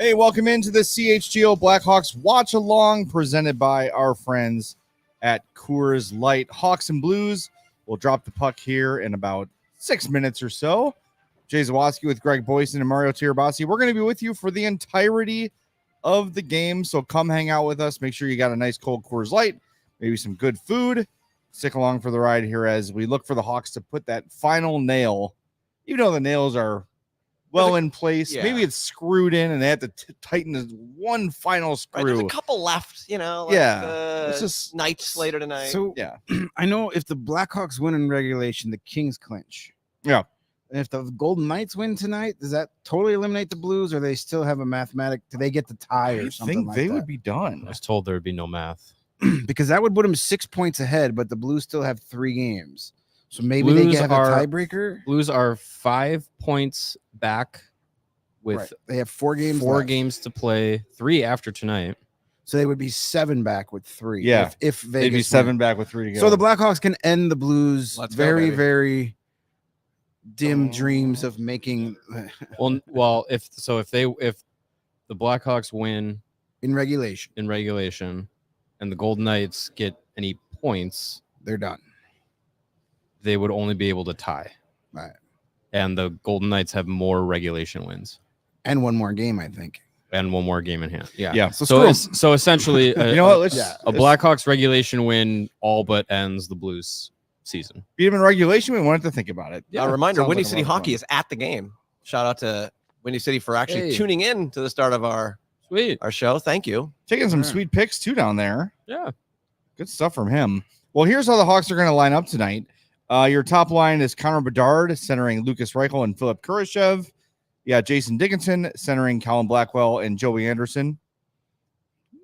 Hey, welcome into the CHGO Blackhawks Watch Along presented by our friends at Coors Light. Hawks and Blues will drop the puck here in about 6 minutes or so. Jay Zawaski with Greg Boysen and Mario Tirabassi. We're going to be with you for the entirety of the game, so come hang out with us. Make sure you got a nice cold Coors Light, maybe some good food. Stick along for the ride here as we look for the Hawks to put that final nail. You know the nails are well in place. Yeah. Maybe it's screwed in and they have to tighten this one final screw. Right, there's a couple left, you know. It's just Knights later tonight. So yeah, I know if the Blackhawks win in regulation, the Kings clinch. Yeah. And if the Golden Knights win tonight, does that totally eliminate the Blues, or they still have a mathematic? Do they get the tie or I something think like they that? would be done. I was told there would be no math. Because that would put them 6 points ahead, but the Blues still have 3 games. So maybe they Blues have a are- tiebreaker. Blues are 5 points back with Right. They have 4 games. 4 left. games to play, 3 after tonight. So they would be 7 back with 3. Yeah. If Vegas They'd be win. 7 back with 3 to go. So the Blackhawks can end the Blues' Let's go, very, baby. very dim dreams of making Well, if the Blackhawks win in regulation. in regulation and the Golden Knights get any points, They're done. they would only be able to tie. Right. And the Golden Knights have more regulation wins And one more game, I think. and one more game in hand. Yeah. Yeah. So, So so essentially, you know what? Let's a Blackhawks regulation win all but ends the Blues season. beat them in regulation. We wanted to think about it. a reminder, sounds Windy like a City lot of Hockey fun. is at the game. Shout out to Windy City for actually Hey. tuning in to the start of our Sweet. show. Thank you. Taking some Sure. sweet picks too down there. Yeah. Good stuff from him. Well, here's how the Hawks are going to line up tonight. Your top line is Connor Bedard centering Lucas Reichel and Philip Kurashev. Yeah, Jason Dickinson centering Colin Blackwell and Joey Anderson.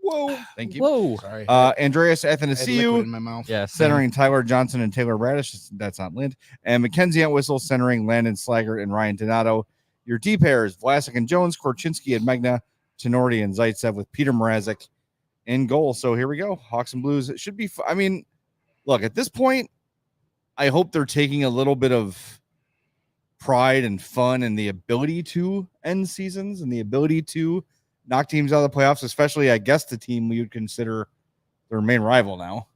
Whoa. Thank you. Whoa. Sorry. Andreas I had liquid Athanasiou in my mouth. Yeah. centering Tyler Johnson and Taylor Radish. That's not Lind. And Mackenzie Entwistle centering Landon Slaggert and Ryan Donato. Your D pairs, Vlasic and Jones, Korchinski and Megna, Tenorti and Zaitsev with Peter Mrazek in goal. So here we go. Hawks and Blues. It should be I mean, look, at this point, I hope they're taking a little bit of pride and fun in the ability to end seasons and the ability to knock teams out of the playoffs, especially, I guess, the team we would consider their main rival now.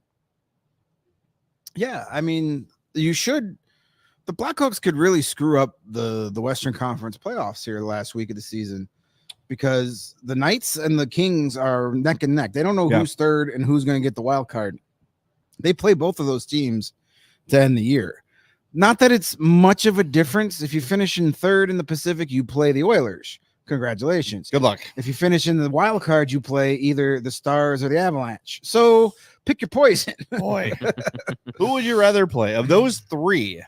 Yeah, I mean, you should. The Blackhawks could really screw up the Western Conference playoffs here the last week of the season because the Knights and the Kings are neck and neck. They don't know Yeah. who's third and who's going to get the wild card. They play both of those teams to end the year. Not that it's much of a difference. If you finish in third in the Pacific, you play the Oilers. Congratulations. Good luck. If you finish in the wild card, you play either the Stars or the Avalanche. So pick your poison. Boy, who would you rather play? Of those 3,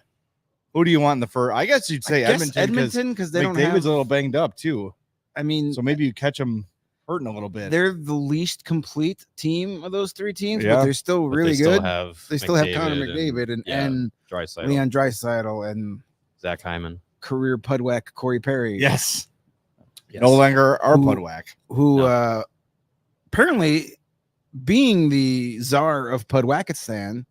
who do you want in the first? I guess you'd say I guess Edmonton because they don't have. McDavid's a little banged up too. I mean, So maybe you catch him hurting a little bit. they're the least complete team of those 3 teams, Yeah. but they're still But really they still good. have They still have Connor McDavid McDavid and, yeah, and Draisaitl, Leon Draisaitl and Zach Hyman. career Pudwack Corey Perry. Yes. Yes. No longer our Who- Pudwack. who No. Apparently, being the czar of Pudwackistan,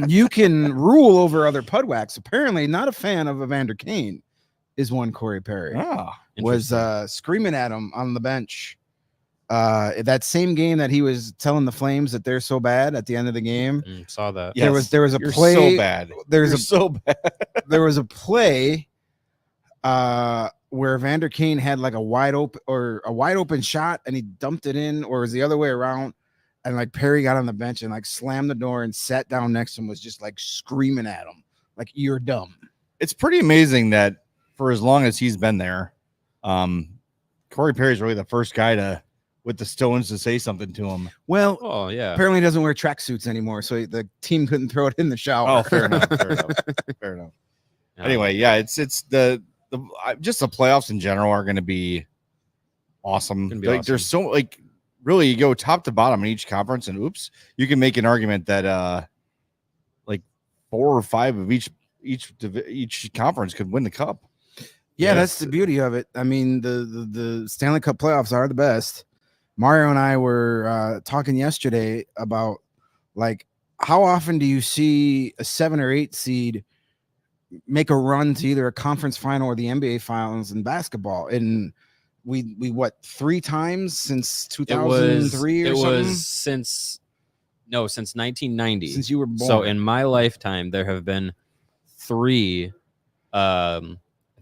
you can rule over other Pudwacks. Apparently, not a fan of Evander Kane is one Corey Perry. Ah, Was Interesting. screaming at him on the bench. That same game that he was telling the Flames that they're so bad at the end of the game. Saw that. yes. There was a You're play. so bad. There's You're a so bad. there was a play where Evander Kane had like a wide open shot and he dumped it in, or it was the other way around. And like Perry got on the bench and like slammed the door and sat down next to him, was just like screaming at him, like, you're dumb. It's pretty amazing that for as long as he's been there, Corey Perry's really the first guy with the Stones to say something to him. Well, Oh yeah. apparently he doesn't wear tracksuits anymore, so the team couldn't throw it in the shower. Oh, fair enough. Fair enough. Fair enough. Anyway, yeah, it's the just the playoffs in general are going to be awesome. Gonna be Like, awesome. there's so really you go top to bottom in each conference, and you can make an argument that like 4 or 5 of each conference could win the cup. Yeah, Yes. that's the beauty of it. I mean, the Stanley Cup playoffs are the best. Mario and I were talking yesterday about like how often do you see a 7 or 8 seed make a run to either a conference final or the NBA finals in basketball? And we what 3 times since It was 2003 or it something? was since 1990. Since you were born. So in my lifetime, there have been 3. I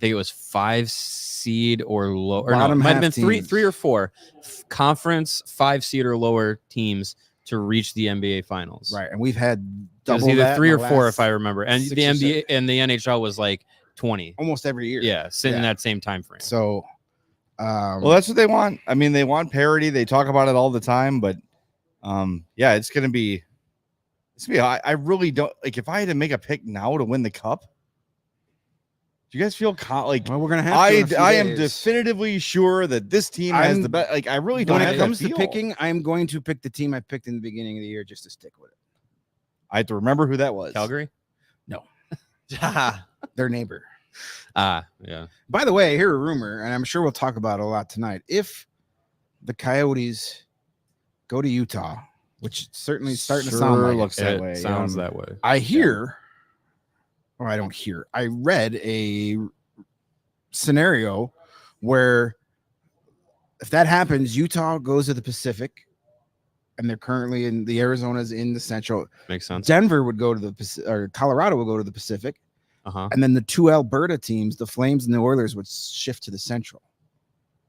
think it was 5 seed or lower. Or no, it Bottom might have half been 3 teams. or 4 conference 5 seed or lower teams to reach the NBA finals. Right, and we've had It was double either that 3 in or the 4 last if I remember. And 6 the or NBA 7. and the NHL was like 20. almost every year. Yeah, sitting in Yeah. that same time frame. So, Well, that's what they want. I mean, they want parity. They talk about it all the time, but yeah, it's gonna be. I really don't like. If I had to make a pick now to win the cup, do you guys feel like? well, we're gonna have. To in a few I am days. definitively sure that this team has I'm- the best. Like, I really don't. When have it that comes to feel. picking, I'm going to pick the team I picked in the beginning of the year just to stick with it. I have to remember who that was. Calgary? Their neighbor. Yeah. By the way, I hear a rumor, and I'm sure we'll talk about it a lot tonight. If the Coyotes go to Utah, which certainly starting to sound Sure like looks it, that It way. sounds that way. I hear, or I don't hear, I read a scenario where if that happens, Utah goes to the Pacific, and they're currently in the Arizona's in the Central. Makes sense. Denver would go to the or Colorado would go to the Pacific, Uh-huh. and then the 2 Alberta teams, the Flames and the Oilers, would shift to the Central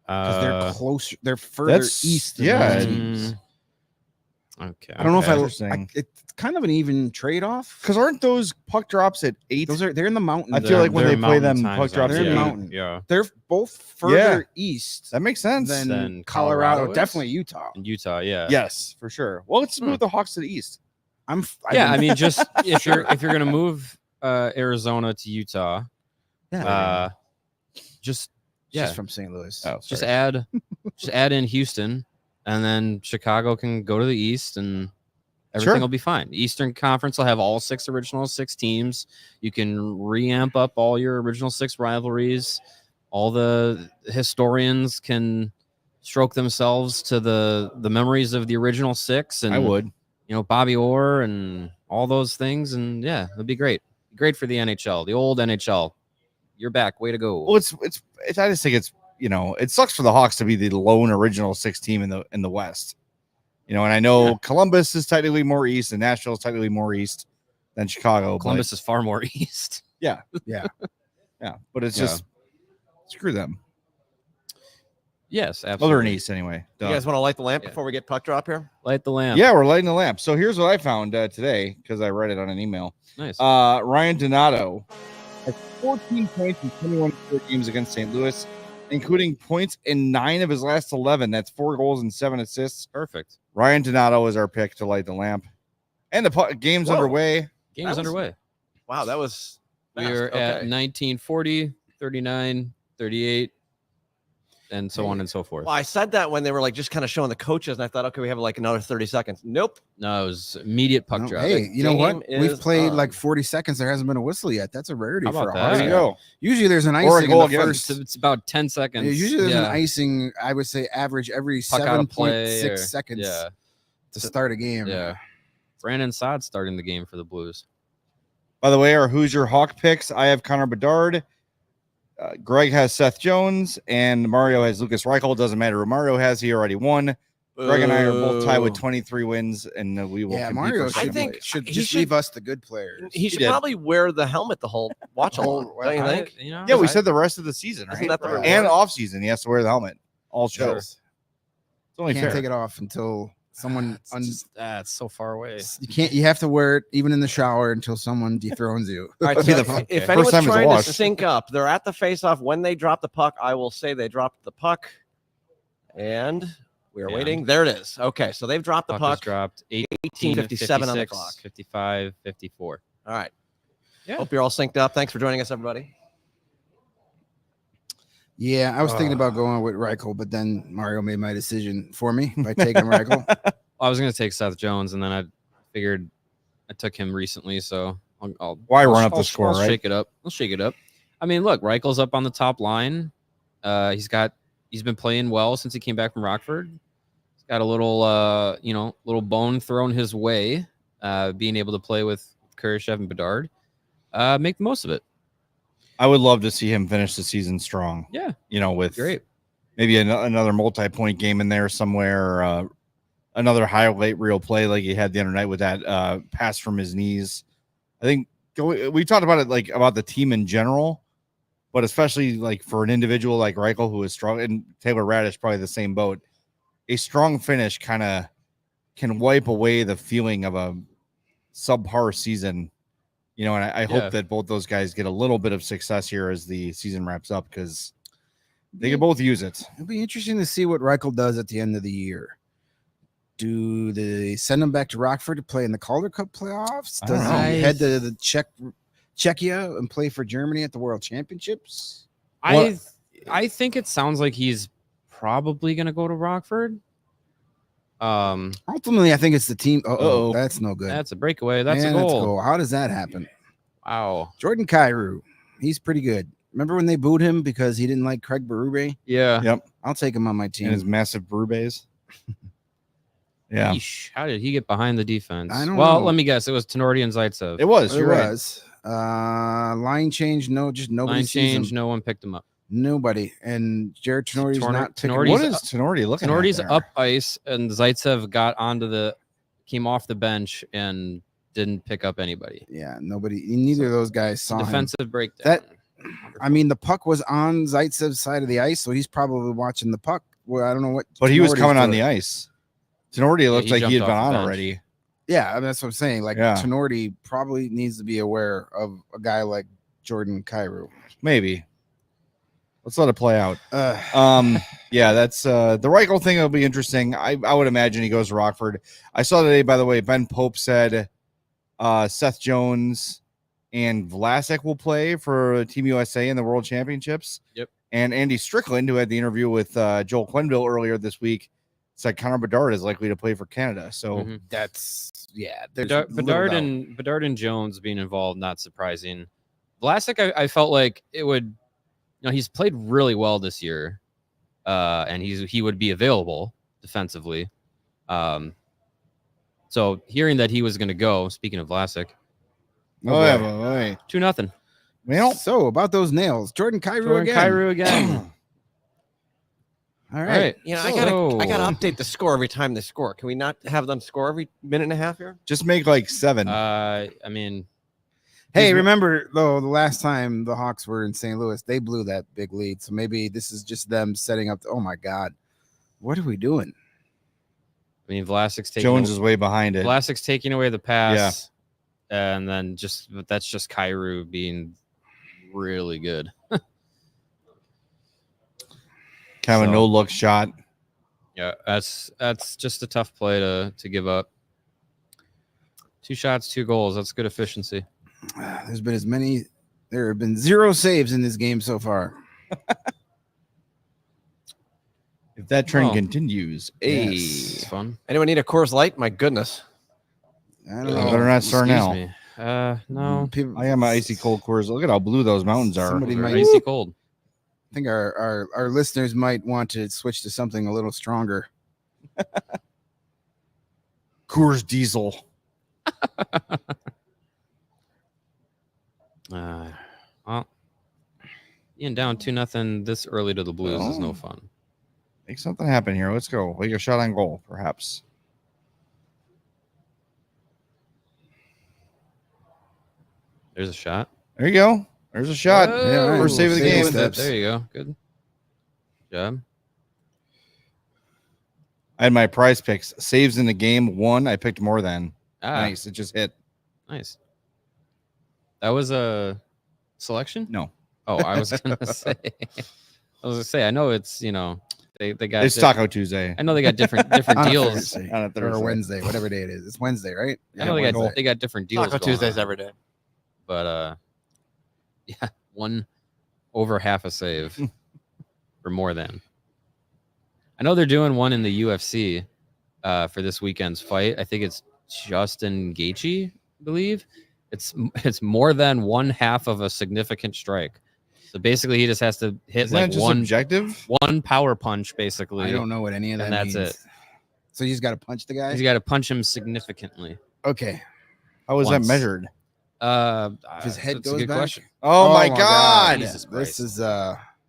because they're closer, they're further that's- east. Than yeah, those teams. Okay. I don't know if Interesting. it's kind of an even trade off Because aren't those puck drops at 8? they're in the mountains. I feel like when They're they play mountain them time puck zones, drops They're at in eight. mountain. Yeah. They're both further east That makes sense. than Than Colorado. Colorado is? Definitely Utah. In Utah, yeah. Yes, for sure. Well, let's move the Hawks to the east. Yeah, I mean, just if you're gonna move Arizona to Utah, just just from St. Louis. Oh, just sorry. add in Houston, and then Chicago can go to the east, and everything Sure. will be fine. Eastern Conference will have all 6 original 6 teams. You can reamp up all your original 6 rivalries. All the historians can stroke themselves to the memories of the original 6, and I would. Bobby Orr and all those things, and yeah, it'd be great. Great for the NHL, the old NHL. You're back. Way to go. Well, it's I just think it's it sucks for the Hawks to be the lone original 6 team in the West. And I know Columbus is technically more east, and Nashville is technically more east than Chicago. Columbus is far more east. Yeah. But it's just screw them. Yes, Well, absolutely. they're in east anyway. You Duh. guys want to light the lamp Yeah. before we get puck drop here? Light the lamp. Yeah, we're lighting the lamp. So here's what I found today because I read it on an email. Nice. Ryan Donato has 14 points in 21 career games against St. Louis, including points in 9 of his last 11. That's 4 goals and 7 assists. Perfect. Ryan Donato is our pick to light the lamp. And the game's Whoa. underway. Game's That was- underway. Wow, that was fast. We're at Okay. 1940, 39, 38, and so on and so forth. Well, I said that when they were like just kind of showing the coaches, and I thought, okay, we have like another 30 seconds. Nope. No, it was immediate puck No, drop. hey, you know what? game We've is played on. like 40 seconds. There hasn't been a whistle yet. That's a rarity How for about a that? Hawks There you game. go. Usually there's an Or a icing in goal the against. first. It's about 10 seconds. Usually there's an Yeah. icing, I would say average every Puck out of play 7.6 or- seconds Yeah. to start a game. Yeah. Brandon Saad starting the game for the Blues. By the way, our Hoosier Hawk picks. I have Connor Bedard. Greg has Seth Jones, and Mario has Lucas Reichel. Doesn't matter who Mario has. He already won. Greg and I are both tied with Boo. 23 wins, and we will Yeah, compete Mario for I should, think should he just should- leave us the good players. He should did. probably wear the helmet the whole watch along. well, Don't you think? Yeah, we said the rest of the season, Isn't right? that the Right. reward? And off season, he has to wear the helmet. All Sure. shows. It's only Can't fair. take it off until someone It's so far away. you have to wear it even in the shower until someone dethrones you. All right, That'd be so the if first anyone's time it's a trying to wash. sync up, they're at the face-off. When they drop the puck, I will say they dropped the puck. And we are And- waiting. There it is. Okay, so they've dropped the Puck is puck. dropped 18:57 on the 56, clock. 55, 54. All right. Yeah. Hope you're all synced up. Thanks for joining us, everybody. Yeah, I was thinking about going with Reichel, but then Mario made my decision for me by taking Reichel. I was going to take Seth Jones, and then I figured I took him recently, so I'll Why I'll- run up the I'll- score, I'll right? shake it up. I'll shake it up. I mean, look, Reichel's up on the top line. He's been playing well since he came back from Rockford. He's got a little little bone thrown his way, being able to play with Kurashev and Bedard. Make the most of it. I would love to see him finish the season strong. Yeah, With great. maybe another multi-point game in there somewhere. Another highlight reel play like he had the other night with that pass from his knees. I think we talked about it like about the team in general, but especially like for an individual like Reichel who is strong, and Taylor Radish probably the same boat. A strong finish kind of can wipe away the feeling of a subpar season, and I hope that both those guys get a little bit of success here as the season wraps up because they can both use it. It'll be interesting to see what Reichel does at the end of the year. Do they send him back to Rockford to play in the Calder Cup playoffs? Does he head to the Czechia and play for Germany at the World Championships? I think it sounds like he's probably going to go to Rockford. Ultimately, I think it's the team. Oh, that's no good. That's a breakaway. That's a goal. How does that happen? Wow. Jordan Kyrou, he's pretty good. Remember when they booed him because he didn't like Craig Berube? Yeah. Yep. I'll take him on my team. And his massive Berube's. Yeah. Yeesh. How did he get behind the defense? I don't know. know. Let me guess. It was Tenorti and Zaitsev. It was. You're right. Line change. No, just nobody. Line change. No one picked him up. Nobody. And Jared Tenorti's not picking. What is Tenorti looking at? Tenorti's up ice, and Zaitsev came off the bench and didn't pick up anybody. Yeah, nobody. Neither of those guys saw defensive him. breakdown. The puck was on Zaitsev's side of the ice, so he's probably watching the puck. Well, I don't know what. But he was coming on the ice. Tenorti looked like he had been on bench. already. Yeah, that's what I'm saying. Like Tenorti probably needs to be aware of a guy like Jordan Kyrou. Maybe. Let's let it play out. Yeah, that's the Reichel thing will be interesting. I would imagine he goes to Rockford. I saw today, by the way, Ben Pope said Seth Jones and Vlasic will play for Team USA in the World Championships. Yep. And Andy Strickland, who had the interview with Joel Quenneville earlier this week, said Connor Bedard is likely to play for Canada. So that's Bedard and Jones being involved, not surprising. Vlasic, I felt like it would. He's played really well this year, and he would be available defensively. So hearing that he was going to go, speaking of Vlasic, 2-0. Well, so about those nails, Jordan Kyrou again. All right. I gotta update the score every time they score. Can we not have them score every minute and a half here? Just make like 7. Hey, remember though the last time the Hawks were in St. Louis, they blew that big lead. So maybe this is just them setting up. Oh my God, what are we doing? Vlasic's taking Jones is way behind it. Vlasic's taking away the pass, and then that's just Kyrou being really good. Kind of a no-look shot. Yeah, that's just a tough play to give up. 2 shots, 2 goals. That's good efficiency. There have been 0 saves in this game so far. If that trend continues, it's fun. Anyone need a Coors Light? My goodness. I don't know. Better not start now. Me. No. I got my icy cold Coors. Look at how blue those mountains are. Somebody might icy cold. I think our listeners might want to switch to something a little stronger. Coors Diesel. Well, being down 2-0 this early to the Blues is no fun. Make something happen here. Let's go. Like a shot on goal, perhaps. There's a shot. There you go. There's a shot. Oh, first save of the game. There you go. Good job. I had my prize picks. Saves in the game. 1. I picked more than. Nice. It just hit. Nice. That was a selection? No. Oh, I was gonna say. I know it's they got. It's Taco Tuesday. I know they got different deals on a Thursday or Wednesday, whatever day it is. It's Wednesday, right? I know they got different deals. Taco Tuesdays every day. But yeah, 1 over half a save or more than. I know they're doing one in the UFC for this weekend's fight. I think it's Justin Gaethje, I believe. It's more than 1/2 of a significant strike. So basically, he just has to hit one power punch, basically. I don't know what any of that means. And that's it. So you just got to punch the guy? You got to punch him significantly. Okay. How was that measured? His head goes back? Oh my God. This is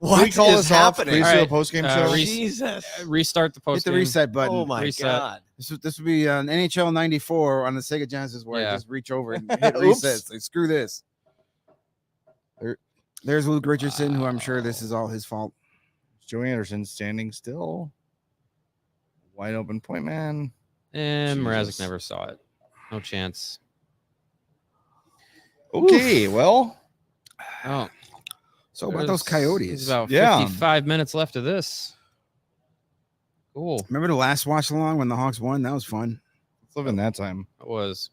Can we call is this off? happening? Please All do a right. post-game Uh, show. Reese- Jesus. Restart the Hit post. the reset button. Oh my Reset. God. This would be an NHL 94 on the Sega Genesis where Yeah. I just reach over and hit Oops. reset. It's like, screw this. There's Luke Richardson, who I'm sure this is all his fault. Joey Anderson standing still. Wide open point man. And Jesus. Mrazek never saw it. No chance. Okay, well, Oh, So about those Coyotes. There's about Yeah. 55 minutes left of this. Cool. Remember the last watch along when the Hawks won? That was fun. let's live in that time. It was.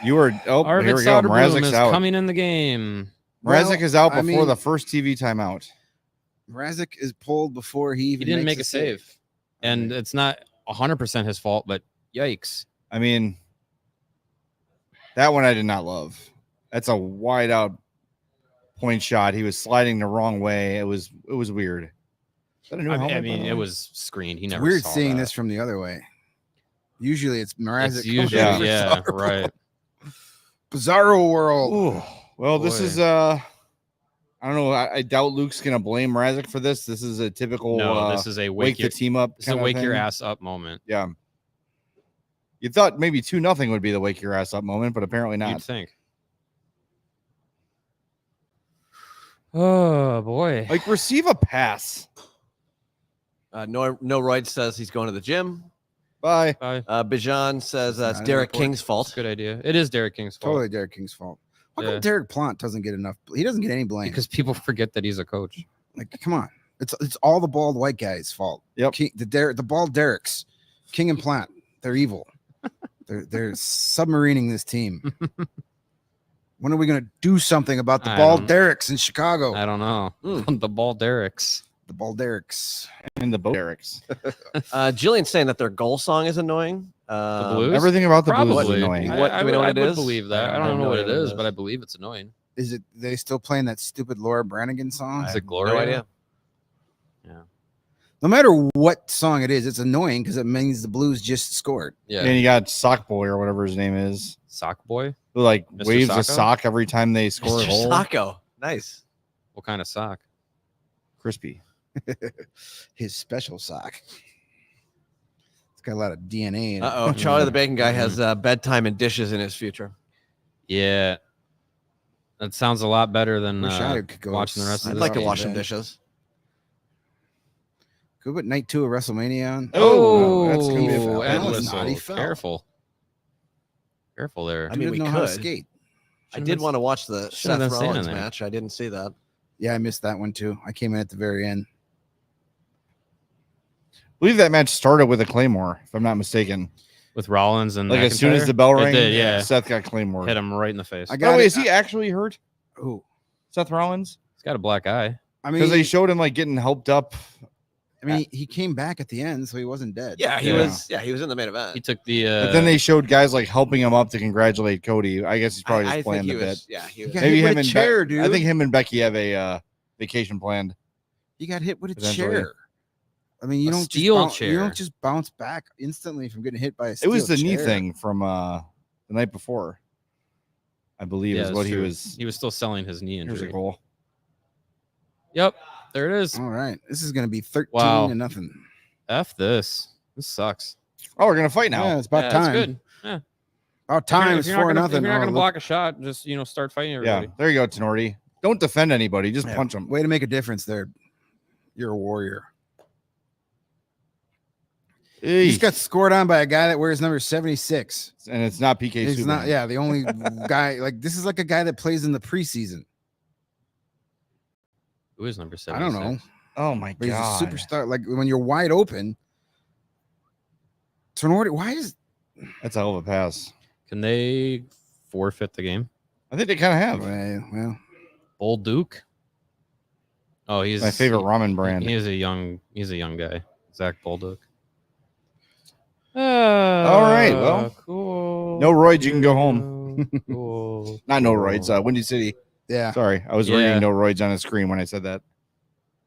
You were here Arvid we go. Soderblom Mrazek's is out. coming in the game. Mrazek is out I before mean- the first TV timeout. Mrazek is pulled before he He even didn't makes make a save. And it's not 100% his fault, but yikes. I mean, that one I did not love. That's a wide out point shot. He was sliding the wrong way. It was weird. Is that a new I helmet, by mean, the it way? was screened. He It's never weird saw seeing that. this from the other way. Usually it's Mrazek. It's usually, Yeah. yeah, right. Bizarro world. Ooh. Well, this Boy. is I don't know. I doubt Luke's gonna blame Mrazek for this. This is a typical No, this is a wake the your, team up. this is a kinda wake your thing. ass up moment. Yeah. You thought maybe 2-0 would be the wake your ass up moment, but apparently You'd not. think. Oh boy. Like receive a pass. No Royd says he's going to the gym. Bye. Bye. Bijan says Not it's an Derek report. King's That's a fault. good idea. It is Derek King's fault. Totally Derek King's fault. How Yeah. come Derek Plant doesn't get enough? He doesn't get any blame. Because people forget that he's a coach. Like, come on, it's all the bald white guys' fault. Yep. The bald Derricks, King and Plant, they're evil. they're submarining this team. When are we gonna do something about the I bald don't- Derricks in Chicago? I don't know. The ball Derricks. The bald Derricks. And the boat Eric's. Jillian's saying that their goal song is annoying. The Blues? Everything about the Blues is Probably. annoying. What- do we know what it would is? believe that. I I don't have know no what it idea what it is, is. but I believe it's annoying. Is it they still playing that stupid Laura Branigan song? Is it No Gloria? idea. No matter what song it is, it's annoying because it means the Blues just scored. Yeah. And you got Sock Boy or whatever his name is, Sock boy? who like Mr. waves a Sacco? sock every time they score a Mr. goal. Sacco. Nice. What kind of sock? Crispy. His special sock. It's got a lot of DNA in it. Uh oh. Charlie the Bacon Guy has bedtime and dishes in his future. Yeah. That sounds a lot better than Wish I could go watching the rest of I'd this like to game. wash some bed. dishes. Go put night 2 of WrestleMania on. Oh, that's gonna be a foul. Ed That was whistle. not. He fell. Careful. Careful there. I mean, Dude we didn't know how to could. skate. I did want to watch the shouldn't Seth have been standing Rollins there. match. I didn't see that. Yeah, I missed that one too. I came in at the very end. I believe that match started with a Claymore, if I'm not mistaken. With Rollins and Like as soon as McIntyre? the bell It rang, did, yeah. Seth got Claymore. Hit him right in the face. I By the got way, it. is he actually hurt? Ooh. Seth Rollins? He's got a black eye. I Because mean, they showed him like getting helped up. he came back at the end, so he wasn't dead. Yeah, he Yeah. was. Yeah, he was in the main event. He took the But then they showed guys like helping him up to congratulate Cody. I guess he's probably I just playing think the he bit. was. Yeah, he He was. got Maybe hit him with a and chair, Be- dude. I think him and Becky have a vacation planned. He got hit with a Potentially. chair. I mean, you A don't steel just You chair. don't just bounce back instantly from getting hit by a It steel was the knee chair. thing from the night before. I believe Yeah, is it's what he true. was. He was still selling his knee Here's a injury. goal. Yep. There it is. All right, this is going to be 13 Wow. to nothing. F this. This sucks. Oh, we're gonna fight now. Yeah, it's about Yeah, time. That's good. Yeah. About time. It's If you're not 4 gonna- nothing. If you're not Oh, going to look- block a shot, just start fighting Yeah, everybody. there you go, Tenorti. Don't defend anybody. Just Yeah, punch them. Way to make a difference there. You're a warrior. He's got scored on by a guy that wears number 76. and it's not PK He's Subban. not. Yeah, the only guy. Like this is like a guy that plays in the preseason. Who is number 7? I don't know, Oh my but he's god. a superstar. Like when you're wide open. Tenorti, why is That's a hell of a pass. Can they forfeit the game? I think they kind of have. well? Bull Duke? Oh, he's My favorite ramen brand. He's a young guy. Zach Bolduc. All right, well, cool. no roids, you can go home. Cool. Not no roids. Windy City. Yeah. Sorry, I was Yeah. reading no roids on the screen when I said that.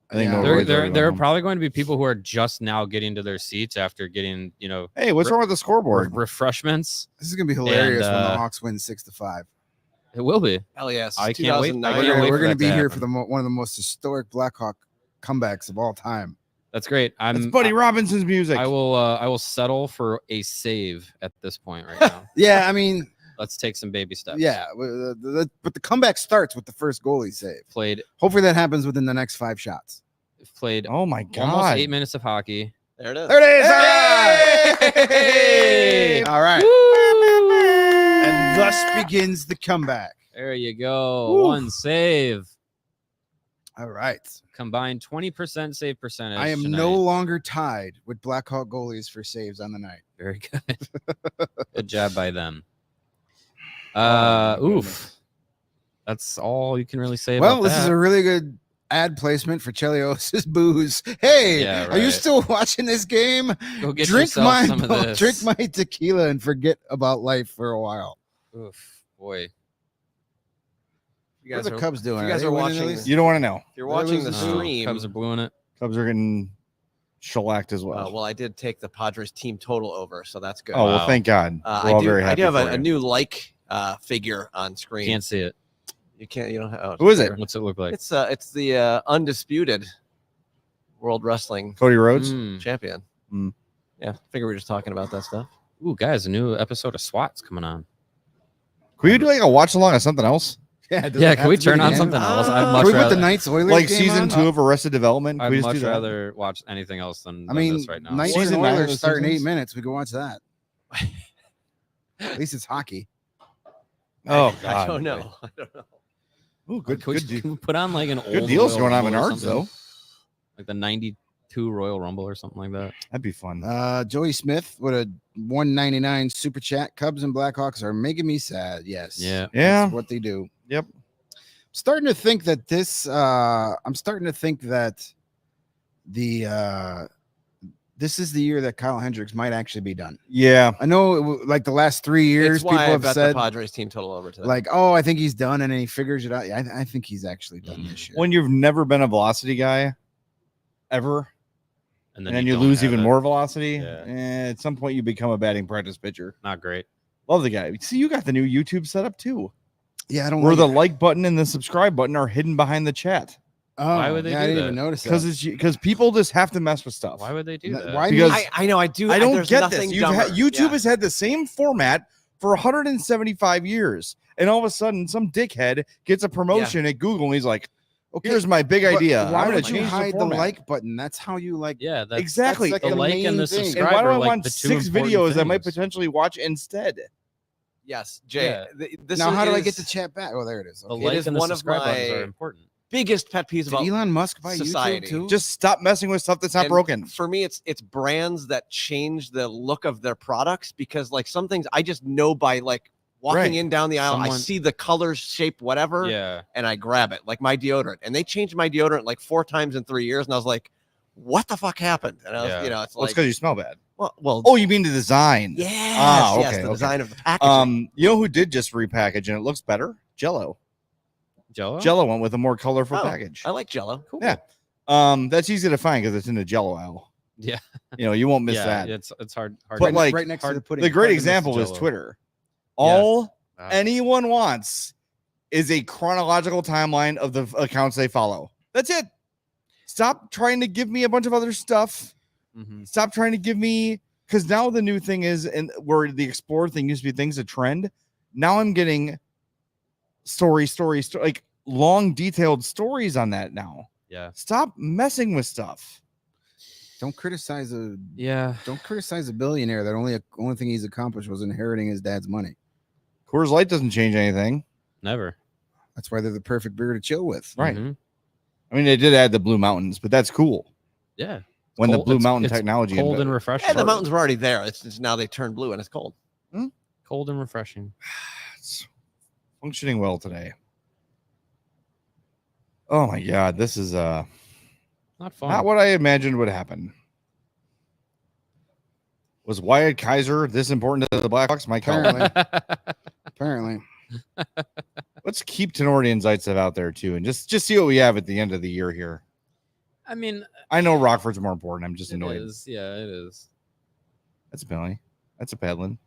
I think Yeah. no There, roids. there, already there are went home. probably going to be people who are just now getting to their seats after getting, Hey, what's wrong with the scoreboard? refreshments. This is gonna be hilarious when And, the Hawks win 6-5. It will be. Hell yes. I can't wait. 2009. I can't wait We're for going to that be to here happen. for one of the most historic Blackhawk comebacks of all time. That's great. It's Buddy Robinson's music. I will settle for a save at this point right now. Yeah, I mean, Let's take some baby steps. yeah, but the comeback starts with the first goalie save. Played Hopefully that happens within the next 5 shots. Oh my God. almost 8 minutes of hockey. There it is. There it is. Hey! All right. Woo! And thus begins the comeback. There you go. Woo. One save. All right. Combined 20% save percentage. I am tonight. no longer tied with Blackhawk goalies for saves on the night. Very good. Good job by them. my Oof. That's all you can really say Well, about this that. is a really good ad placement for Chelios's booze. Hey, Yeah, are you right. still watching this game? Go get Drink yourself some of this. drink my tequila and forget about life for a while. Oof, boy. You What guys are the are, Cubs doing? you guys they are winning watching at least? this- You don't want to know. if you're watching the losing? Oh, stream. Cubs are blowing it. Cubs are getting shellacked as well. Well, I did take the Padres team total over, so that's good. Oh, well, Wow. thank God. We're all very I happy do have for a you. new figure on screen. Can't see it. You can't. You don't. Oh, Who is it? What's it look like? It's the undisputed World Wrestling Cody Rhodes. Mm. champion. Mm. Yeah, figure we were just talking about that stuff. Ooh, guys, a new episode of SWAT's coming on. Can we do like a watch along of something else? Yeah, Yeah, can we turn on something else? I'd Can much we put rather, the Knights Oilers Like game season on? 2 of Arrested Development? Can we I'd just do much that? rather watch anything else than I mean, this right now. Knights Season and 9 of Oilers the start in 8 seasons? minutes. We can watch that. At least it's hockey. Oh, I God. don't know. I don't know. Ooh, good, Can we good, just put on like an old good deals Royal going on in Rumble or Arts, something? though. Like the 92 Royal Rumble or something like that. That'd be fun. Joey Smith with a $1.99 super chat. Cubs and Blackhawks are making me sad. Yes. Yeah. Yeah. That's what they do. Yep. Starting to think that this I'm starting to think that the this is the year that Kyle Hendricks might actually be done. Yeah. I know like the last 3 years It's why people I have bet said the Padres team total over today. like, oh, I think he's done, and then he figures it out. Yeah, I think he's actually done this year. When you've never been a velocity guy ever, and then you don't lose have even it. more velocity, Yeah. at some point you become a batting practice pitcher. Not great. Love the guy. See, you got the new YouTube setup too, Yeah, I don't where like the it. like button and the subscribe button are hidden behind the chat. Oh, Why would they yeah, do I didn't that? even notice that. Because it's because people just have to mess with stuff. Why would they do No, that? why Because I know. I do. I don't there's get this. nothing YouTube dumber. has had the same format for 175 years, and all of a sudden, some dickhead gets a promotion at Google, and he's like, Okay, "Here's my big but idea. Why I'm going would to you change hide the the format." like button? That's how you like. Yeah, that's Exactly. That's the like the like main and the thing. And And subscribe why do are I like want the 6 two important videos I might things. potentially watch instead? Yes, Jay. Yeah. This Now, is, how do I is get the chat back? Oh, there it is. The Okay. It like is and the one of subscribe buttons my- are important. biggest pet peeves Did about Elon Musk buy society. YouTube too? Just stop messing with stuff that's not And broken. For me, it's brands that change the look of their products because like some things I just know by like walking Right. in down the aisle, I Someone- see the color, shape, whatever, Yeah. and I grab it. Like my deodorant, and they changed my deodorant like 4 times in 3 years, and I was like, "What the fuck happened?" And I was, Yeah. you know, it's Well, it's like, because you smell bad. well, Oh, you mean the design? yes, Ah, yes, okay, the okay. design of the packaging. You know who did just repackage and it looks better? Jello. Jello? Jello went with a more colorful Oh, package. I like Jello. Cool. Yeah. That's easy to find because it's in the Jello aisle. Yeah. You know, you won't miss Yeah, that. it's hard. But right, like, right next to the pudding. The great Hard to miss example is Jell-O. Twitter. Yeah. All Wow. anyone wants is a chronological timeline of the accounts they follow. That's it. Stop trying to give me a bunch of other stuff. Mhm. Stop trying to give me because now the new thing is, and where the explore thing used to be things a trend. Now I'm getting story, like long detailed stories on that now. Yeah. Stop messing with stuff. Don't criticize a Yeah. billionaire that only thing he's accomplished was inheriting his dad's money. Coors Light doesn't change anything. Never. That's why they're the perfect beer to chill with. Right. Mhm. I mean, they did add the Blue Mountains, but that's cool. Yeah. When Cold- the Blue it's- Mountain it's technology Cold and invented. refreshing. Yeah, the mountains were already there. It's just now they turn blue and it's cold. Cold and refreshing. It's functioning well today. Oh my god, this is Not fun. not what I imagined would happen. Was Wyatt Kaiser this important to the Blackhawks? Mike Howell. Apparently. Let's keep Tenori and Zaitsev out there too, and just see what we have at the end of the year here. I mean, I know Rockford's more important. I'm just it annoyed. is. Yeah, it is. That's a Billy. That's a Pedlin.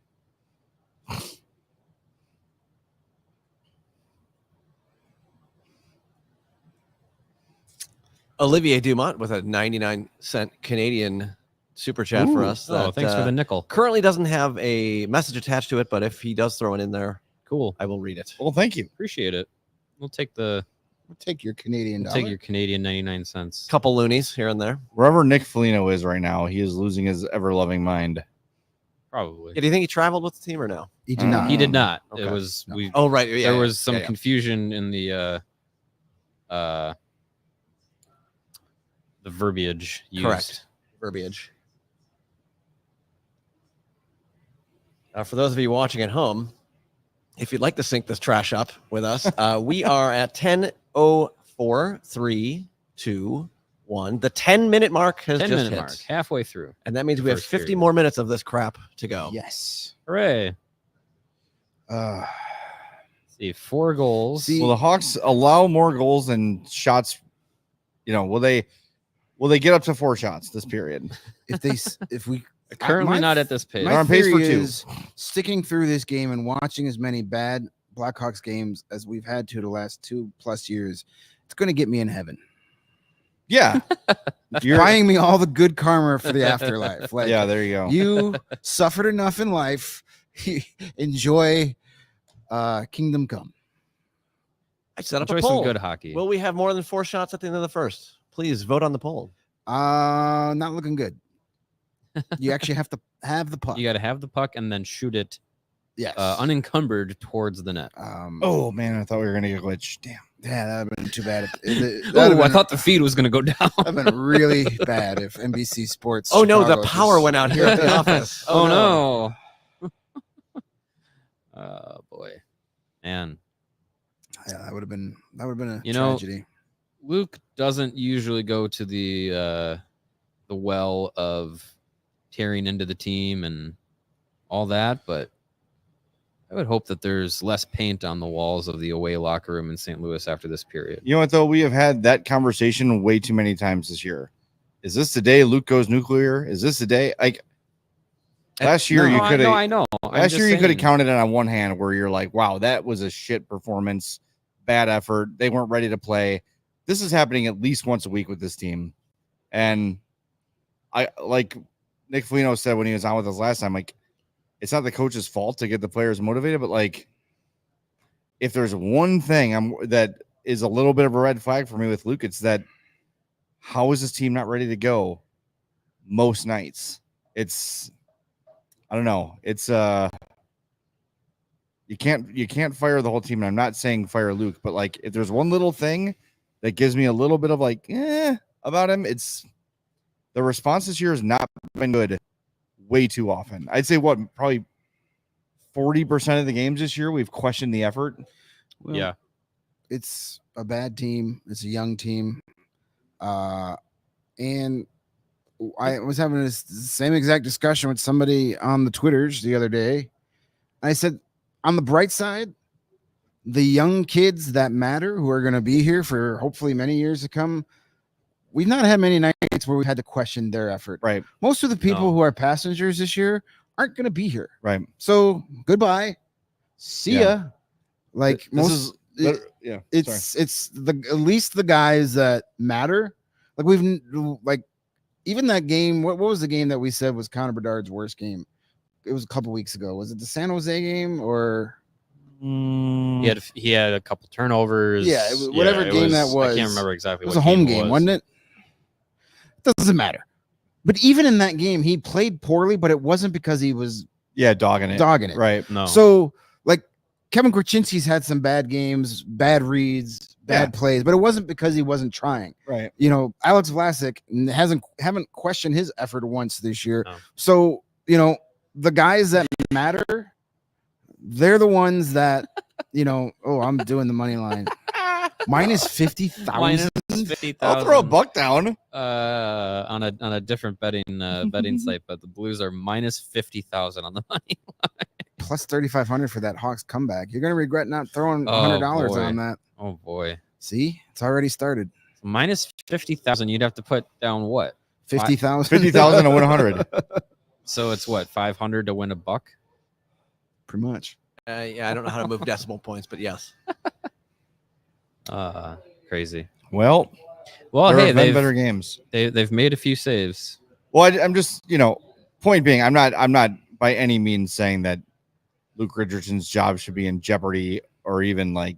Olivier Dumont with a 99-cent Canadian super chat for us. Oh, thanks for the nickel. Currently doesn't have a message attached to it, but if he does throw it in there, Cool. I will read it. Well, thank you. Appreciate it. We'll take Your Canadian we'll dollar. take your Canadian 99 cents. Couple loonies here and there. Wherever Nick Foligno is right now, he is losing his ever-loving mind. Probably. Do you think he traveled with the team or no? He did not. He did not. Okay. It was No. we. Oh, right. Yeah, there was some yeah. confusion in the verbiage used. Correct. Verbiage. For those of you watching at home, if you'd like to sync this trash up with us, we are at 10:04, 3, 2, 1. The 10-minute mark has 10 just minute hit. mark, halfway through. And that means we have First 50 period. more minutes of this crap to go. Yes. Hooray! Uh, Let's see, 4 goals. See- Will the Hawks allow more goals and shots? Will they get up to 4 shots this period? if we Currently my- not at this pace. They're on pace for theory 2. is sticking through this game and watching as many bad Blackhawks games as we've had to the last 2+ years. It's going to get me in heaven. Yeah. You're buying me all the good karma for the afterlife. Like, Yeah, there you go. you suffered enough in life. Enjoy Kingdom Come. I set up Enjoy a poll. some good hockey. Will we have more than 4 shots at the end of the first? Please vote on the poll. Not looking good. You actually have to have the puck. You got to have the puck and then shoot it Yes. unencumbered towards the net. Oh man, I thought we were gonna get glitched. Damn. Yeah, that'd have been too bad. Oh, I thought the feed was going to go down. that'd have been really bad if NBC Sports. Oh, no, the Chicago power just- went out here at the office. Oh, no. Oh, boy. Man, Yeah, that would have been a You know, tragedy. Luke doesn't usually go to the well of tearing into the team and all that, but I would hope that there's less paint on the walls of the away locker room in St. Louis after this period. You know what though? We have had that conversation way too many times this year. Is this the day Luke goes nuclear? Is this the day? Like last year, you could have. I know. Last year, you could have counted it on one hand, where you're like, "Wow, that was a shit performance, bad effort. They weren't ready to play." This is happening at least once a week with this team, and I like Nick Foligno said when he was on with us last time. Like, it's not the coach's fault to get the players motivated, but like, if there's one thing that is a little bit of a red flag for me with Luke, it's that how is this team not ready to go most nights? I don't know. It's you can't fire the whole team. And I'm not saying fire Luke, but like if there's one little thing that gives me a little bit of like about him, it's the response this year has not been good way too often. I'd say probably 40% of the games this year we've questioned the effort. Well, Yeah. it's a bad team. It's a young team. And I was having this same exact discussion with somebody on the Twitters the other day. I said, on the bright side, the young kids that matter who are going to be here for hopefully many years to come, we've not had many nights where we had to question their effort. Right. Most of the people No. who are passengers this year aren't going to be here. Right. So goodbye. See Yeah. ya. Like This most, is yeah. it's at least the guys that matter. Like like even that game. What was the game that we said was Connor Bedard's worst game? It was a couple weeks ago. Was it the San Jose game or? He had a couple turnovers. Yeah, it was- whatever it game that was. I can't remember exactly. It was what a home game game, wasn't it? Doesn't matter. But even in that game, he played poorly, but it wasn't because he was dogging it. dogging it. Right. No. So, like, Kevin Korchinski's had some bad games, bad reads, bad plays, but it wasn't because he wasn't trying. Right. You know, Alex Vlasic haven't questioned his effort once this year. No. So, you know, the guys that matter, they're the ones that, you know, I'm doing the money line. Minus 50,000. Minus 50,000. I'll throw a buck down. On a different betting site, but the Blues are minus 50,000 on the money. Plus 3,500 for that Hawks comeback. You're gonna regret not throwing Oh, $100 boy. on that. Oh boy, See, it's already started. minus 50,000. You'd have to put down what? 50,000. 50,000 to win 100. So it's what, 500 to win a buck? Pretty much. Yeah, I don't know how to move decimal points, but yes. Crazy. Well, Well, There hey, have been better games. they've made a few saves. Well, I'm just, point being, I'm not by any means saying that Luke Richardson's job should be in jeopardy or even like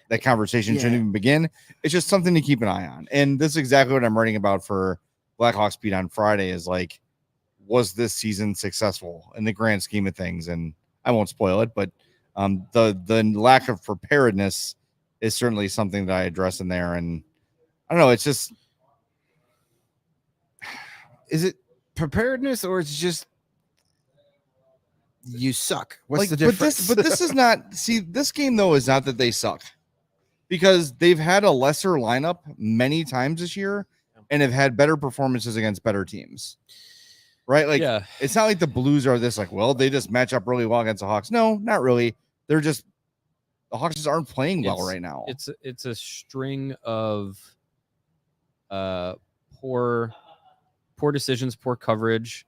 that conversation shouldn't even begin. It's just something to keep an eye on. And this is exactly what I'm writing about for Blackhawks Beat on Friday is like, was this season successful in the grand scheme of things? And I won't spoil it, but the lack of preparedness is certainly something that I address in there. And I don't know, it's just, is it preparedness or it's just you suck? What's like, the difference? But this is not, see, this game though is not that they suck because they've had a lesser lineup many times this year and have had better performances against better teams. Right? Like, It's not like the Blues are this like, well, they just match up really well against the Hawks. No, not really. They're just, the Hawks just aren't playing well right now. It's a string of poor decisions, poor coverage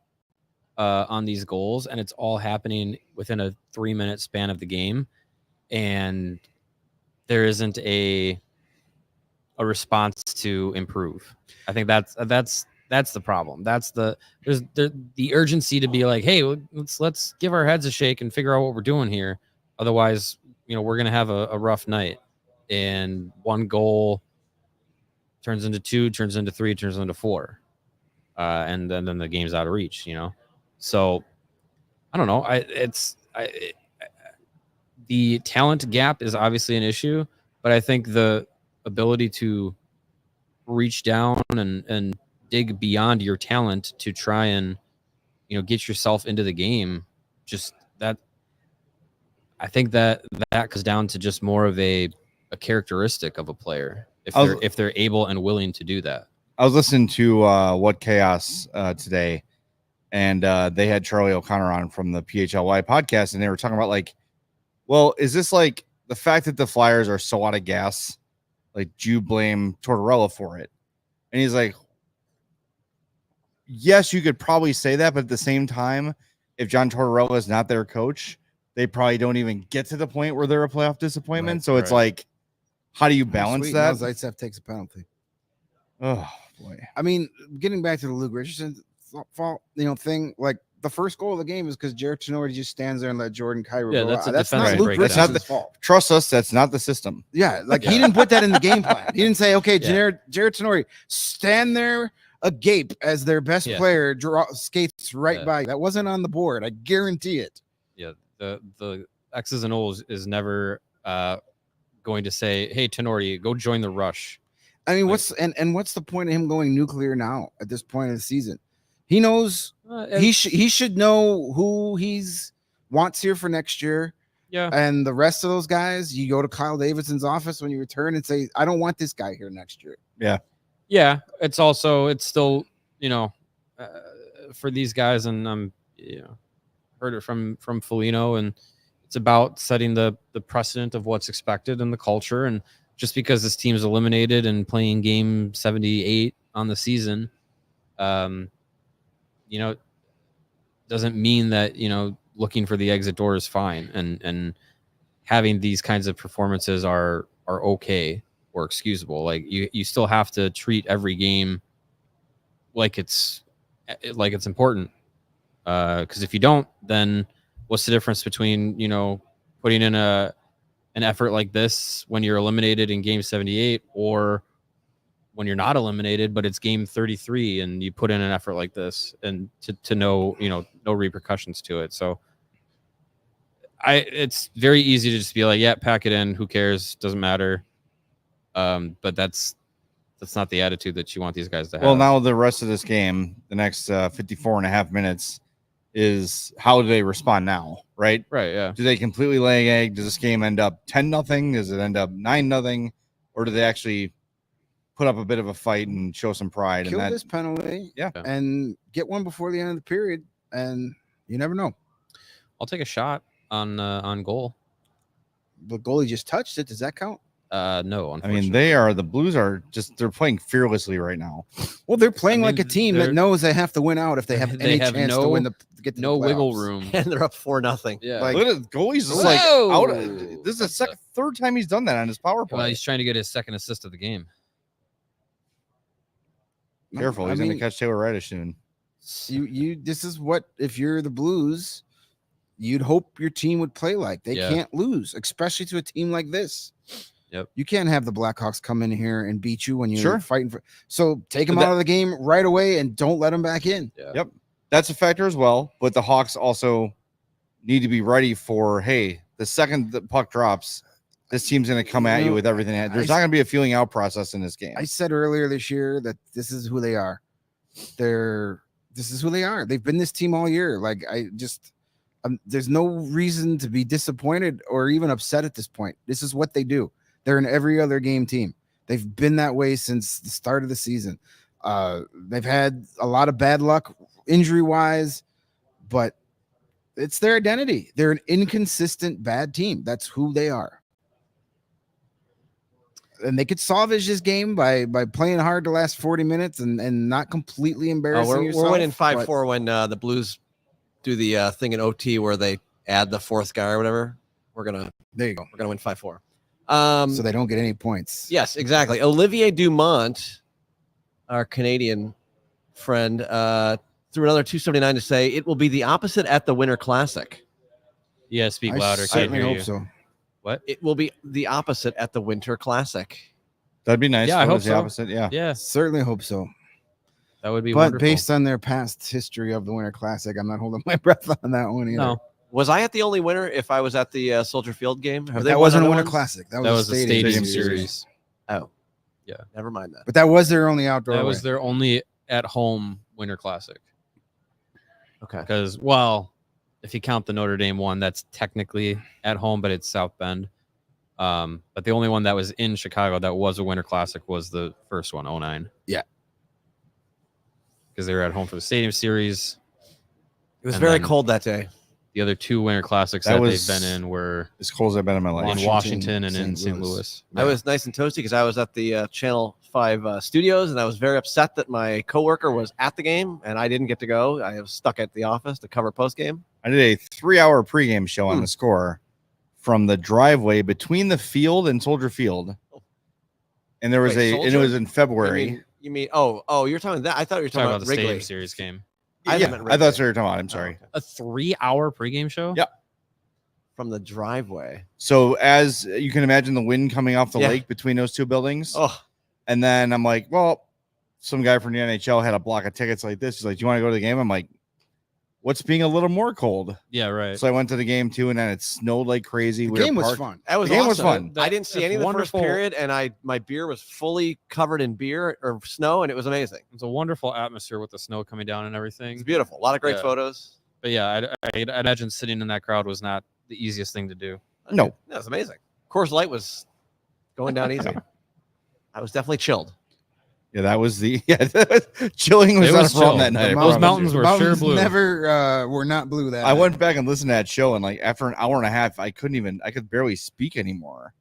on these goals, and it's all happening within a 3-minute span of the game, and there isn't a response to improve. I think that's the problem. That's there's the urgency to be like, hey, let's give our heads a shake and figure out what we're doing here. Otherwise, we're gonna have a rough night. And one goal turns into 2, turns into 3, turns into 4, and then the game's out of reach. So I don't know. The talent gap is obviously an issue, but I think the ability to reach down and dig beyond your talent to try and get yourself into the game, just that, I think that comes down to just more of a characteristic of a player if they're able and willing to do that. I was listening to What Chaos today, and they had Charlie O'Connor on from the PHLY podcast, and they were talking about like, well, is this like the fact that the Flyers are so out of gas? Like, do you blame Tortorella for it? And he's like, yes, you could probably say that, but at the same time, if John Tortorella is not their coach, they probably don't even get to the point where they're a playoff disappointment. Right, so it's like, how do you balance that? Now Zaitsev takes a penalty. Oh boy. I mean, getting back to the Luke Richardson fault, thing, like the first goal of the game is because Jared Tenori just stands there and let Jordan Cairo go out. That's not Luke Richardson's fault. Trust us, that's not the system. Yeah, like he didn't put that in the game plan. He didn't say, okay, Jared Tenori, stand there agape as their best player skates right by. That wasn't on the board. I guarantee it. Yeah, the X's and O's is never going to say, hey, Tenori, go join the rush. I mean, what's the point of him going nuclear now at this point of the season? He knows he should know who he's wants here for next year. Yeah. And the rest of those guys, you go to Kyle Davidson's office when you return and say, I don't want this guy here next year. Yeah. Yeah. It's still, for these guys, and heard it from Foligno, and it's about setting the precedent of what's expected in the culture. And just because this team is eliminated and playing game 78 on the season, doesn't mean that, looking for the exit door is fine. And having these kinds of performances are okay or excusable. Like you still have to treat every game like it's important. Because if you don't, then what's the difference between, putting in an effort like this when you're eliminated in game 78 or when you're not eliminated, but it's game 33 and you put in an effort like this and to know, no repercussions to it. So it's very easy to just be like, yeah, pack it in. Who cares? Doesn't matter. But that's not the attitude that you want these guys to have. Well, now the rest of this game, the next 54 and a half minutes, is how do they respond now? Right. Yeah. Do they completely lay an egg? Does this game end up 10-0? Does it end up 9-0? Or do they actually put up a bit of a fight and show some pride? Kill this penalty, and get one before the end of the period, and you never know. I'll take a shot on goal. The goalie just touched it. Does that count? No, I mean, the Blues are they're playing fearlessly right now. Well, they're playing like a team that knows they have to win out if they have any chance to win get to no the wiggle room, and they're up 4-0. Yeah, look at the goalie's just like out. This is the third time he's done that on his power play. Well, he's trying to get his second assist of the game. Careful, I he's going mean, to catch Taylor Radish soon. you. This is what, if you're the Blues, you'd hope your team would play like. They can't lose, especially to a team like this. Yep. You can't have the Blackhawks come in here and beat you when you're Sure. fighting for. So take them out of the game right away and don't let them back in. Yeah. Yep. That's a factor as well. But the Hawks also need to be ready for, hey, the second the puck drops, this team's going to come at you with everything. There's not going to be a feeling out process in this game. I said earlier this year that this is who they are. This is who they are. They've been this team all year. Like, there's no reason to be disappointed or even upset at this point. This is what they do. They're an every other game team. They've been that way since the start of the season. They've had a lot of bad luck injury-wise, but it's their identity. They're an inconsistent bad team. That's who they are. And they could salvage this game by playing hard the last 40 minutes and not completely embarrassing yourself. We're winning 5-4 when the Blues do the thing in OT where they add the fourth guy or whatever. There you go. We're gonna win 5-4. So they don't get any points. Yes, exactly. Olivier Dumont, our Canadian friend, threw another 279 to say it will be the opposite at the Winter Classic. Yeah, speak louder. I Can't certainly hear hope you. so. What? It will be the opposite at the Winter Classic. That'd be nice. Yeah, I What hope was the so. opposite. Yeah. Yeah, Certainly hope so. that would be But wonderful. based on their past history of the Winter Classic, I'm not holding my breath on that one either. No, Was I at the only winner if I was at the Soldier Field game? Have But they that won wasn't a other Winter ones? Classic. That that was was a the stadium stadium series. series. Oh, Yeah. Never mind that. But that was their only outdoor. That was win. their only at-home Winter Classic. Okay. Because, well, if you count the Notre Dame one, that's technically at home, but it's South Bend. But the only one that was in Chicago that was a Winter Classic was the first one, 09. Yeah. Because they were at home for the Stadium Series. It was And very then- cold that day. The other two Winter Classics That that was- they've been in were As cold as I've been in my life. in Washington and in St. Louis. I was nice and toasty because I was at the Channel 5 studios, and I was very upset that my coworker was at the game and I didn't get to go. I was stuck at the office to cover post game. I did a 3-hour pregame show on the Score from the driveway between the field and Soldier Field. And there was Wait, and it Soldier? was in February. You mean? Oh, you're talking that? I thought you were Talking talking about the Wrigley. Stadium Series game. I Yeah, meant I thought that's Wrigley. what you were talking about. I'm sorry. okay. A 3-hour pregame show? Yep. From the driveway. So as you can imagine, the wind coming off the Yeah. lake between those two buildings. Oh, And then I'm like, well, some guy from the NHL had a block of tickets like this. He's like, do you want to go to the game? I'm like, what's being a little more cold? Yeah, right. So I went to the game too, and then it snowed like crazy. The We were game was parked- fun. that was The game was awesome. fun. I didn't see any of the wonderful. first period, and my beer was fully covered in beer or snow, and it was amazing. It's a wonderful atmosphere with the snow coming down and everything. It's beautiful. A lot of great Yeah. photos. But yeah, I'd imagine sitting in that crowd was not the easiest thing to do. No. That was amazing. Coors Light was going down easy. I was definitely chilled. Yeah, that was the chilling was It not was a problem chill. that night. I Those promise you. mountains were sure Mountains blue. never were not blue that I night. went back and listened to that show, and like after an hour and a half, I could barely speak anymore.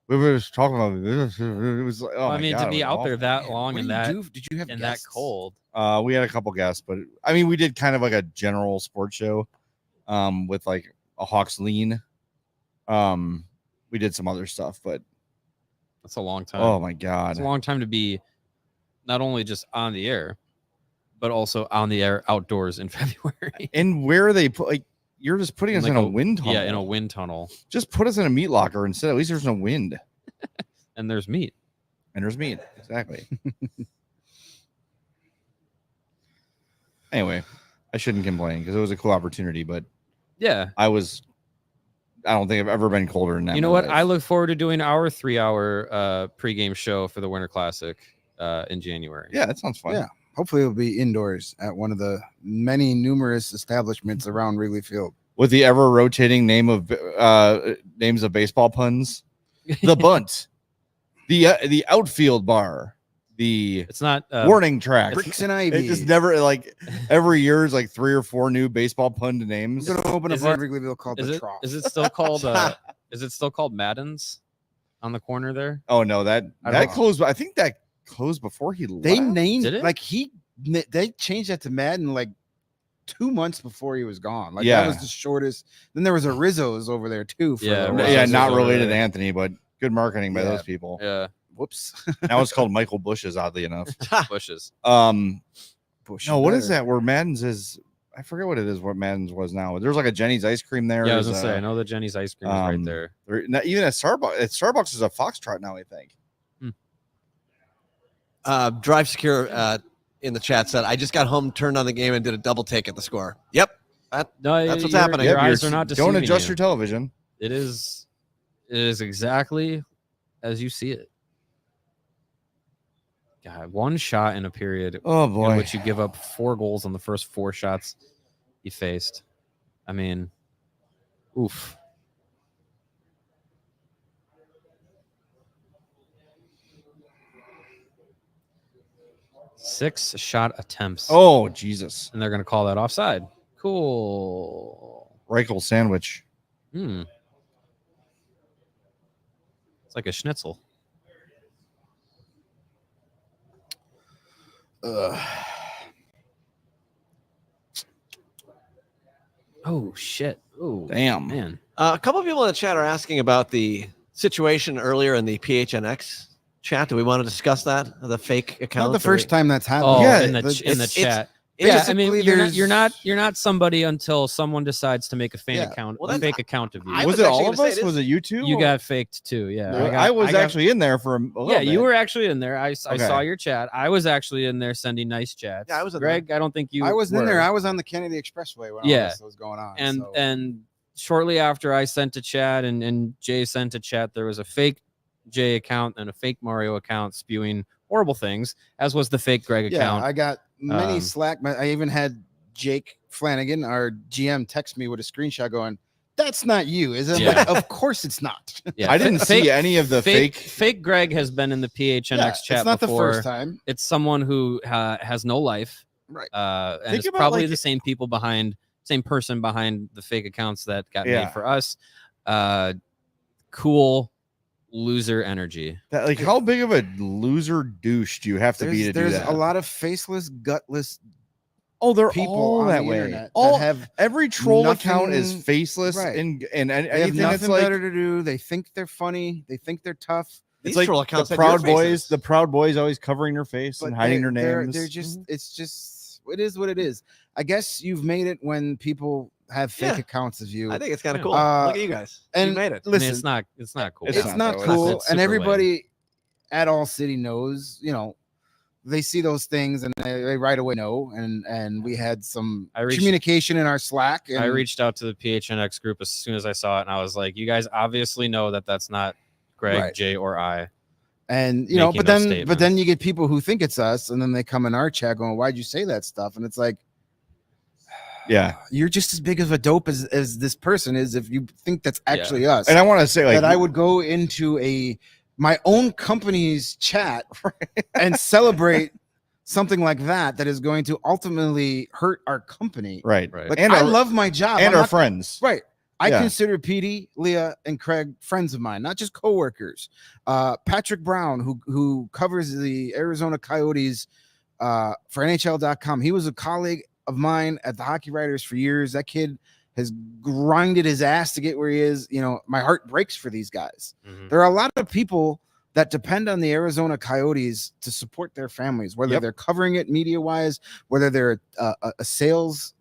We were just talking about it was like, oh I my mean, God, to it be was out there awful. that Man, long what and did that you do? Did you have and guests? that cold. We had a couple guests, but I mean, we did kind of like a general sports show, with like a Hawks lean. We did some other stuff, but That's a long time. oh my God, It's a long time to be not only just on the air, but also on the air outdoors in February. and where are they put? Like, you're just putting us like in a wind tunnel. Yeah, in a wind tunnel. Just put us in a meat locker instead. At least there's no wind And there's meat. and there's meat. Exactly. Anyway, I shouldn't complain because it was a cool opportunity, but Yeah. I don't think I've ever been colder than that. You in know my what? life. I look forward to doing our 3-hour pregame show for the Winter Classic in January. Yeah, that sounds fun. Yeah. Hopefully it'll be indoors at one of the many numerous establishments around Wrigley Field. With the ever rotating names of baseball puns, the bunt, the outfield bar, the It's not warning track. Bricks and Ivy. It just never like every year is like 3 or 4 new baseball pun I'm names. gonna open a Is bar it- in Wrigleyville called is the it Trough. is it still called Madden's on the corner there? Oh no, that I don't know. closed. I think that closed before he They left. named Did it? like they changed that to Madden like 2 months before he was gone. Like Yeah. that was the shortest. Then there was a Rizzo's over there too. For Yeah, the Rizzo's Yeah, is not over related to there. Anthony, but good marketing by Yeah. those people. Yeah. Whoops. Now it's called Michael Bush's, oddly enough. Bushes. Bush No, what is better. that? Where Madden's is? I forget what it is. What Madden's was now. There's like a Jenny's ice cream there. Yeah, I was gonna There's say. I a- know that Jenny's ice cream is right there. Even at Starbucks. At Starbucks is a Foxtrot now, I think. Drive Secure in the chat said, I just got home, turned on the game, and did a double take at the score. Yep. No, That's what's your- happening. Your Yep, eyes you're- are not Don't deceiving adjust you. your television. It is exactly as you see it. God, one shot in a period Oh in boy. which you give up 4 goals on the first 4 shots you faced. I mean, oof. Six shot attempts. Oh Jesus. And they're going to call that offside. Cool. Reichel sandwich. It's like a schnitzel. Oh, shit. Oh, Damn. man. A couple of people in the chat are asking about the situation earlier in the PHNX chat. Do we want to discuss that? The fake account? Not the first time that's happened. Oh, Yeah, in the it's- chat. it's- Yeah, I mean, basically you're not somebody until someone decides to make a fan Yeah. account, Well, a that's- fake account of you. I Was was it actually all gonna of say us? it Was it you two? You got faked too. Yeah, I was got- actually in there for a little Yeah, bit. you were actually in there. I Okay. saw your chat. I was actually in there sending nice chats. Yeah, I was in Greg, I don't think you. I was in were. there. I was on the Kennedy Expressway when Yeah. all this was going on. and so. and shortly after I sent a chat and Jay sent a chat, there was a fake Jay account and a fake Mario account spewing horrible things, as was the fake Greg yeah, account. I got many Um, Slack. I even had Jake Flanagan, our GM, text me with a screenshot going, "That's not you, is it?" I'm Yeah. like, of course it's not. Yeah, I didn't see any of the fake. Fake Greg has been in the PHNX chat it's not before. the first time. It's someone who has no life, Right. and Think it's about, probably like- the same person behind the fake accounts that got Yeah. made for us. Cool loser energy. That, like, how big of a loser douche do you have to be to do There's that? a lot of faceless, gutless Oh, they're people all on that the way. internet All that have every troll nothing- account is faceless right. and they have anything that's nothing like better to do. They think they're funny. They think they're tough. These it's like troll accounts the had your Proud Boys. faces. The Proud Boys always covering their face and hiding their names. They're just. It's just. It is what it is. I guess you've made it when people have fake Yeah. accounts of you. I think it's kind of Yeah. cool. Look at you guys. and you made it. I mean, Listen, it's not cool. It's it's not, not though. cool, It's and super everybody at All City knows. You know, they see those things and they right away know. And we had some I reached- communication in our Slack. And I reached out to the PHNX group as soon as I saw it, and I was like, "You guys obviously know that that's not Greg, Right. Jay, or I." And you know, making but those then statements. you get people who think it's us, and then they come in our chat going, "Why'd you say that stuff?" And it's like, yeah. you're just as big of a dope as this person is if you think that's Yeah. actually us. And I want to say, like, that I would go into my own company's chat and celebrate something like that is going to ultimately hurt our company. right, Right. Like, And I our- love my job. and I'm our not- friends. Right. I Yeah. consider PD, Leah, and Craig friends of mine, not just coworkers. Patrick Brown, who covers the Arizona Coyotes for NHL.com. He was a colleague of mine at the Hockey Writers for years. That kid has grinded his ass to get where he is. You know, my heart breaks for these guys. Mhm. There are a lot of people that depend on the Arizona Coyotes to support their families, whether Yep. they're covering it media wise, whether they're a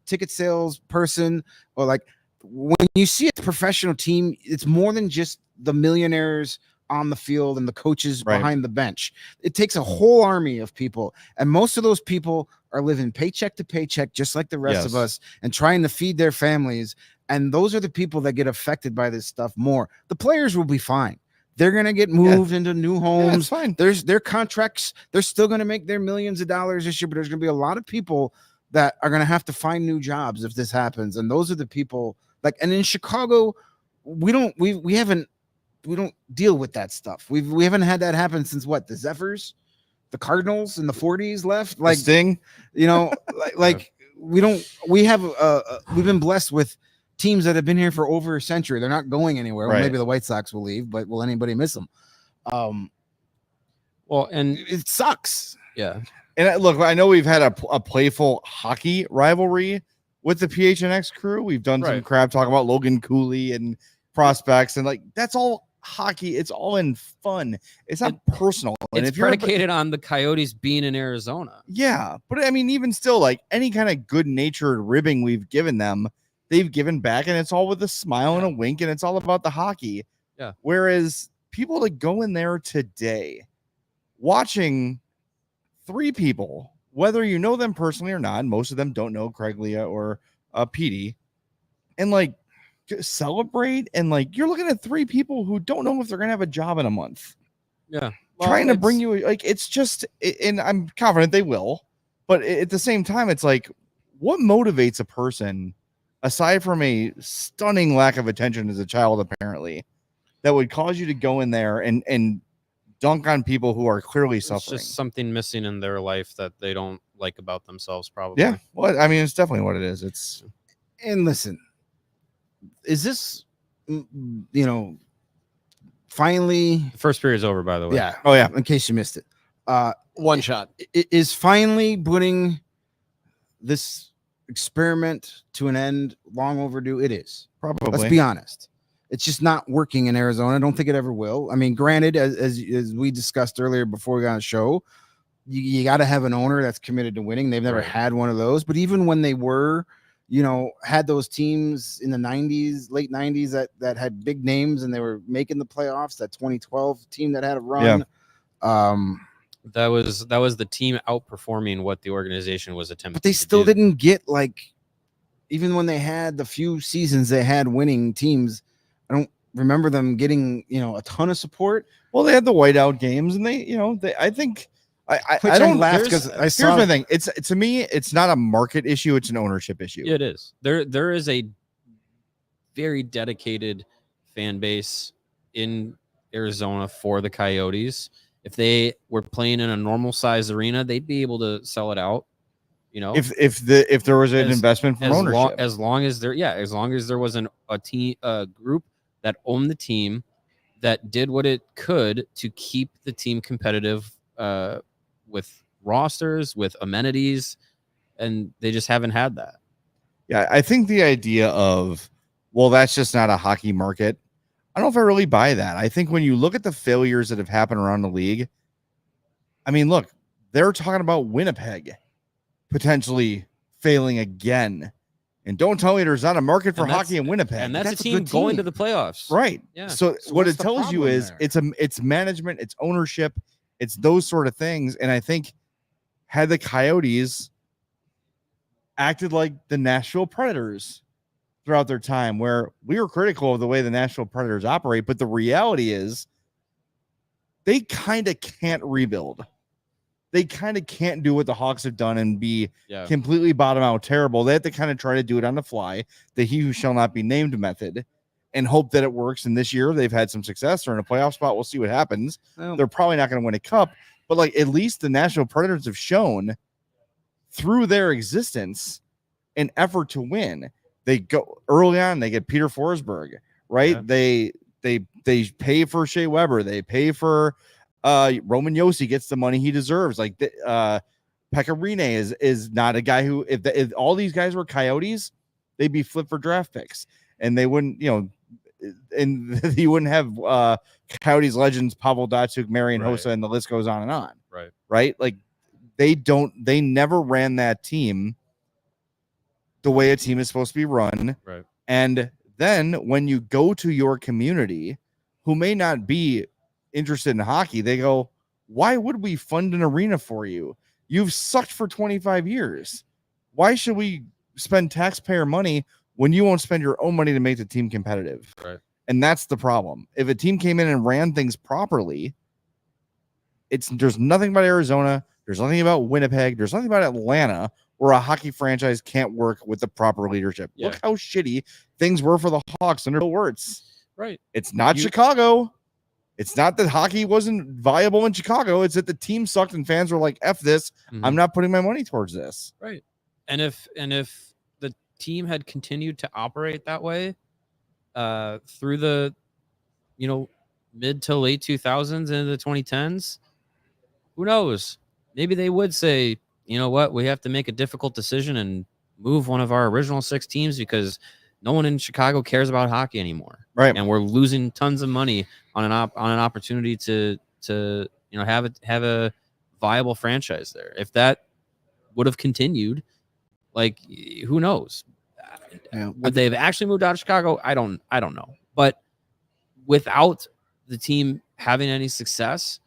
ticket sales person, or like when you see a professional team, it's more than just the millionaires on the field and the coaches Right. behind the bench. It takes a whole army of people, and most of those people are living paycheck to paycheck, just like the rest of Yes. us, and trying to feed their families. And those are the people that get affected by this stuff more. The players will be fine. They're gonna get moved into new Yeah, homes. it's fine. There's their contracts. They're still gonna make their millions of dollars this year, but there's gonna be a lot of people that are gonna have to find new jobs if this happens. And those are the people. Like, and in Chicago, we don't deal with that stuff. We haven't had that happen since what, the Zephyrs, the Cardinals in the 40s left. The Like, Sting. you know, like we've been blessed with teams that have been here for over a century. They're not going anywhere. Well, Right. maybe the White Sox will leave, but will anybody miss them? Well, and It sucks. yeah, And look, I know we've had a playful hockey rivalry with the PHNX crew. We've done some Right. crap talk about Logan Cooley and prospects, and like that's all hockey. It's all in fun. It's not personal. And It's predicated on the Coyotes being in Arizona. Yeah, but I mean, even still, like any kind of good-natured ribbing we've given them, they've given back, and it's all with a smile and a wink, and it's all about the hockey. Yeah. Whereas people that go in there today, watching 3 people, whether you know them personally or not, most of them don't know Craig Leah or Petey, and like celebrate, and like you're looking at 3 people who don't know if they're gonna have a job in a month. Yeah. Trying to bring you, like, it's just, and I'm confident they will, but at the same time, it's like, what motivates a person aside from a stunning lack of attention as a child, apparently, that would cause you to go in there and dunk on people who are clearly suffering? It's just something missing in their life that they don't like about themselves, probably. Yeah. Well, I mean, it's definitely what it is. It's, And listen, is this, finally, First period's over, by the way. yeah. oh yeah. In case you missed it, One shot. is finally putting this experiment to an end long overdue. It is. Probably. Let's be honest. It's just not working in Arizona. I don't think it ever will. I mean, granted, as we discussed earlier before we got on the show, you got to have an owner that's committed to winning. They've never Right. had one of those. But even when they were, had those teams in the 90s, late 90s that had big names and they were making the playoffs, that 2012 team that had a run. That was the team outperforming what the organization was attempting. But they to still do. didn't get, like, even when they had the few seasons they had winning teams, I don't remember them getting, a ton of support. Well, they had the whiteout games, and I think I don't laugh here's- because I Here's saw my thing. It's, to me, it's not a market issue. It's an ownership issue. It is. There is a very dedicated fan base in Arizona for the Coyotes. If they were playing in a normal size arena, they'd be able to sell it out. If there was an investment from ownership, as long as there was a group that owned the team, that did what it could to keep the team competitive, with rosters, with amenities, and they just haven't had that. yeah, I think the idea of, well, that's just not a hockey market. I don't know if I really buy that. I think when you look at the failures that have happened around the league, I mean, look, they're talking about Winnipeg potentially failing again. And don't tell me there's not a market for And that's- hockey in Winnipeg. And that's That's a a team good going team. to the playoffs. right. Yeah. So So what what's it the tells you problem is there? it's management, it's ownership, it's those sort of things. And I think had the Coyotes acted like the Nashville Predators throughout their time, where we were critical of the way the Nashville Predators operate, but the reality is they kind of can't rebuild. They kind of can't do what the Hawks have done and be Yeah. completely bottom out terrible. They have to kind of try to do it on the fly, the he who shall not be named method, and hope that it works. And this year they've had some success. They're in a playoff spot. We'll see what happens. Well, They're probably not going to win a cup, but like at least the Nashville Predators have shown through their existence an effort to win. They go early on, they get Peter Forsberg, right? Yeah. They pay for Shea Weber, they pay for Roman Josi gets the money he deserves. Like Pekka Rinne is not a guy who, if all these guys were Coyotes, they'd be flipped for draft picks, and they wouldn't, and you wouldn't have Coyotes legends Pavel Datsyuk, Marian Right. Hossa, and the list goes on and on. Right. Right? Like they never ran that team the way a team is supposed to be run. Right. And then when you go to your community who may not be interested in hockey, they go, why would we fund an arena for you? You've sucked for 25 years. Why should we spend taxpayer money when you won't spend your own money to make the team competitive? Right. And that's the problem. If a team came in and ran things properly, there's nothing about Arizona. There's nothing about Winnipeg. There's nothing about Atlanta where a hockey franchise can't work with the proper leadership. Yeah. Look how shitty things were for the Hawks under Bill Wirtz. Right. It's not Chicago. It's not that hockey wasn't viable in Chicago. It's that the team sucked and fans were like, F this. Mhm. I'm not putting my money towards this. Right. And if the team had continued to operate that way through the mid to late 2000s into the 2010s, who knows? Maybe they would say, you know what, we have to make a difficult decision and move one of our original 6 teams because no one in Chicago cares about hockey anymore. Right. And we're losing tons of money on an opportunity to have a viable franchise there. If that would have continued, like, who knows? Yeah. Would they have actually moved out of Chicago? I don't know. But without the team having any success,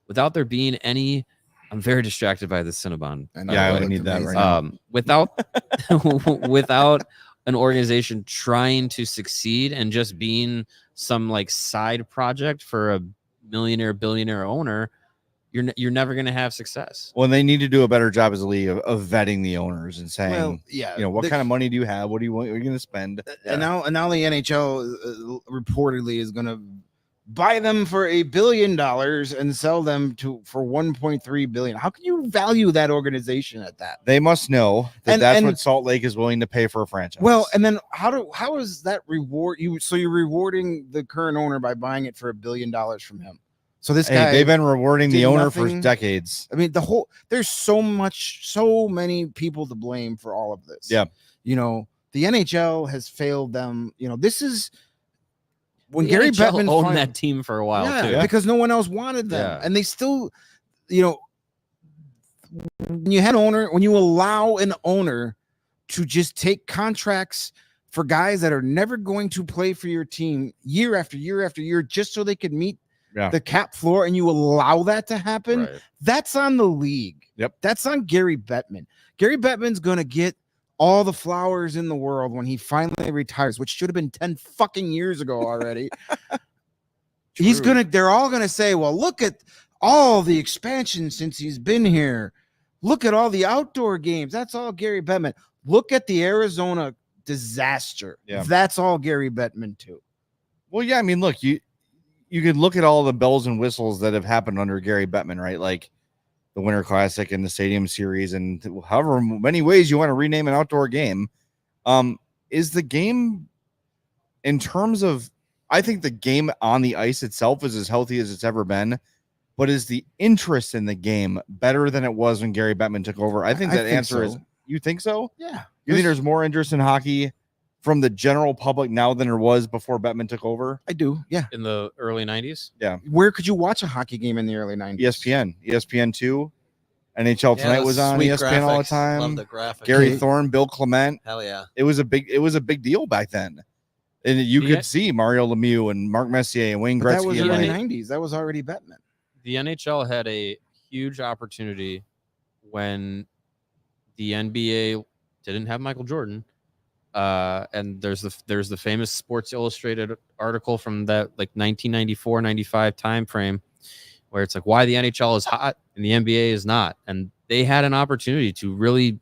without there being any, I'm very distracted by the Cinnabon. Yeah, I would need that right now. Without an organization trying to succeed and just being some like side project for a millionaire, billionaire owner, you're never going to have success. Well, they need to do a better job as a league of vetting the owners and saying, Well, yeah, what kind of money do you have? What do you want? What are you going to spend? And now the NHL reportedly is going to buy them for $1 billion and sell them for 1.3 billion. How can you value that organization at that? They must know that that's what Salt Lake is willing to pay for a franchise. Well, and then how is that reward you? So you're rewarding the current owner by buying it for $1 billion from him. So this guy, they've been rewarding the owner for nothing. decades. I mean, there's so many people to blame for all of this. Yeah. The NHL has failed them. This is when The Gary NHL Bettman owned that team for a while too. Yeah, because no one else wanted them. Yeah. And they still, when you allow an owner to just take contracts for guys that are never going to play for your team year after year after year, just so they could meet the cap floor, and you allow that to happen, Right. that's on the league. Yep. That's on Gary Bettman. Gary Bettman's going to get all the flowers in the world when he finally retires, which should have been 10 fucking years ago already. They're all going to say, well, look at all the expansion since he's been here. Look at all the outdoor games. That's all Gary Bettman. Look at the Arizona disaster. Yeah. That's all Gary Bettman too. Well, yeah, I mean, look, you could look at all the bells and whistles that have happened under Gary Bettman, right? Like the Winter Classic and the Stadium Series, and however many ways you want to rename an outdoor game. Is the game, in terms of, I think the game on the ice itself is as healthy as it's ever been, but is the interest in the game better than it was when Gary Bettman took over? I think that answer is, you think so? Yeah. You think there's more interest in hockey from the general public now than there was before Bettman took over? I do. Yeah. In the early 90s? Yeah. Where could you watch a hockey game in the early 90s? ESPN2. NHL Tonight was on ESPN all the time. Love the graphics. Gary Thorne, Bill Clement. Hell yeah. It was a big deal back then. And you could see Mario Lemieux and Mark Messier and Wayne Gretzky. That was in the 90s. That was already Bettman. The NHL had a huge opportunity when the NBA didn't have Michael Jordan. And there's the famous Sports Illustrated article from that like 1994-95 time frame where it's like why the NHL is hot and the NBA is not. And they had an opportunity to really,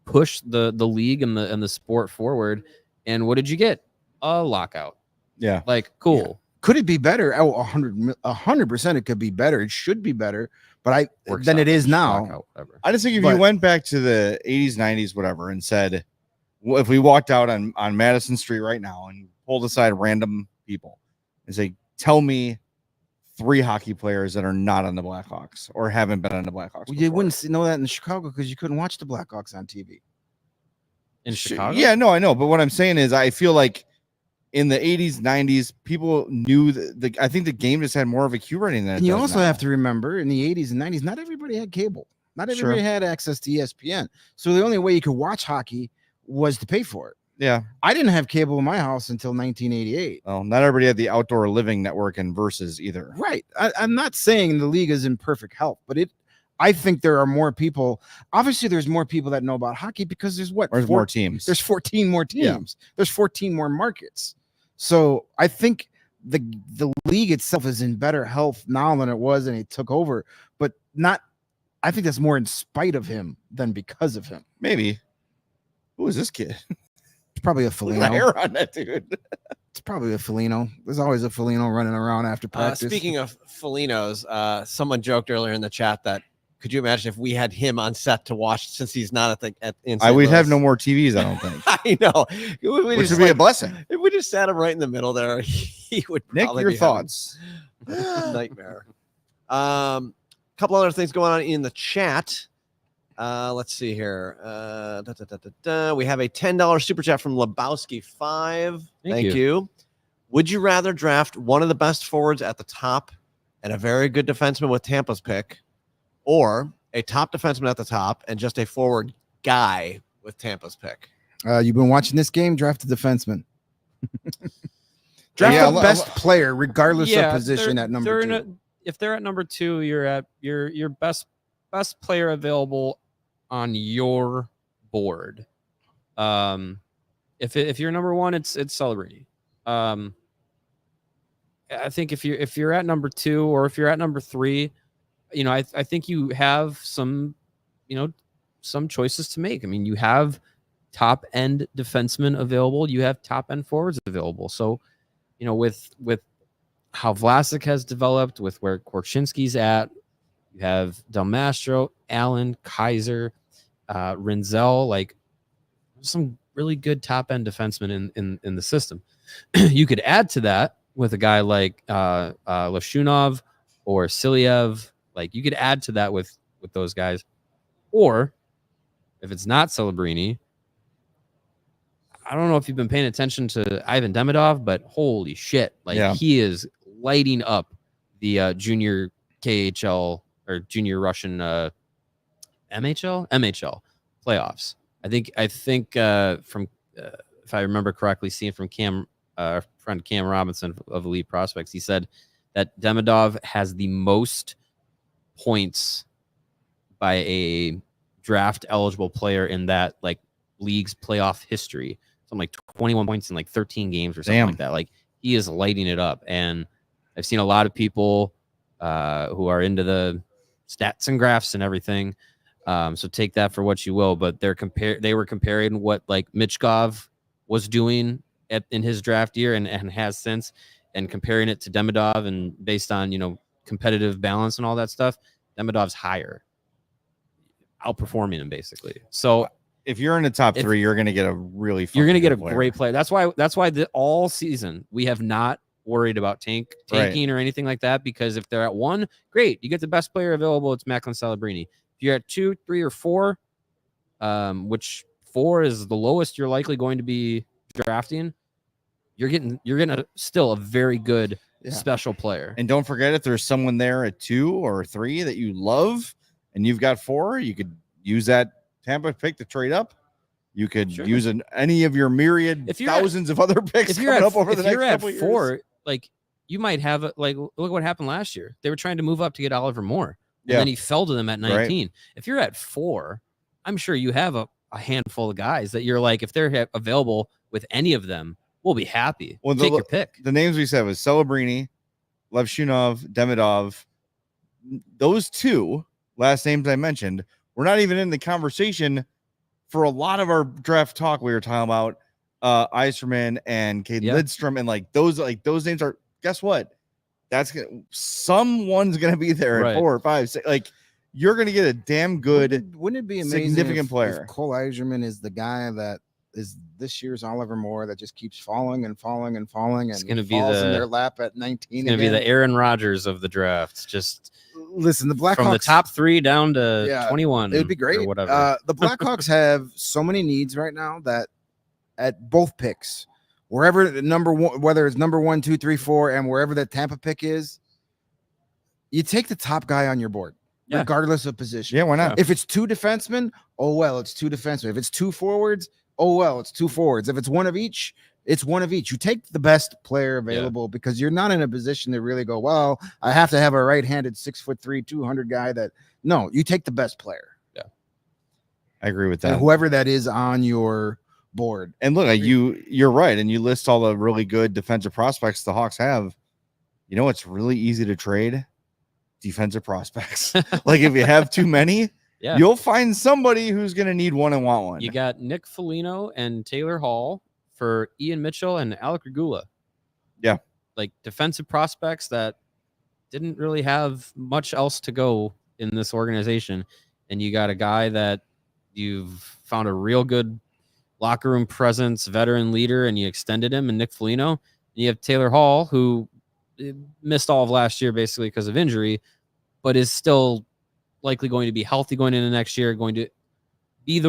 push the league and the sport forward. And what did you get? A lockout. Yeah. Like, cool. Yeah. Could it be better? Oh, 100% it could be better. It should be better, but than it is now. I just think if you went back to the 80s, 90s, whatever, and said, well, if we walked out on Madison Street right now and pulled aside random people and say, tell me 3 hockey players that are not on the Blackhawks or haven't been on the Blackhawks. Well, you wouldn't know that in Chicago because you couldn't watch the Blackhawks on TV. In Chicago? Yeah, no, I know. But what I'm saying is I feel like in the 80s, 90s, people knew I think the game just had more of a Q rating than it And you does also now. have to remember in the 80s and 90s, not everybody had cable. Not everybody had access to ESPN. So the only way you could watch hockey was to pay for it. Yeah. I didn't have cable in my house until 1988. Well, not everybody had the Outdoor Living Network and Versus either. Right. I'm not saying the league is in perfect health, but I think there are more people. Obviously, there's more people that know about hockey because there's more teams. There's 14 more teams. Yeah. There's 14 more markets. So I think the league itself is in better health now than it was, and he took over. But not. I think that's more in spite of him than because of him. Maybe. Who is this kid? It's probably a Look at the Foligno. hair on that dude. It's probably a Foligno. There's always a Foligno running around after practice. Speaking of Folinos, someone joked earlier in the chat that could you imagine if we had him on set to watch since he's not in St. We'd Louis? have no more TVs, I don't think. I know. Which would be a blessing. If we just sat him right in the middle there, he would Nick, probably your be thoughts? having a nightmare. Couple other things going on in the chat. Let's see here. We have a $10 super chat from Lebowski 5. Thank you. Would you rather draft one of the best forwards at the top and a very good defenseman with Tampa's pick, or a top defenseman at the top and just a forward guy with Tampa's pick? You've been watching this game. Draft a defenseman. Draft the best player, regardless of position at number 2. If they're at number 2, you're at your best player available on your board. If you're number 1, it's Celebrini. I think if you're at number 2 or if you're at number 3, I think you have some choices to make. I mean, you have top end defensemen available, you have top end forwards available. So, with how Vlasic has developed, with where Korchinski's at, you have Del Mastro, Allen, Kaiser, Rinzel, like some really good top end defensemen in the system. You could add to that with a guy like Lashunov or Silyev. Like, you could add to that with those guys. Or if it's not Celebrini, I don't know if you've been paying attention to Ivan Demidov, but holy shit, he is lighting up the junior KHL or junior Russian MHL playoffs. I think from if I remember correctly, seeing from friend Cam Robinson of Elite Prospects, he said that Demidov has the most points by a draft eligible player in that league's playoff history. Something like 21 points in 13 games or something like that. Like, he is lighting it up. And I've seen a lot of people who are into the stats and graphs and everything. So take that for what you will. But they were comparing what Michkov was doing in his draft year and has since, and comparing it to Demidov, and based on competitive balance and all that stuff, Demidov's higher, outperforming him basically. So if you're in the top 3, you're going to get a really great player. That's why all season we have not worried about tanking or anything like that, because if they're at 1, great, you get the best player available. It's Macklin Celebrini. If you're at 2, 3, or 4, which 4 is the lowest you're likely going to be drafting, you're getting still a very good special player. And don't forget, if there's someone there at 2 or 3 that you love and you've got 4, you could use that Tampa pick to trade up. You could use any of your myriad thousands of other picks coming up over the next couple of years. 4, you might have look what happened last year. They were trying to move up to get Oliver Moore, and then he fell to them at 19. Right. If you're at 4, I'm sure you have a handful of guys that you're if they're available with any of them, we'll be happy. Well, take your pick. The names we said was Celebrini, Levshunov, Demidov. Those 2 last names I mentioned were not even in the conversation for a lot of our draft talk. We were talking about Eiserman and Cade Lidstrom, and those names are, guess what? Someone's gonna be there at 4 or 5, 6. You're gonna get a damn good, wouldn't it be amazing significant player. If Cole Eiserman is the guy that is this year's Oliver Moore that just keeps falling and falling and falling, and it's gonna falls in their lap at 19. It's gonna be the Aaron Rodgers of the draft. Just listen, the Blackhawks from the top 3 down to 21. It would be great. Or whatever. The Blackhawks have so many needs right now that at both picks, wherever the number 1, whether it's number 1, 2, 3, 4, and wherever the Tampa pick is, you take the top guy on your board, regardless of position. Yeah, why not? If it's 2 defensemen, oh well, it's 2 defensemen. If it's 2 forwards, oh well, it's 2 forwards. If it's one of each, it's one of each. You take the best player available because you're not in a position to really go, well, I have to have a right-handed 6'3", 200 guy that. No, you take the best player. Yeah, I agree with that. And whoever that is on your board. And look, you're right. And you list all the really good defensive prospects the Hawks have. It's really easy to trade defensive prospects. If you have too many, you'll find somebody who's going to need one and want one. You got Nick Foligno and Taylor Hall for Ian Mitchell and Alec Regula. Yeah. Defensive prospects that didn't really have much else to go in this organization. And you got a guy that you've found a real good locker room presence, veteran leader, and you extended him, and Nick Foligno. And you have Taylor Hall, who missed all of last year basically because of injury, but is still likely going to be healthy going into next year, going to be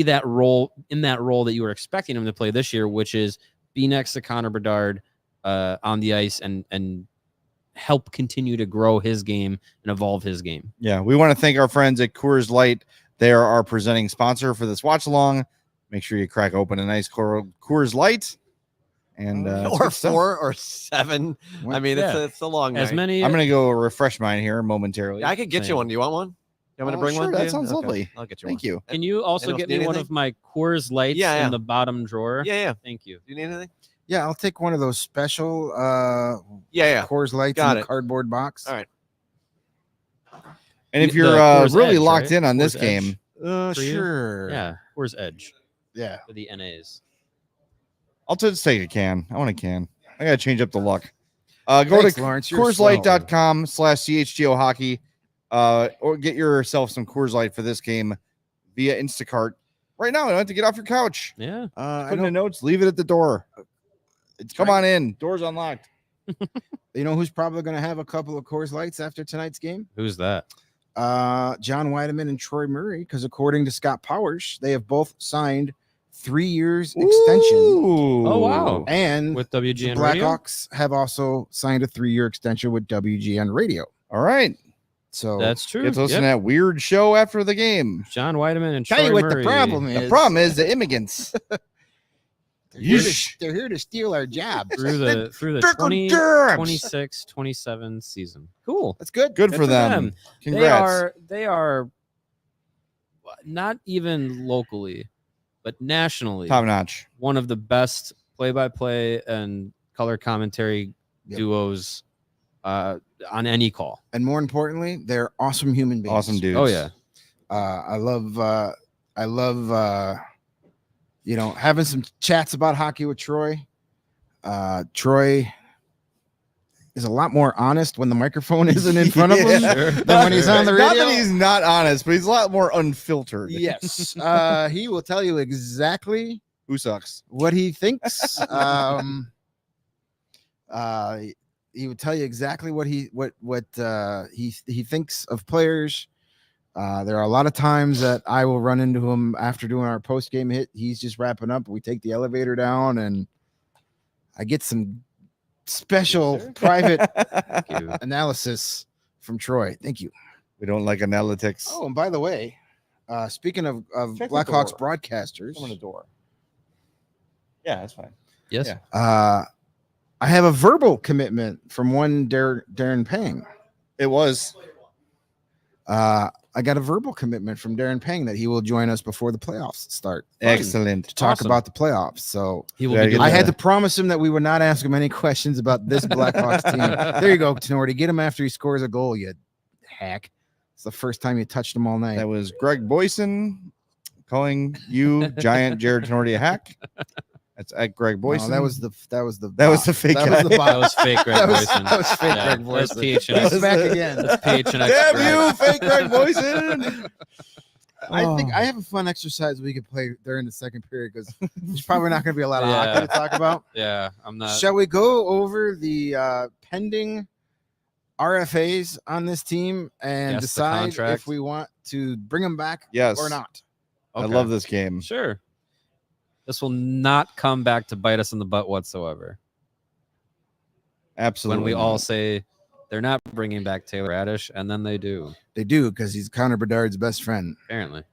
that role that you were expecting him to play this year, which is be next to Connor Bedard on the ice and help continue to grow his game and evolve his game. Yeah, we want to thank our friends at Coors Light. They are our presenting sponsor for this watch along. Make sure you crack open a nice Coors Light. And or 4 or 7. I mean, it's a long night. As many. I'm going to go refresh mine here momentarily. Yeah, I could get you one. Do you want one? You want me to bring sure, one? that to you? sounds Okay, lovely. I'll get you Thank one. you. Can you also Anyone get need me one anything? of my Coors Lights Yeah. in the bottom drawer? Yeah. Thank you. Do you need anything? Yeah, I'll take one of those special Yeah. Coors Lights Got in it. the cardboard box. All right. And if The you're Coors really Edge, locked right? in on this Coors game, Edge. For you? Sure. Yeah. Coors Edge Yeah. for the NAs. I'll just take a can. I want a can. I got to change up the luck. Go Thanks, to Lawrence. You're swell. CoorsLight.com/CHGO Hockey or get yourself some Coors Light for this game via Instacart. Right now, you don't have to get off your couch. Yeah. I Put in know, the notes, leave it at the door. Come right. on in. Door's unlocked. You know who's probably going to have a couple of Coors Lights after tonight's game? Who's that? John Weideman and Troy Murray, because according to Scott Powers, they have both signed 3 years extension. Oh, wow. And With the WGN Radio? Blackhawks have also signed a 3-year extension with WGN Radio. All right. So That's true. Get to listen Yep. to that weird show after the game. John Weideman and tell Troy you what Murray. the problem The is. problem is the immigrants. They're here to steal our jobs. through the Dirk 20, Dirks. 26, 27 season. Cool. That's good. Good for them. Congrats. They are not even locally, but nationally Top notch. one of the best play-by-play and color commentary Yep. duos on any call. And more importantly, they're awesome human beings. Awesome dudes. Oh yeah. I love having some chats about hockey with Troy. Troy is a lot more honest when the microphone isn't in front of him Yeah. than when he's on the radio. Not that he's not honest, but he's a lot more unfiltered. Yes. He will tell you exactly Who sucks? what he thinks. He would tell you exactly what he thinks of players. There are a lot of times that I will run into him after doing our post game hit. He's just wrapping up. We take the elevator down, and I get some special private Thank you. analysis from Troy. Thank you. We don't like analytics. Oh, and by the way, speaking of Check the Blackhawks door. broadcasters, Open the door. Yeah, that's fine. Yes. Yeah. I have a verbal commitment from one Darren Pang. It was. I got a verbal commitment from Darren Pang that he will join us before the playoffs start. Excellent. To talk Awesome. about the playoffs. So He will Yeah, be get doing I that. had to promise him that we would not ask him any questions about this Blackhawks team. There you go, Tenorti. Get him after he scores a goal, you hack. It's the first time you touched him all night. That was Greg Boysen calling you giant Jared Tenorti a hack. That's at Greg No, Boysen. that was the That was the fake that guy. was the That was fake Greg That was- Boysen. that was fake Yeah, Greg that's Boysen. PHNX. He's back again. That's PHNX. Damn Greg. you, fake Greg Boysen. I think I have a fun exercise we could play during the second period because there's probably not going to be a lot of Yeah. hockey to talk about. Yeah, I'm not. Shall we go over the pending RFAs on this team and Yes, the decide contract. if we want to bring them back Yes. or not? I Okay. love this game. Sure. This will not come back to bite us in the butt whatsoever. Absolutely. When we all not. say they're not bringing back Taylor Radish, and then they do, They do because he's Connor Bedard's best friend. apparently.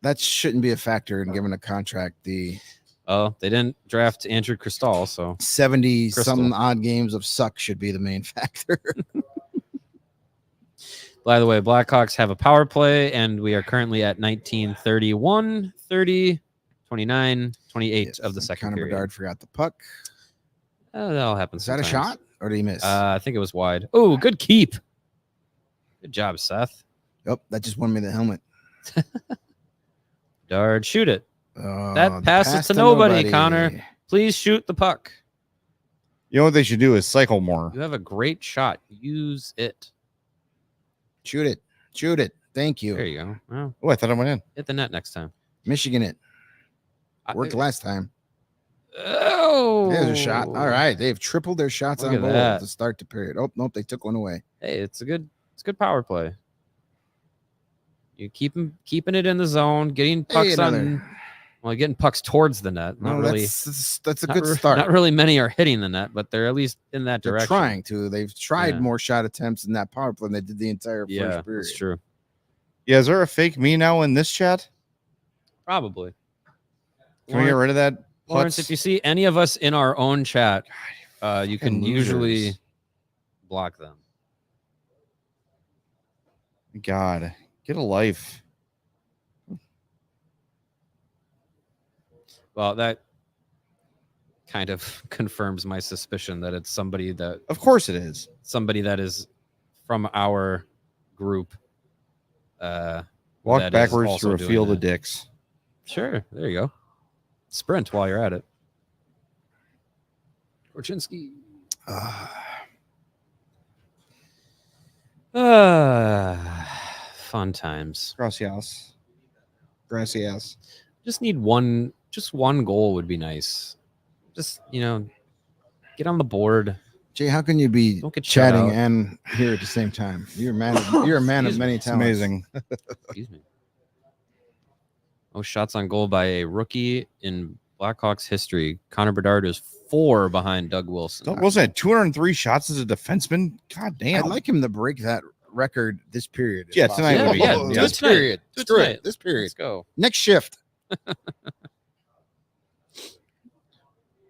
That shouldn't be a factor in giving a contract. The Oh, they didn't draft Andrew Cristal, so 70 Crystal. some odd games of suck should be the main factor. by the way, Blackhawks have a power play, and we are currently at 19, 31, 30, 29, 28 Yes, of the and second Connor period. Bedard forgot the puck. That'll happen. Is that a sometimes. shot or did he miss? I think it was wide. Oh, good keep. Good job, Seth. Yep, that just won me the helmet. Dard, shoot it. Oh, That the passes pass to nobody, Connor. Please shoot the puck. You know what they should do is cycle more. You have a great shot. Use it. Shoot it. Shoot it. Thank you. There you go. Well, Oh, I thought I went in. hit the net next time. Michigan it. I- Worked last time. Oh, There's a shot. All right. They've tripled their shots Look on at goal that. to start the period. Oh, nope. They took one away. Hey, it's good power play. You keeping it in the zone, getting pucks getting pucks towards the net. Not really. That's a good start. Not really many are hitting the net, but they're at least in that They're direction. trying to. They've tried more shot attempts in that power play than they did the entire first period. That's true. Yeah, is there a fake me now in this chat? Probably. Can we get rid of that? Lawrence, if you see any of us in our own chat, you can usually block them. God, get a life. Well, that kind of confirms my suspicion that it's somebody that... Of course it is. Somebody that is from our group. Walk backwards through a field of dicks. Sure, there you go. Sprint while you're at it. Korchinski. Fun times. Gracias. Just need one goal would be nice. Just, get on the board. Jay, how can you be Don't get chatting and here at the same time? You're a man of many talents. Amazing. Excuse me. Most shots on goal by a rookie in Blackhawks history. Connor Bedard is 4 behind Doug Wilson. Doug Wilson had 203 shots as a defenseman. God damn. I'd like him to break that record this period. Yeah, tonight. This period. Screw it. This period. Let's go. Next shift.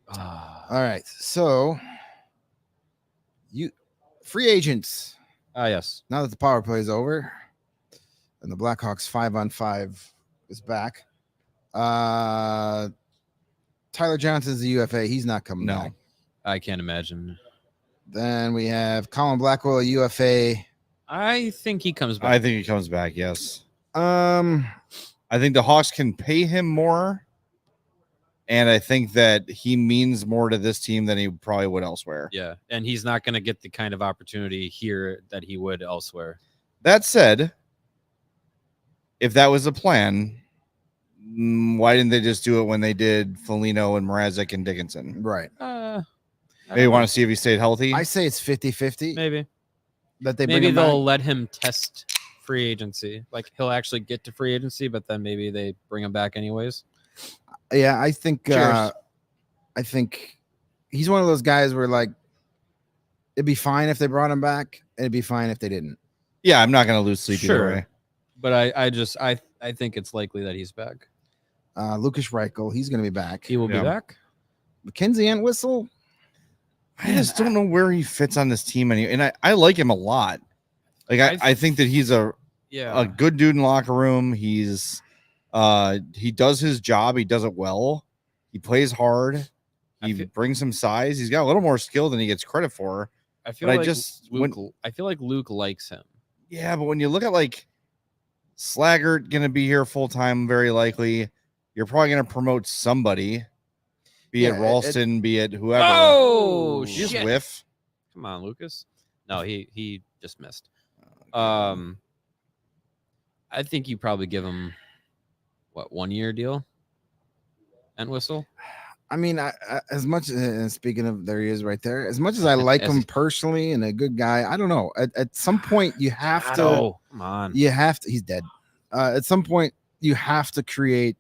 Ah. All right. So free agents. Yes. Now that the power play is over and the Blackhawks 5-on-5 is back. Tyler Johnson's the UFA. He's not coming back. I can't imagine. Then we have Colin Blackwell, UFA. I think he comes back. I think he comes back, yes. I think the Hawks can pay him more. And I think that he means more to this team than he probably would elsewhere. Yeah. And he's not going to get the kind of opportunity here that he would elsewhere. That said, if that was the plan, why didn't they just do it when they did Foligno and Mrazek and Dickinson? right. Maybe want to see if he stayed healthy. I say it's 50-50. Maybe. That they Maybe bring him they'll back. let him test free agency. Like he'll actually get to free agency, but then maybe they bring him back anyways. Yeah, I think he's one of those guys where like it'd be fine if they brought him back, and it'd be fine if they didn't. Yeah, I'm not going to lose sleep either way. But I think it's likely that he's back. Lucas Reichel, he's going to be back. He will be back. Mackenzie Entwistle. I just don't know where he fits on this team and I like him a lot. Like I think that he's a good dude in the locker room. He's he does his job. He does it well. He plays hard. He brings some size. He's got a little more skill than he gets credit for. I feel like Luke likes him. Yeah, but when you look at like Slaggert going to be here full time, very likely. You're probably going to promote somebody, be it Ralston, be it whoever. Oh, you just shit. whiff. Come on, Lucas. No, he just missed. I think you probably give him 1 year deal. Entwistle. I mean, I as much as speaking of, there he is right there. As much as I like him personally and a good guy, I don't know. At some point, you have to. Come on. You have to. He's dead. At some point, you have to create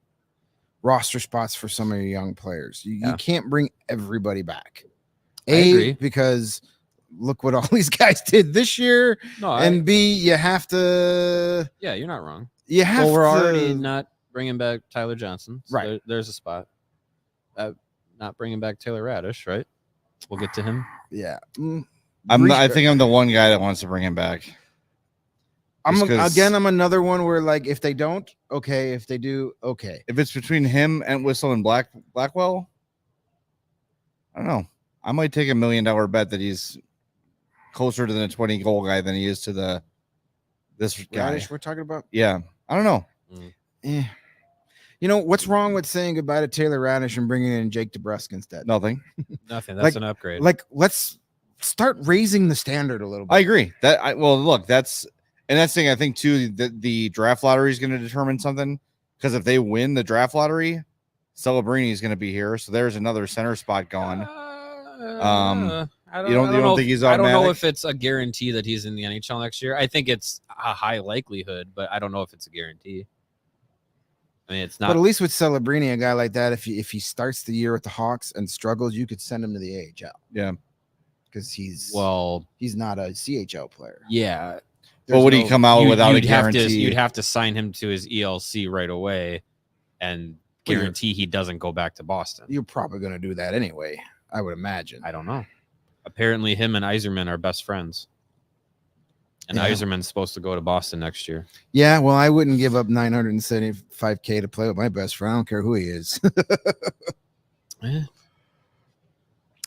roster spots for some of your young players. You can't bring everybody back. I agree. Because look what all these guys did this year. No, and B, you have to. Yeah, you're not wrong. You have we're to. already not bringing back Tyler Johnson. So right. There's a spot. Not bringing back Taylor Radish, right? We'll get to him. Yeah. I think I'm the one guy that wants to bring him back. I'm another one where like if they don't, okay. If they do, okay. If it's between him, Entwistle, and Blackwell, I don't know. I might take $1 million bet that he's closer to the 20 goal guy than he is to this guy. Radish we're talking about? Yeah. I don't know. Yeah. You know, what's wrong with saying goodbye to Taylor Radish and bringing in Jake DeBrusk instead? Nothing. Nothing. That's an upgrade. Like, let's start raising the standard a little bit. I agree. That's thing. I think too that the draft lottery is going to determine something, because if they win the draft lottery, Celebrini is going to be here. So there's another center spot gone. I You don't think he's automatic? I don't know if it's a guarantee that he's in the NHL next year. I think it's a high likelihood, but I don't know if it's a guarantee. I mean, it's not. But at least with Celebrini, a guy like that, if he starts the year with the Hawks and struggles, you could send him to the AHL. Yeah, because he's not a CHL player. Yeah. But would he come out without a guarantee? You'd have to sign him to his ELC right away and guarantee he doesn't go back to Boston. You're probably going to do that anyway, I would imagine. I don't know. Apparently, him and Yzerman are best friends. And Yzerman's supposed to go to Boston next year. Yeah, well, I wouldn't give up $975K to play with my best friend. I don't care who he is.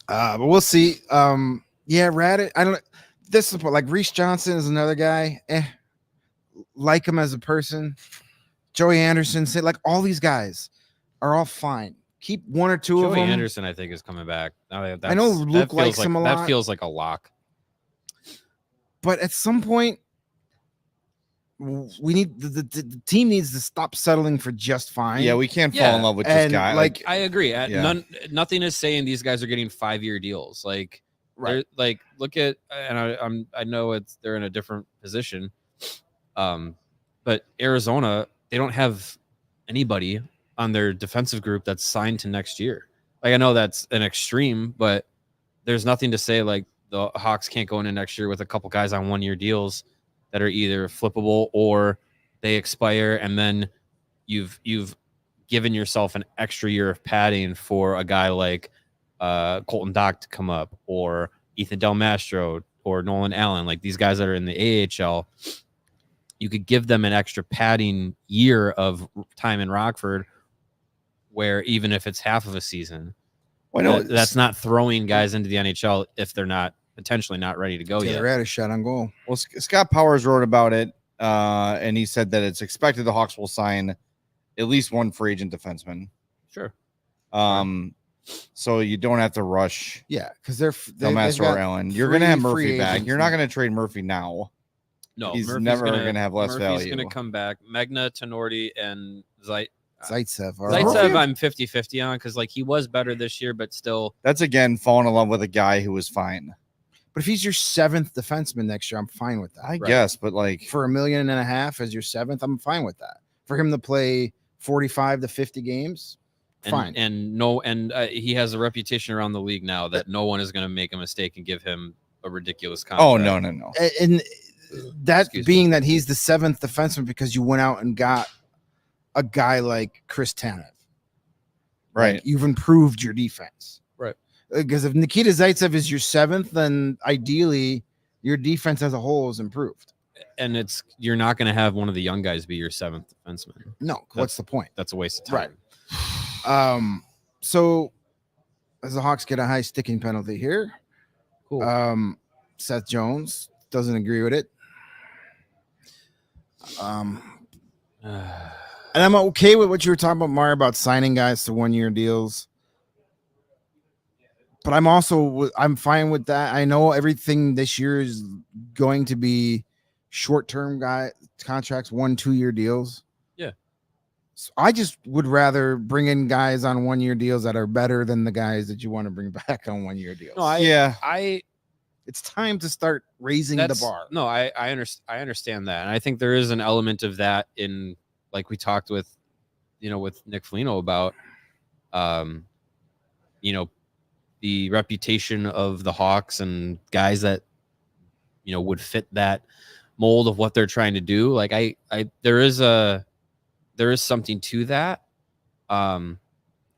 But we'll see. Radit. I don't. This is like Reese Johnson is another guy. Like him as a person. Joey Anderson. Say like all these guys are all fine. Keep one or two of them. Joey Anderson, I think, is coming back. I know Luke likes him a lot. That feels like a lock. But at some point, we need the team needs to stop settling for just fine. Yeah, we can't fall in love with this guy. Like I agree. Nothing is saying these guys are getting 5-year deals. Like, right. Like look at, and I know they're in a different position. But Arizona, they don't have anybody on their defensive group that's signed to next year. Like I know that's an extreme, but there's nothing to say like the Hawks can't go into next year with a couple guys on 1-year deals that are either flippable or they expire, and then you've given yourself an extra year of padding for a guy like Colton Dock to come up, or Ethan Del Mastro, or Nolan Allen. Like these guys that are in the AHL, you could give them an extra padding year of time in Rockford, where even if it's half of a season, that's not throwing guys into the NHL if they're not potentially not ready to go yet. They're at a shot on goal. Well, Scott Powers wrote about it, and he said that it's expected the Hawks will sign at least one free agent defenseman. Sure. So you don't have to rush. Yeah, because they're Master or Allen. You're going to have Murphy back. You're not going to trade Murphy now. No, he's Murphy's never going to have less Murphy's value. He's going to come back. Megna, Tenorti, and Zaitsev. Zaitsev, I'm 50-50 on because like he was better this year, but still. That's again falling in love with a guy who was fine. But if he's your 7th defenseman next year, I'm fine with that. I guess, but like for $1.5 million as your 7th, I'm fine with that. For him to play 45 to 50 games, fine. And he has a reputation around the league now that no one is going to make a mistake and give him a ridiculous contract. Oh no. And that being that he's the 7th defenseman because you went out and got a guy like Chris Tanev. Right. Like, you've improved your defense. Right. Because if Nikita Zaitsev is your 7th, then ideally your defense as a whole is improved. And you're not going to have one of the young guys be your 7th defenseman. No, what's the point? That's a waste of time. Right. So as the Hawks get a high sticking penalty here, cool. Seth Jones doesn't agree with it. And I'm okay with what you were talking about, Mario, about signing guys to 1-year deals. But I'm fine with that. I know everything this year is going to be short-term guy contracts, 1-2-year deals. Yeah. So I just would rather bring in guys on 1-year deals that are better than the guys that you want to bring back on 1-year deals. No, it's time to start raising the bar. No, I understand that. And I think there is an element of that in, like we talked with Nick Foligno about, the reputation of the Hawks and guys that, would fit that mold of what they're trying to do. Like there is something to that. I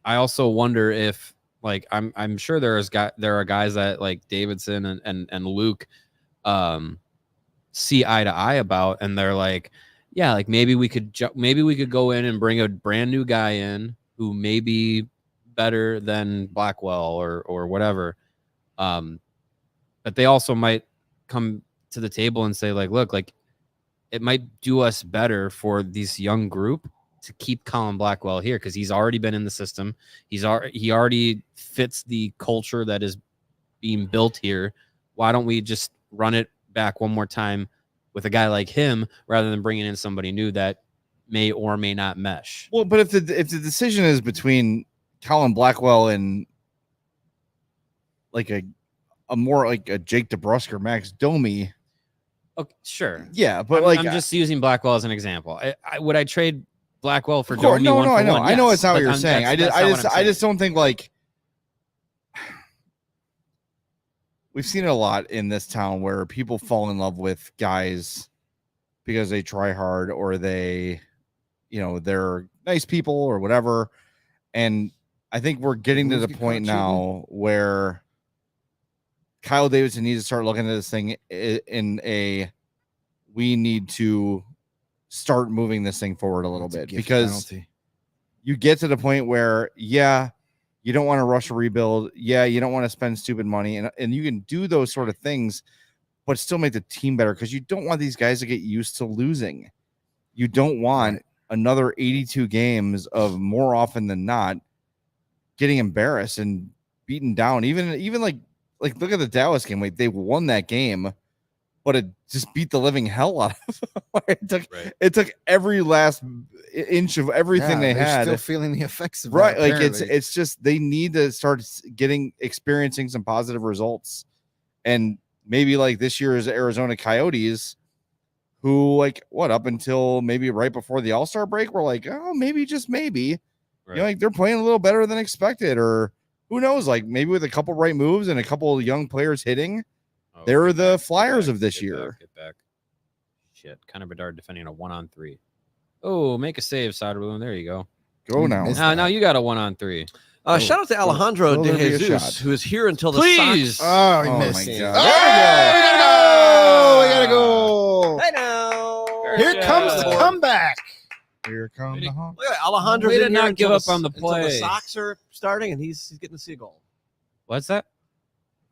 also wonder if, like, I'm sure there are guys that like Davidson and Luke see eye to eye about, and they're like, yeah, like maybe we could go in and bring a brand new guy in who may be better than Blackwell or whatever. But they also might come to the table and say like, look, like it might do us better for this young group to keep Colin Blackwell here because he's already been in the system. He already fits the culture that is being built here. Why don't we just run it back one more time with a guy like him rather than bringing in somebody new that may or may not mesh? Well, but if the decision is between Colin Blackwell and like a more like a Jake DeBrusk or Max Domi. Okay, sure. Yeah, but I'm just using Blackwell as an example. Would I trade Blackwell for of course, Domi? no, one no, for I know, one? I know Yes, it's not what but you're I'm- saying. that's not what I'm I just saying. don't think like we've seen it a lot in this town where people fall in love with guys because they try hard or they, they're nice people or whatever. And I think we're getting to the point now where Kyle Davidson needs to start looking at this thing in a, we need to start moving this thing forward a little bit, because you get to the point where, you don't want to rush a rebuild. Yeah, you don't want to spend stupid money, and you can do those sort of things, but still make the team better, because you don't want these guys to get used to losing. You don't want another 82 games of, more often than not, getting embarrassed and beaten down. Even like look at the Dallas game. Like, they won that game, but it just beat the living hell out of them. It took every last inch of everything they had. Still feeling the effects of right. that, Like, apparently. it's just, they need to start experiencing some positive results. And maybe like this year's Arizona Coyotes, who up until maybe right before the All-Star break, we're like, oh, maybe, just maybe, like they're playing a little better than expected, or who knows, like maybe with a couple right moves and a couple of young players hitting, they're the Flyers of this year. Get back. Shit. Connor Bedard defending a 1-on-3. Oh, make a save, Soderblom. There you go. Go now. Now you got a 1-on-3. Shout out to Alejandro De Jesus, who is here until the Please. Sox. Oh, he Oh missed. my God. We gotta go. I know. Here comes the comeback. Here come the Hawks. Look at that. Alejandro's Way to in here not give until up on the until the play. Sox are starting, and he's getting to see a goal. What's that?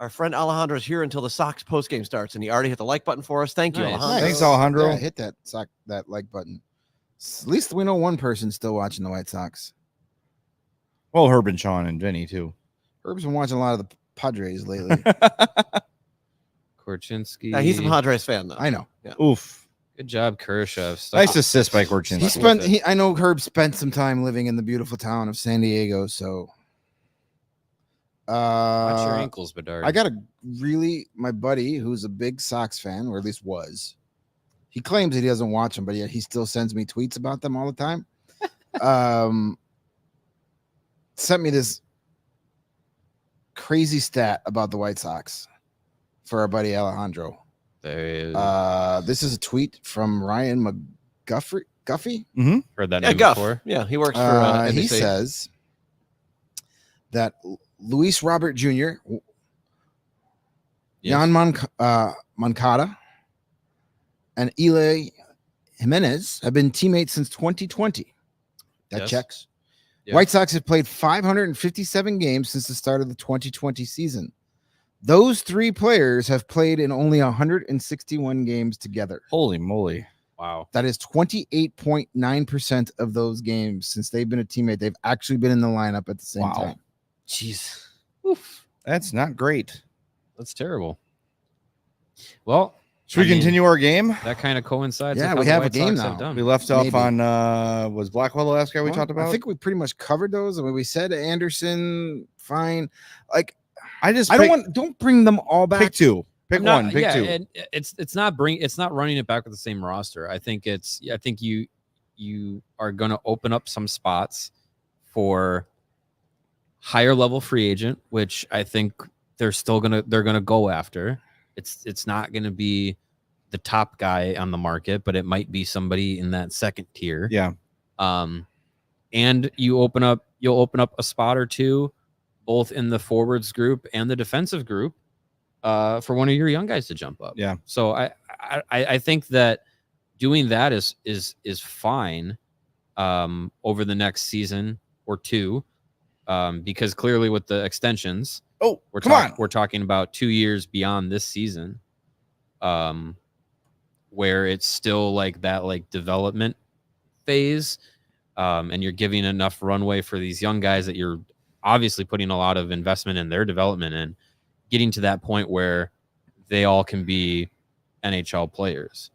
Our friend Alejandro is here until the Sox postgame starts, and he already hit the like button for us. Thank you, Nice. Alejandro. Thanks, Alejandro. Yeah, hit that like button. At least we know one person still watching the White Sox. Well, Herb and Sean and Vinny too. Herb's been watching a lot of the Padres lately. Korchinski. Yeah, he's a Padres fan, though. I know. Oof. Good job, Kershaw. Nice assist by Korchinski. I know Herb spent some time living in the beautiful town of San Diego, so Watch your ankles, Bedard. I got my buddy who's a big Sox fan, or at least was. He claims that he doesn't watch them, but yet he still sends me tweets about them all the time. Sent me this crazy stat about the White Sox for our buddy Alejandro. This is a tweet from Ryan McGuffey. Heard that Yeah, name Guff. before. Yeah, he works for He NBC. says that Luis Robert Jr., Jan Moncada, and Eli Jimenez have been teammates since 2020. That Yes. checks. Yeah. White Sox have played 557 games since the start of the 2020 season. Those three players have played in only 161 games together. Holy moly. Wow. That is 28.9% of those games since they've been a teammate. They've actually been in the lineup at the same time. Jeez. That's not great. That's terrible. Well, Should we continue our game? That kind of coincides. Yeah, with how we the have a White game Sox have now. done. We left off Maybe. on was Blackwell the last guy we Well, talked about? I think we pretty much covered those. I mean, we said Anderson, fine. Like, don't bring them all back. pick two. Pick I'm not- one. Pick yeah, two. and it's not running it back with the same roster. I think you are going to open up some spots for higher level free agent, which I think they're gonna go after. It's not going to be the top guy on the market, but it might be somebody in that second tier. Yeah. And you'll open up a spot or two, both in the forwards group and the defensive group, for one of your young guys to jump up. Yeah. So I think that doing that is fine over the next season or two, because clearly with the extensions, we're talking about 2 years beyond this season, where it's still like that development phase, and you're giving enough runway for these young guys that you're obviously putting a lot of investment in their development and getting to that point where they all can be NHL players.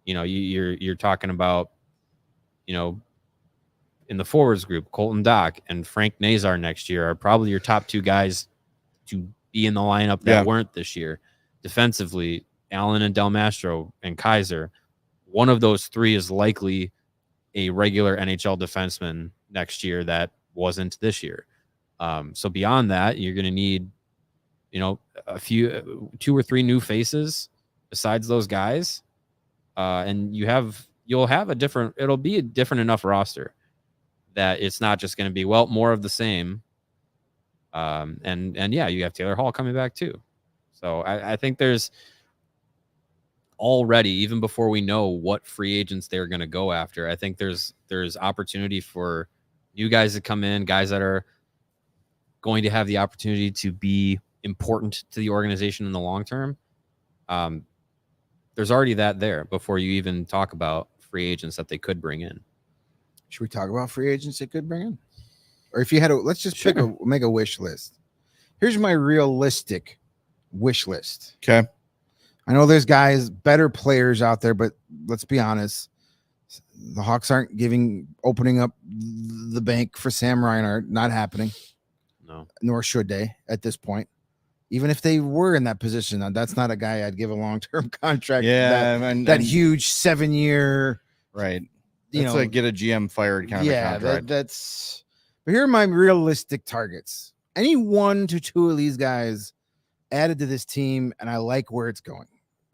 You know, you're talking about, in the forwards group, Colton Dock and Frank Nazar next year are probably your top two guys to be in the lineup that weren't this year. Defensively, Allen and Del Mastro and Kaiser, one of those three is likely a regular NHL defenseman next year that wasn't this year. So beyond that, you're going to need, a few, 2 or 3 new faces besides those guys. And you'll have it'll be a different enough roster that it's not just going to be, more of the same. And you have Taylor Hall coming back too. So I think there's already, even before we know what free agents they're going to go after, I think there's opportunity for new guys to come in, guys that are going to have the opportunity to be important to the organization in the long term. There's already that there before you even talk about free agents that they could bring in. Should we talk about free agents they could bring in? Or if you had let's just make a wish list. Here's my realistic wish list. Okay. I know there's guys, better players out there, but let's be honest. The Hawks aren't opening up the bank for Sam Reinhart. Not happening. No. Nor should they at this point. Even if they were in that position, that's not a guy I'd give a long-term contract. Yeah. That huge 7-year. Right. That's like get a GM fired kind of a contract. But here are my realistic targets. Any 1 to 2 of these guys added to this team, and I like where it's going.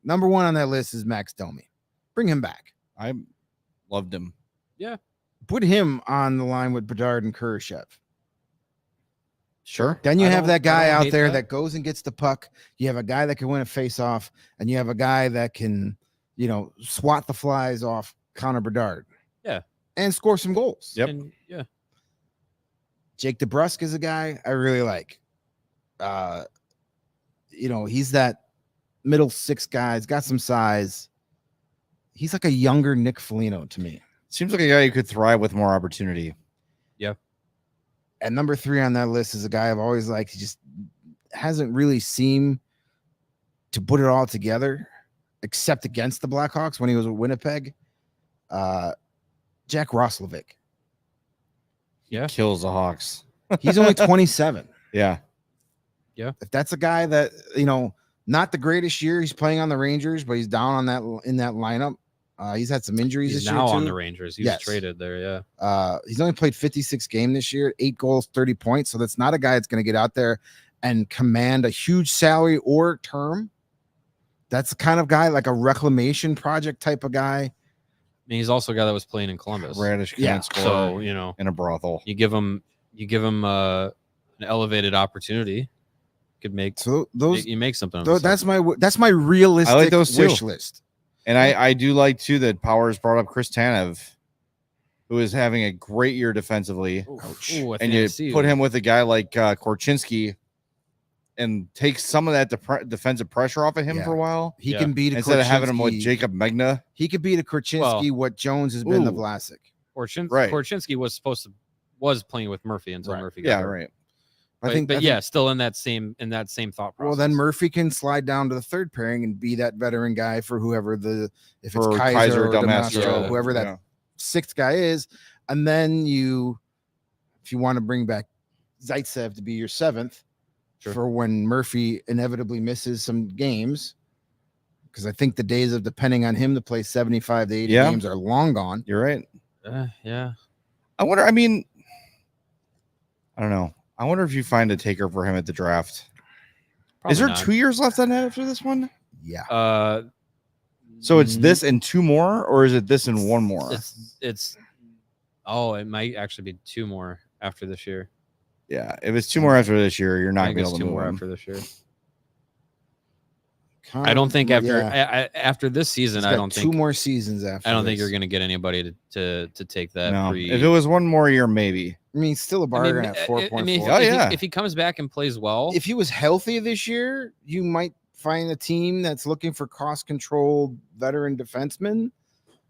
Number 1 on that list is Max Domi. Bring him back. I loved him. Yeah. Put him on the line with Bedard and Kurashev. Sure. Then you have that guy out there that goes and gets the puck. You have a guy that can win a face-off, and you have a guy that can, swat the flies off Connor Bedard. Yeah. And score some goals. Yep. And, yeah. Jake DeBrusk is a guy I really like. He's that middle 6 guy. He's got some size. He's like a younger Nick Foligno to me. Seems like a guy who could thrive with more opportunity. Yeah. And number 3 on that list is a guy I've always liked. He just hasn't really seemed to put it all together, except against the Blackhawks when he was with Winnipeg. Jack Roslovic. Yeah. Kills the Hawks. He's only 27. Yeah. Yeah. If that's a guy that, not the greatest year, he's playing on the Rangers, but he's down in that lineup. He's had some injuries He's this year now too. on the Rangers. He was traded there, yeah. He's only played 56 games this year, 8 goals, 30 points. So that's not a guy that's going to get out there and command a huge salary or term. That's the kind of guy, like a reclamation project type of guy. I mean, he's also a guy that was playing in Columbus. Radish can't score So, in a brothel. you give him an elevated opportunity. Could make you make something. That's my realistic I like those wish too. list. And I do like too that Powers brought up Chris Tanev, who is having a great year defensively. And you put him with a guy like Korchinski and take some of that defensive pressure off of him for a while. He can beat instead of having him with Jacob Megna. He could beat a Korchinski what Jones has been to Vlasic. Korchinski was playing with Murphy until Murphy got hurt. Right. I think still in that same thought process. Well, then Murphy can slide down to the third pairing and be that veteran guy for whoever if it's Kaiser or Del Mastro, whoever that 6th guy is. And then if you want to bring back Zaitsev to be your 7th for when Murphy inevitably misses some games, because I think the days of depending on him to play 75 to 80 games are long gone. You're right. Yeah. I wonder. I mean, I don't know. I wonder if you find a taker for him at the draft. Probably is there not. 2 years left on that after this one? Yeah. So it's this and 2 more, or is it this and 1 more? It might actually be 2 more after this year. Yeah. If it's 2 more after this year, you're not going to be able to 2 move more him. after this year. I don't think after this season, I don't think 2 more seasons after. I don't think you're going to get anybody to take that. No. If it was 1 more year, maybe. I mean, still a bargain at 4.4. If he comes back and plays well, if he was healthy this year, you might find a team that's looking for cost-controlled veteran defenseman.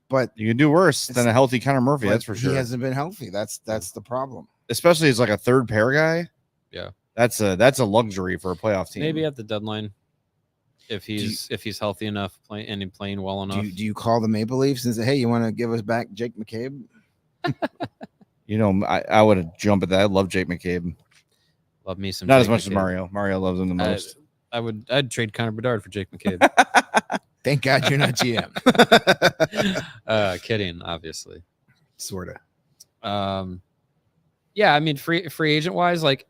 But you can do worse than a healthy Connor Murphy. That's for sure. He hasn't been healthy. That's the problem. Especially as like a 3rd pair guy. Yeah, that's a luxury for a playoff team. Maybe at the deadline, if he's healthy enough and playing well enough. Do you call the Maple Leafs and say, "Hey, you want to give us back Jake McCabe?" I would jump at that. I love Jake McCabe. Love me some. Not Jake as much as McCabe. Mario. Mario loves him the most. I'd trade Connor Bedard for Jake McCabe. Thank God you're not GM. Kidding, obviously. Sorta. Yeah, I mean, free agent wise, like,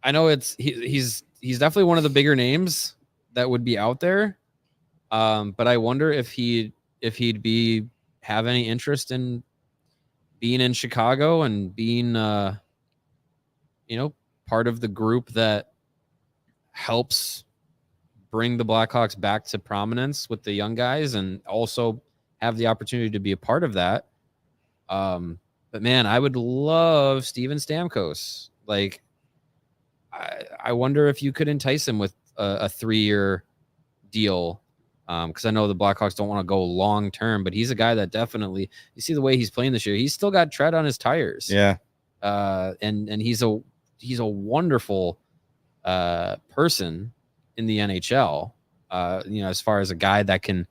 I know he's definitely one of the bigger names that would be out there. But I wonder if he'd have any interest in being in Chicago and being part of the group that helps bring the Blackhawks back to prominence with the young guys and also have the opportunity to be a part of that. But man, I would love Steven Stamkos. Like, I wonder if you could entice him with a 3-year deal. Because I know the Blackhawks don't want to go long term, but he's a guy that definitely, you see the way he's playing this year, he's still got tread on his tires. Yeah. And he's a wonderful person in the NHL. As far as a guy that can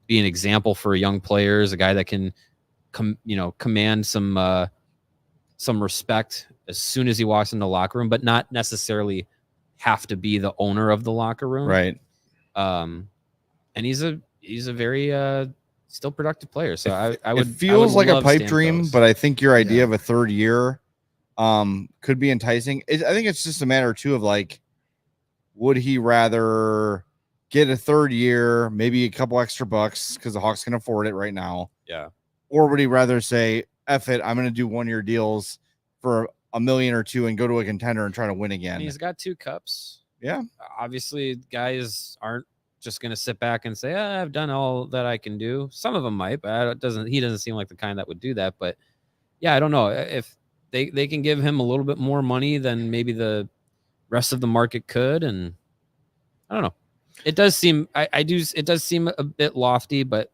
be an example for young players, a guy that can command some respect as soon as he walks in the locker room, but not necessarily have to be the owner of the locker room. Right. And he's a very still productive player. So I would. It feels like a pipe Stamkos. dream, but I think your idea of a 3rd year could be enticing. I think it's just a matter too of like, would he rather get a 3rd year, maybe a couple extra bucks because the Hawks can afford it right now? Yeah. Or would he rather say, F it, I'm going to do 1-year deals for $1 million or $2 million and go to a contender and try to win again? And he's got 2 cups. Yeah. Obviously, guys aren't just going to sit back and say, I've done all that I can do. Some of them might, but he doesn't seem like the kind that would do that. But yeah, I don't know if they can give him a little bit more money than maybe the rest of the market could. And I don't know. It does seem, it does seem a bit lofty, but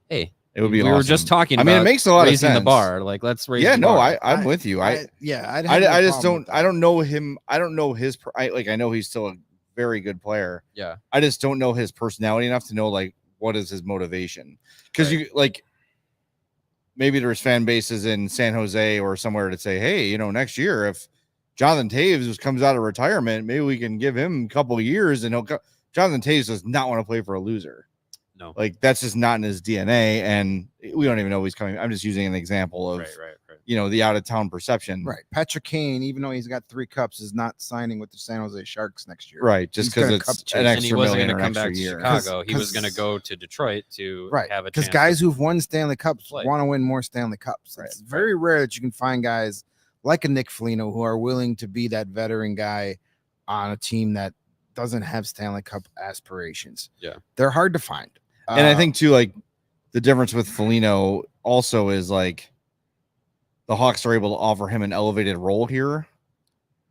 hey, it would be we awesome. were just talking I about mean, it makes a lot of raising sense. the bar. Like, let's raise Yeah, the no, bar. I'm with you. I just don't, I don't know him. I don't know his, I know he's still a very good player. Yeah. I just don't know his personality enough to know like what is his motivation. Because you like maybe there's fan bases in San Jose or somewhere to say, hey, next year if Jonathan Taves comes out of retirement, maybe we can give him a couple of years and Jonathan Taves does not want to play for a loser. No, like that's just not in his DNA, and we don't even know he's coming. I'm just using an example of right. The out of town perception. Right. Patrick Kane, even though he's got 3 cups, is not signing with the San Jose Sharks next year. Right. Just because it's an and he extra wasn't million going or to an come extra back to year. Chicago. He was going to go to Detroit to have a chance. Because guys who've won Stanley Cups play. want to win more Stanley Cups. Right. It's very rare that you can find guys like a Nick Foligno who are willing to be that veteran guy on a team that doesn't have Stanley Cup aspirations. Yeah. They're hard to find. And I think too, like the difference with Foligno also is like the Hawks are able to offer him an elevated role here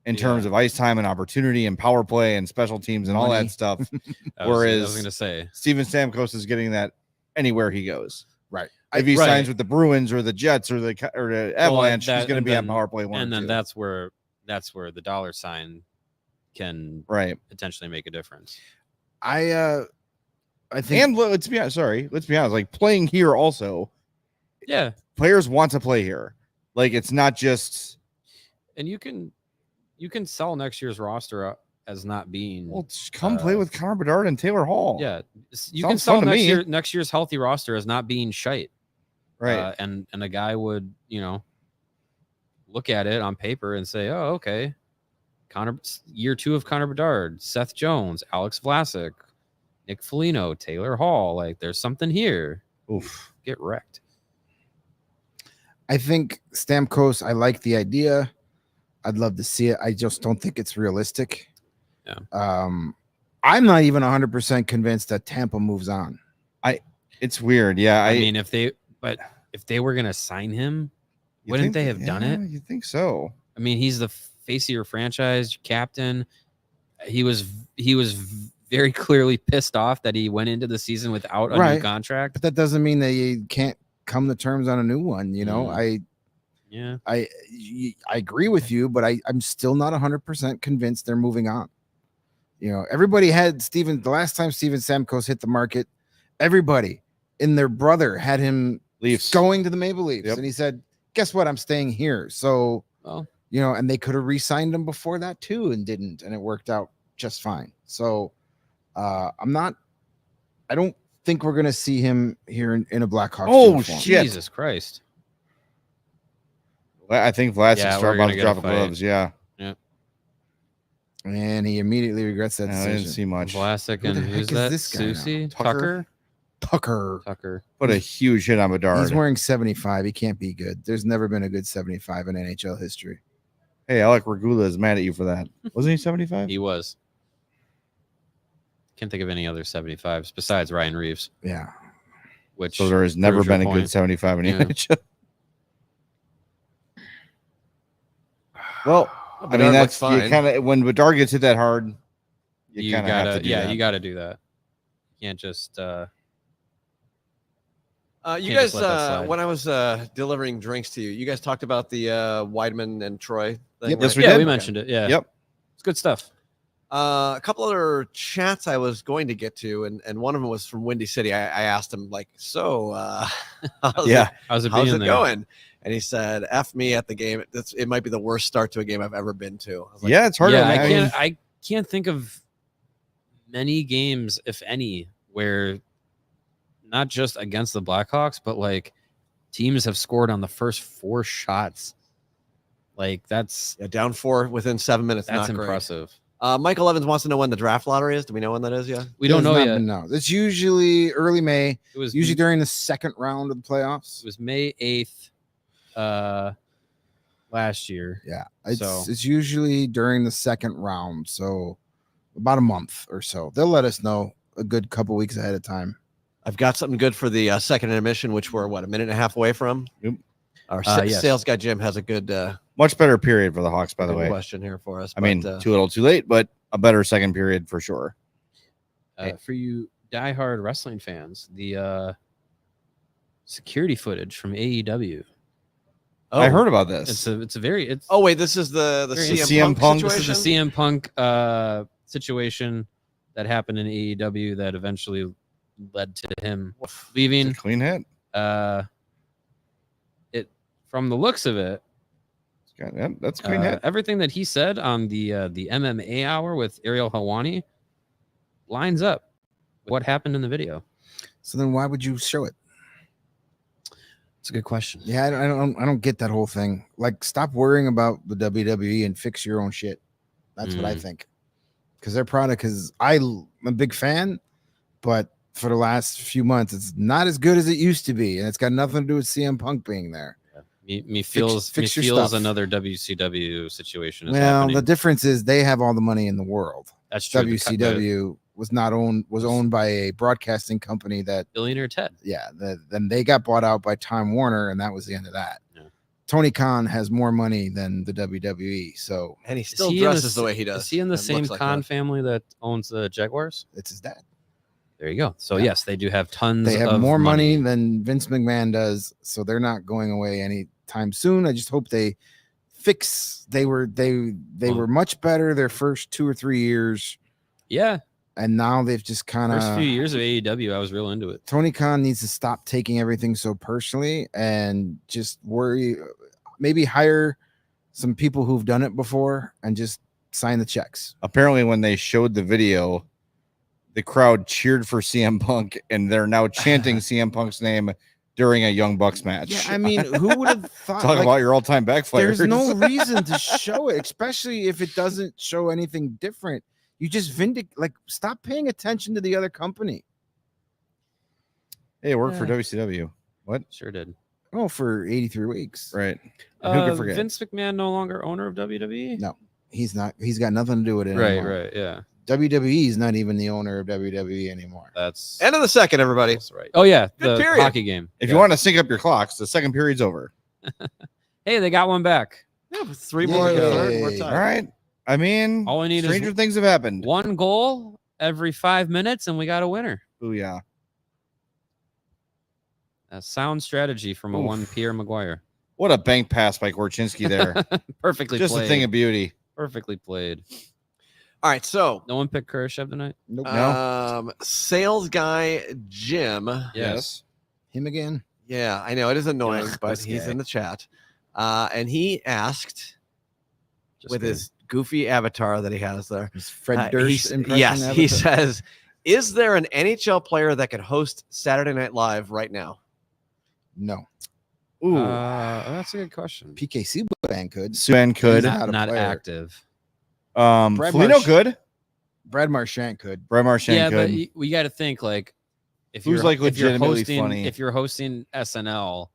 in terms of ice time and opportunity and power play and special teams and all that stuff. Whereas I was going to say Steven Stamkos is getting that anywhere he goes. Right. If he signs with the Bruins or the Jets or the Avalanche, he's going to be on power play 1 and then or 2. that's where the dollar sign can potentially make a difference. I think, and let's be honest. Like playing here also. Yeah. Players want to play here. Like it's not just. And you can sell next year's roster as not being. Well, come play with Connor Bedard and Taylor Hall. Yeah. You Sounds can sell fun to me. next year's healthy roster as not being shite. Right. And a guy would, look at it on paper and say, oh, okay. Year 2 of Connor Bedard, Seth Jones, Alex Vlasic, Nick Foligno, Taylor Hall. Like there's something here. Oof. Get wrecked. I think Stamkos, I like the idea. I'd love to see it. I just don't think it's realistic. Yeah. I'm not even 100% convinced that Tampa moves on. It's weird. Yeah. I mean, if they were going to sign him, wouldn't they have done it? You think so? I mean, he's the face of your franchise, captain. He was very clearly pissed off that he went into the season without a new contract. But that doesn't mean that you can't come to terms on a new one. I agree with you, but I'm still not 100% convinced they're moving on. Everybody had the last time Steven Stamkos hit the market, everybody and their brother had him Leafs going to the Maple Leafs. Yep. And he said, guess what? I'm staying here. So and they could have re-signed him before that too and didn't, and it worked out just fine. So I don't think we're gonna see him here in a Blackhawks. Oh, uniform. shit. Jesus Christ. I think Vlasic's Yeah, we're about gonna to get drop a the fight. gloves. Yeah. And he immediately regrets that No, I decision. didn't see much. Vlasic Who and the who's heck is that? this guy now? Susie? Tucker? Tucker. Put a huge hit on Bedard. He's wearing 75. He can't be good. There's never been a good 75 in NHL history. Hey, Alec Regula is mad at you for that. Wasn't he 75? He was. Can't think of any other 75s besides Ryan Reeves, Yeah. which So there has never proves your been a good point. 75 in the Yeah. NHL. Well, I mean, Bedard that's looks you fine. kind of when Bedard gets hit that hard, you kind of have to do that. you gotta do that. You can't just You Can't guys, just let that slide. when I was delivering drinks to you, you guys talked about the Weidman and Troy thing. Yep. Yes, we yeah, did. we mentioned it. Yeah. Yep. It's good stuff. A couple other chats I was going to get to, and one of them was from Windy City. I asked him, like, so how's Yeah. How's it how's being it there? going? And he said, F me at the game. It might be the worst start to a game I've ever been to. I was like, Yeah, it's hard. Yeah, to imagine. I can't think of many games, if any, where not just against the Blackhawks, but like teams have scored on the first 4 shots. Like that's yeah, down 4 within 7 minutes. that's Not great. impressive. Michael Evans wants to know when the draft lottery is. Do we know when that is yet? We don't know yet. No, it's usually early May. It was Usually during the second round of the playoffs. It was May 8th last year. Yeah, So- it's usually during the second round, so about a month or so. They'll let us know a good couple weeks ahead of time. I've got something good for the second intermission, which we're a minute and a half away from. Yep. Our Yes. sales guy Jim has a good, Much better period for the Hawks, by the good way. question here for us. I mean, but, too little, too late, but a better second period for sure. For you diehard wrestling fans, the security footage from AEW. I heard about this. It's a very Oh wait, this is the Very- CM Punk This this situation. is the CM Punk situation that happened in AEW that eventually led to him leaving. It's a clean hit. It from the looks of it, Yep, that's a clean hit. everything that he said on the MMA hour with Ariel Helwani lines up with what happened in the video. So then why would you show it? It's a good question. Yeah, I don't get that whole thing. Like, stop worrying about the WWE and fix your own shit. That's what I think. Because their product is, I'm a big fan, but for the last few months, it's not as good as it used to be, and it's got nothing to do with CM Punk being there. Me feels fix your feels stuff. another WCW situation is Well, happening. the difference is they have all the money in the world. That's true. WCW was owned by a broadcasting company that, Billionaire Ted. then they got bought out by Time Warner, and that was the end of that. Yeah. Tony Khan has more money than the WWE, so And he Is still he in the dresses the s- way he does. Is he in the It same looks like Khan that. family that owns the Jaguars? it's his dad. There you go. So Yeah. yes, they do have tons. They have of more money than Vince McMahon does, so they're not going away anytime soon. I just hope they fix. They were much better their first 2 or 3 years, Yeah, and now they've just kind first few of. years of AEW, I was real into it. Tony Khan needs to stop taking everything so personally and just worry. Maybe hire some people who've done it before and just sign the checks. Apparently, when they showed the video, the crowd cheered for CM Punk, and they're now chanting CM Punk's name during a Young Bucks match. Yeah, I mean, who would have thought? Talk like, about your all-time backfires. there's no reason to show it, especially if it doesn't show anything different. You just stop paying attention to the other company. Hey, it worked for Yeah. WCW. What? Sure did. Oh, for 83 weeks. Right. And who can forget? Vince McMahon no longer owner of WWE. No, he's not. He's got nothing to do with it Right, anymore. right, yeah. WWE is not even the owner of WWE anymore. That's End of the second, everybody. that's right. Oh yeah, Good the period. hockey game. If Yeah. you want to sync up your clocks, the second period's over. Hey, they got one back. Yeah, with 3 more to go. Yay. We're All tied. right. I mean, All we need stranger is things have happened. one goal every 5 minutes, and we got a winner. Oh yeah. A sound strategy from a Oof. one Pierre Maguire. What a bank pass by Korchinski there. Perfectly Just played. a thing of beauty. Perfectly played. All right, so No one picked Kurashev tonight. Nope. sales guy Jim. Yes. Him again. Yeah, I know it is annoying, Ugh, but this he's guy. in the chat. And he asked Just with kidding. his goofy avatar that he has there. His Fred Durst impression. Yes, he avatar. says, "Is there an NHL player that could host Saturday Night Live right now?" No. Ooh, That's a good question. PK Subban could. Subban could. He's not a Not player. active. Brad Foligno Marsh- could. Brad Marchand could. Brad Marchand Yeah, could. but we got to think like if Who's, you're like, if you're legitimately hosting funny? if you're hosting SNL,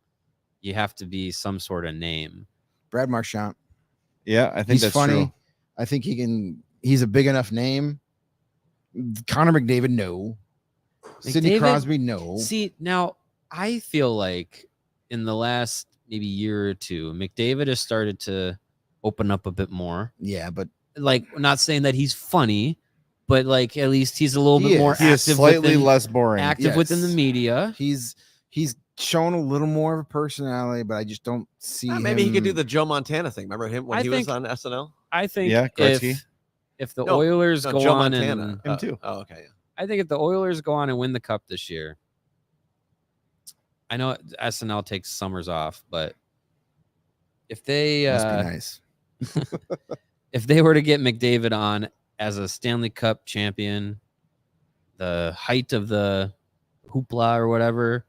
you have to be some sort of name. Brad Marchand. Yeah, I think He's that's funny. true. I think he can. He's a big enough name. Connor McDavid, no. Sidney McDavid- Crosby, no. See, now I feel like in the last maybe year or two, McDavid has started to open up a bit more. Yeah, but Like, not saying that he's funny, but like at least he's a little He bit more is. He is active slightly within, less boring. active within the Yes. media. he's shown a little more of a personality, but I just don't see Maybe he could do him- the Joe Montana thing. Remember him when I he was think- on SNL? I think Yeah, Gretzky. if the No, Oilers No, go Joe on Montana. and Him too. Oh, okay. Yeah. I think if the Oilers go on and win the cup this year, I know SNL takes summers off, but if they Must be nice. if they were to get McDavid on as a Stanley Cup champion, the height of the hoopla or whatever,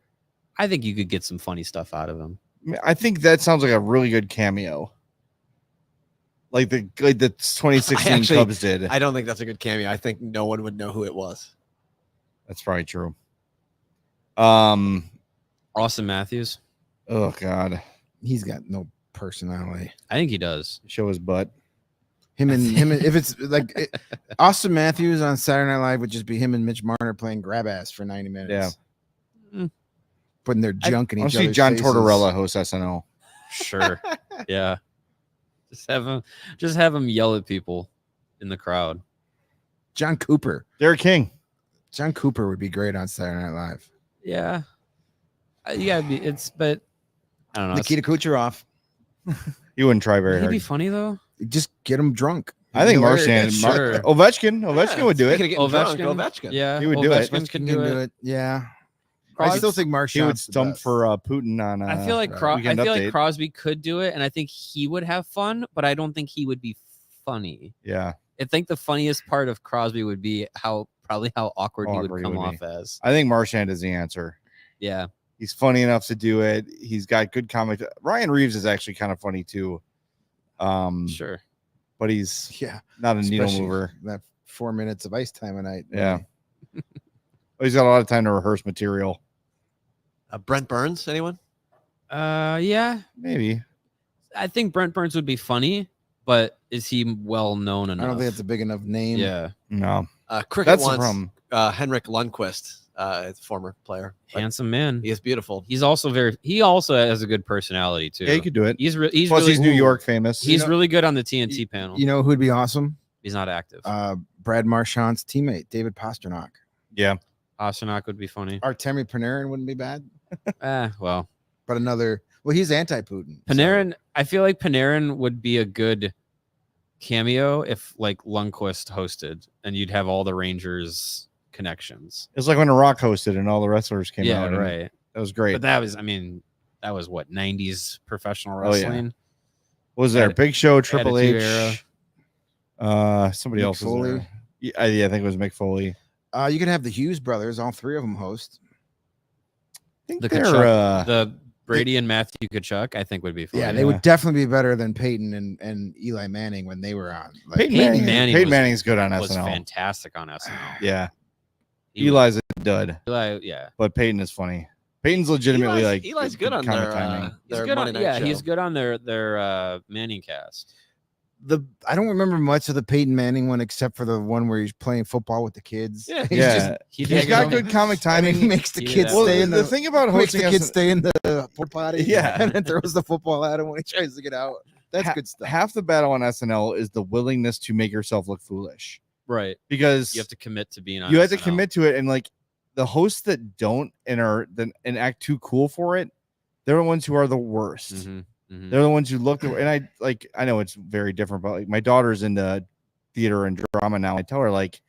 I think you could get some funny stuff out of him. I think that sounds like a really good cameo. Like the 2016 actually- Cubs did. I don't think that's a good cameo. I think no one would know who it was. That's probably true. Austin Matthews, Oh God, He's got no personality. I think he does. show his butt. Him and if it's like Austin Matthews on Saturday Night Live would just be him and Mitch Marner playing grab ass for 90 minutes. Mm. Putting their junk in I want each to see other's John faces. Tortorella host SNL. Sure. Yeah. Just have him yell at people in the crowd. John Cooper. Derek King. John Cooper would be great on Saturday Night Live. Yeah. You gotta be but I don't know. Nikita Kucherov. You wouldn't try very He'd be hard. funny though. Just get him drunk. I think Marchand, Sure. Ovechkin would do it. Speaking of getting drunk, Ovechkin. Yeah. He would do it. Ovechkin could do it. Yeah. Crosby- I still think He Marchand would stump for Putin on. I feel like Weekend Update. Crosby could do it, and I think he would have fun, but I don't think he would be funny. Yeah, I think the funniest part of Crosby would be how awkward he would Awkward he come would off be. as. I think Marchand is the answer. Yeah. He's funny enough to do it. He's got good comic. Ryan Reeves is actually kind of funny too. Sure. But he's Yeah. not a needle Especially mover. That 4 minutes of ice time a night. Yeah. He's got a lot of time to rehearse material. Brent Burns, anyone? Yeah. Maybe. I think Brent Burns would be funny, but is he well known I enough? don't think it's a big enough name. Yeah. No. Cricket That's the wants problem. Henrik Lundqvist, former player. But Handsome man. he is beautiful. He also has a good personality too. Yeah, you could do it. He's Plus, really, he's New York famous. He's really good on the TNT panel. You know who'd be awesome? He's not active. Brad Marchand's teammate, David Pasternak. Yeah. Pasternak would be funny. Artemi Panarin wouldn't be bad, Well, but he's anti-Putin. so- Panarin. I feel like Panarin would be a good cameo if like Lundqvist hosted, and you'd have all the Rangers connections. It's like when The Rock hosted and all the wrestlers came Yeah, out. and right. That was great. But that was what 90s professional Oh, yeah. wrestling. What was there? Big Show, Triple H. Attitude Era. Somebody Mick else was Foley. there. Yeah, I think it was Mick Foley. You could have the Hughes brothers, all three of them host. I think The they're, Kachuk, the Brady and Matthew Kachuk, I think would be funny. Yeah, they would definitely be better than Peyton and Eli Manning when they were on. Like, Peyton Manning Manning's good on was SNL. fantastic on SNL. Yeah. He Eli's a dud, yeah. but Peyton is funny. Peyton's legitimately Eli's good on comic their, timing. He's their good Monday on, night yeah, show. he's good on their Manning cast. I don't remember much of the Peyton Manning one except for the one where he's playing football with the kids. Yeah. He's Yeah, He he's got good comic timing. He makes the Yeah. kids Well, stay in the the thing about makes hosting the kids stay in the porta potty. Yeah. and then throws the football at him when he tries to get out. That's good stuff. half the battle on SNL is the willingness to make yourself look foolish, Right. because You have to commit to being on. you have to SNL. commit to it, and like the hosts that don't and act too cool for it, they're the ones who are the worst. Mhm, mhm. They're the ones who look and I know it's very different, but like my daughter's into theater and drama now. I tell her like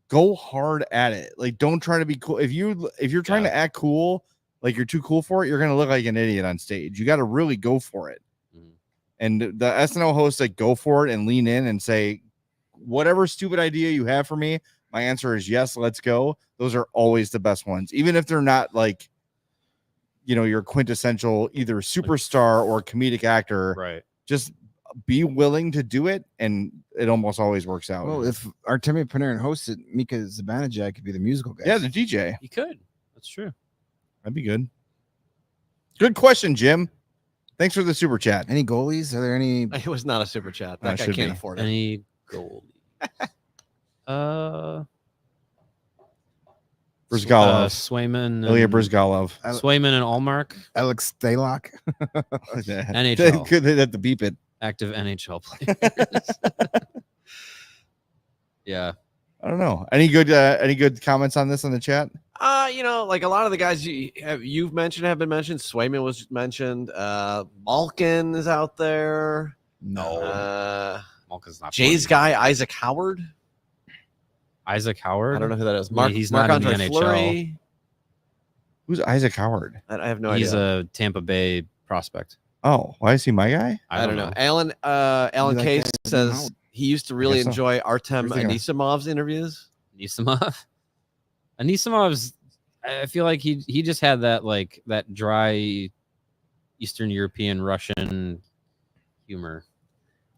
go hard at it. Like don't try to be cool. If you're trying to act cool, like you're too cool for it, you're gonna look like an idiot on stage. You got to really go for it. Mhm. And the SNL hosts that go for it and lean in and say, whatever stupid idea you have for me, my answer is yes, let's go. Those are always the best ones, even if they're not like, your quintessential either superstar or comedic actor. Right. Just be willing to do it, and it almost always works out. Well, if Artemi Panarin hosted, Mika Zibanejad could be the musical guy. Yeah, the DJ. You could. That's true. That'd be good. Good question, Jim. Thanks for the super chat. Any goalies? Are there any? It was not a super chat. No, That guy should can't be. afford it. Any gold? Brizgalov. Swayman. Ilya and- Brizgalov. Swayman and Allmark. Alex Stalock. NHL. They'd have to beep it. Active NHL players. Yeah. I don't know. Any good comments on this in the chat? Like a lot of the guys you've mentioned have been mentioned. Swayman was mentioned. Malkin is out there. No. Malkin's not. Jay's guy, Isaac Howard. Isaac Howard. I don't know who that is. I mean, he's not in the NHL. Fleury. Who's Isaac Howard? I have no He's idea. a Tampa Bay prospect. Oh, why is he my guy? I don't know. Alan That Case guy says Howard. he used to really guess so. enjoy Artem Where's he going? Anisimov's interviews. Anisimov's. I feel like he just had that dry Eastern European Russian humor.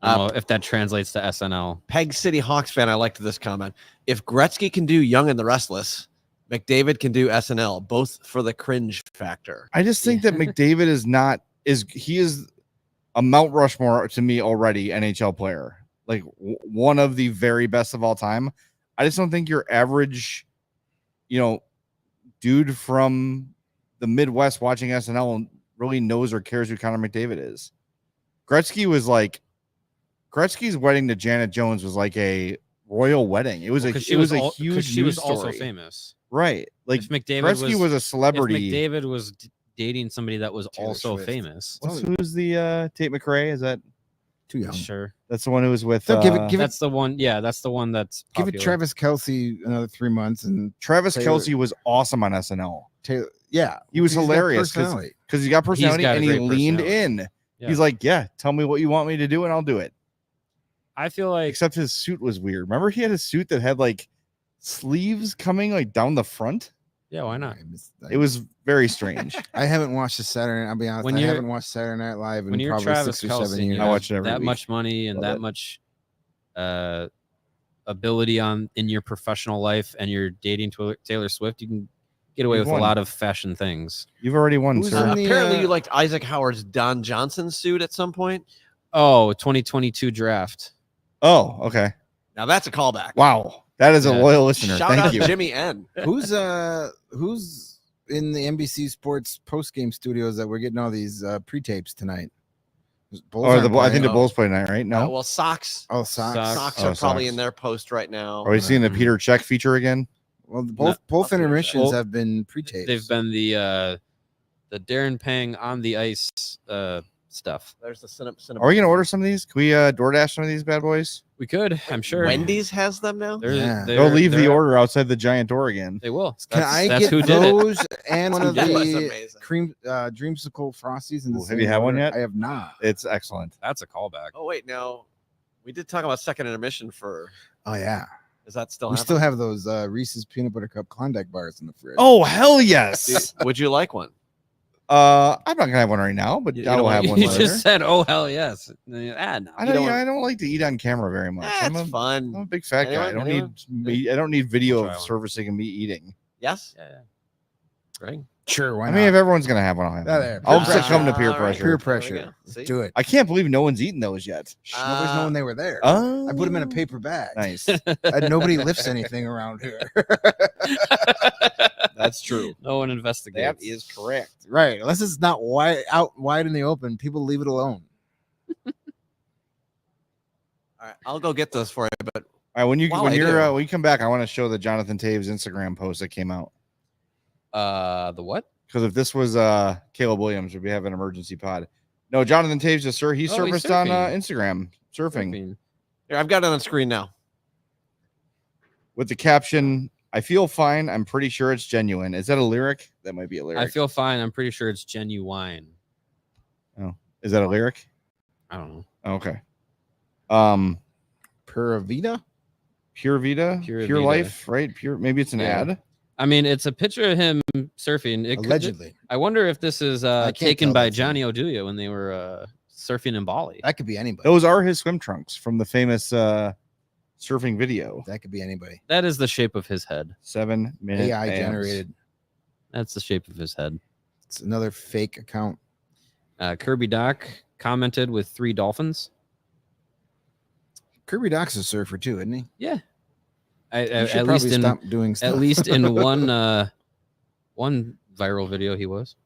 I don't know if that translates to SNL. Peg City Hawks fan, I liked this comment. If Gretzky can do Young and the Restless, McDavid can do SNL, both for the cringe factor. I just think that McDavid is a Mount Rushmore to me already NHL player, like one of the very best of all time. I just don't think your average, dude from the Midwest watching SNL really knows or cares who Connor McDavid is. Gretzky's wedding to Janet Jones was like a royal wedding. It was a huge She was news also story. famous. Right? Like If McDavid Gretzky was a celebrity. If McDavid was dating somebody that was Taylor also Swift. famous. Who's the Tate McRae? Is that Too young. Sure. that's the one who was with? So give it. That's the one. Yeah, that's the one that's Give it popular. Travis Kelsey another 3 months and Travis Taylor- Kelsey was awesome on SNL Taylor. Yeah, He was he's got hilarious personality. because he got personality got a and he great leaned personality. in. Yeah. He's like, yeah, tell me what you want me to do and I'll do it. I feel like Except his suit was weird. Remember he had a suit that had like sleeves coming like down the front. yeah, why not? It was very strange. I haven't watched the Saturday. I'll be honest. When I you're- haven't watched Saturday Night Live When in you're probably Travis 6 or 7 Kelsey, years. you I have watch it every that week. much money and Love that it. much ability in your professional life, and you're dating Taylor Swift, you can get away You've with won. a lot of fashion things. You've already won, Who's sir. in the- Apparently, you liked Isaac Howard's Don Johnson suit at some point. Oh, 2022 draft. Oh, okay. Now that's a callback. Wow. That is a Yeah. loyal listener. Shout Thank out you. Jimmy N. Who's in the NBC Sports post game studios that we're getting all these pre-tapes tonight? Bulls Or aren't I think the playing. Bulls play tonight, right? No. Well, Sox. Oh, Sox. Sox Oh, are probably Sox. in their post right now. Are we seeing the Mhm. Peter Check feature again? Well, I'll both finish intermissions that. have been pre-tapes. They've been the Darren Pang on the ice stuff. There's the Are we gonna order some of these? Can we DoorDash some of these bad boys? We could, I'm sure. Wendy's has them now. Yeah. They'll leave the order outside the giant door again. They will. Can That's, I that's get who did it. those and one of That was the amazing. cream dreamsicle frosties? In the Ooh, have same you had one order? yet? I have not. It's excellent. That's a callback. Oh wait, no, we did talk about second intermission for. Oh yeah, Is that still? we happening? still have those Reese's peanut butter cup Klondike bars in the fridge. Oh hell yes. Would you like one? I'm not gonna have one right now, but You I will don't have want- one You later. just said, "Oh hell yes." No. I you don't. don't I don't like to eat on camera very much. I'm That's a fun. big fat guy. I Anyone? don't need meat. I don't need video Try of one. servicing and me eating. Yes, Yeah. Greg. Sure, why I not? mean, if everyone's gonna have one, I'll have Yeah, one. there. I'll Peer succumb to pressure. peer All right. pressure. Peer There we pressure. go. See? Let's do it. I can't believe no one's eaten those yet. Nobody's knowing they were there. Oh, I put them in a paper bag. Nice. Nobody lifts anything around here. That's true. No one investigates. That is correct. Right. Unless it's not out wide in the open, people leave it alone. All right, I'll go get those for you. But All right, when you While I do- when you come back, I want to show the Jonathan Taves Instagram post that came out. The what? Because if this was Caleb Williams, we'd be having an emergency pod. No, Jonathan Taves just he Oh, he's surfaced on surfing. Instagram surfing here, I've got it on screen now. with the caption, "I feel fine. I'm pretty sure it's genuine." Is that a lyric? That might be a lyric. I feel fine. I'm pretty sure it's genuine. Is that a lyric? I don't know. Okay. Pura Vida? Pure Vita, Pure Pure Vita. Life, right? Pure. Maybe it's an Yeah. ad. I mean, it's a picture of him surfing. Allegedly. I wonder if this is can't taken tell by that's him. Johnny Oduya when they were surfing in Bali. That could be anybody. Those are his swim trunks from the famous surfing video. That could be anybody. That is the shape of his head. 7 minute AI abs. generated. That's the shape of his head. It's another fake account. Kirby Doc commented with 3 dolphins. Kirby Doc's a surfer too, isn't he? Yeah. He should At probably least in stop doing stuff. at least in one viral video he was.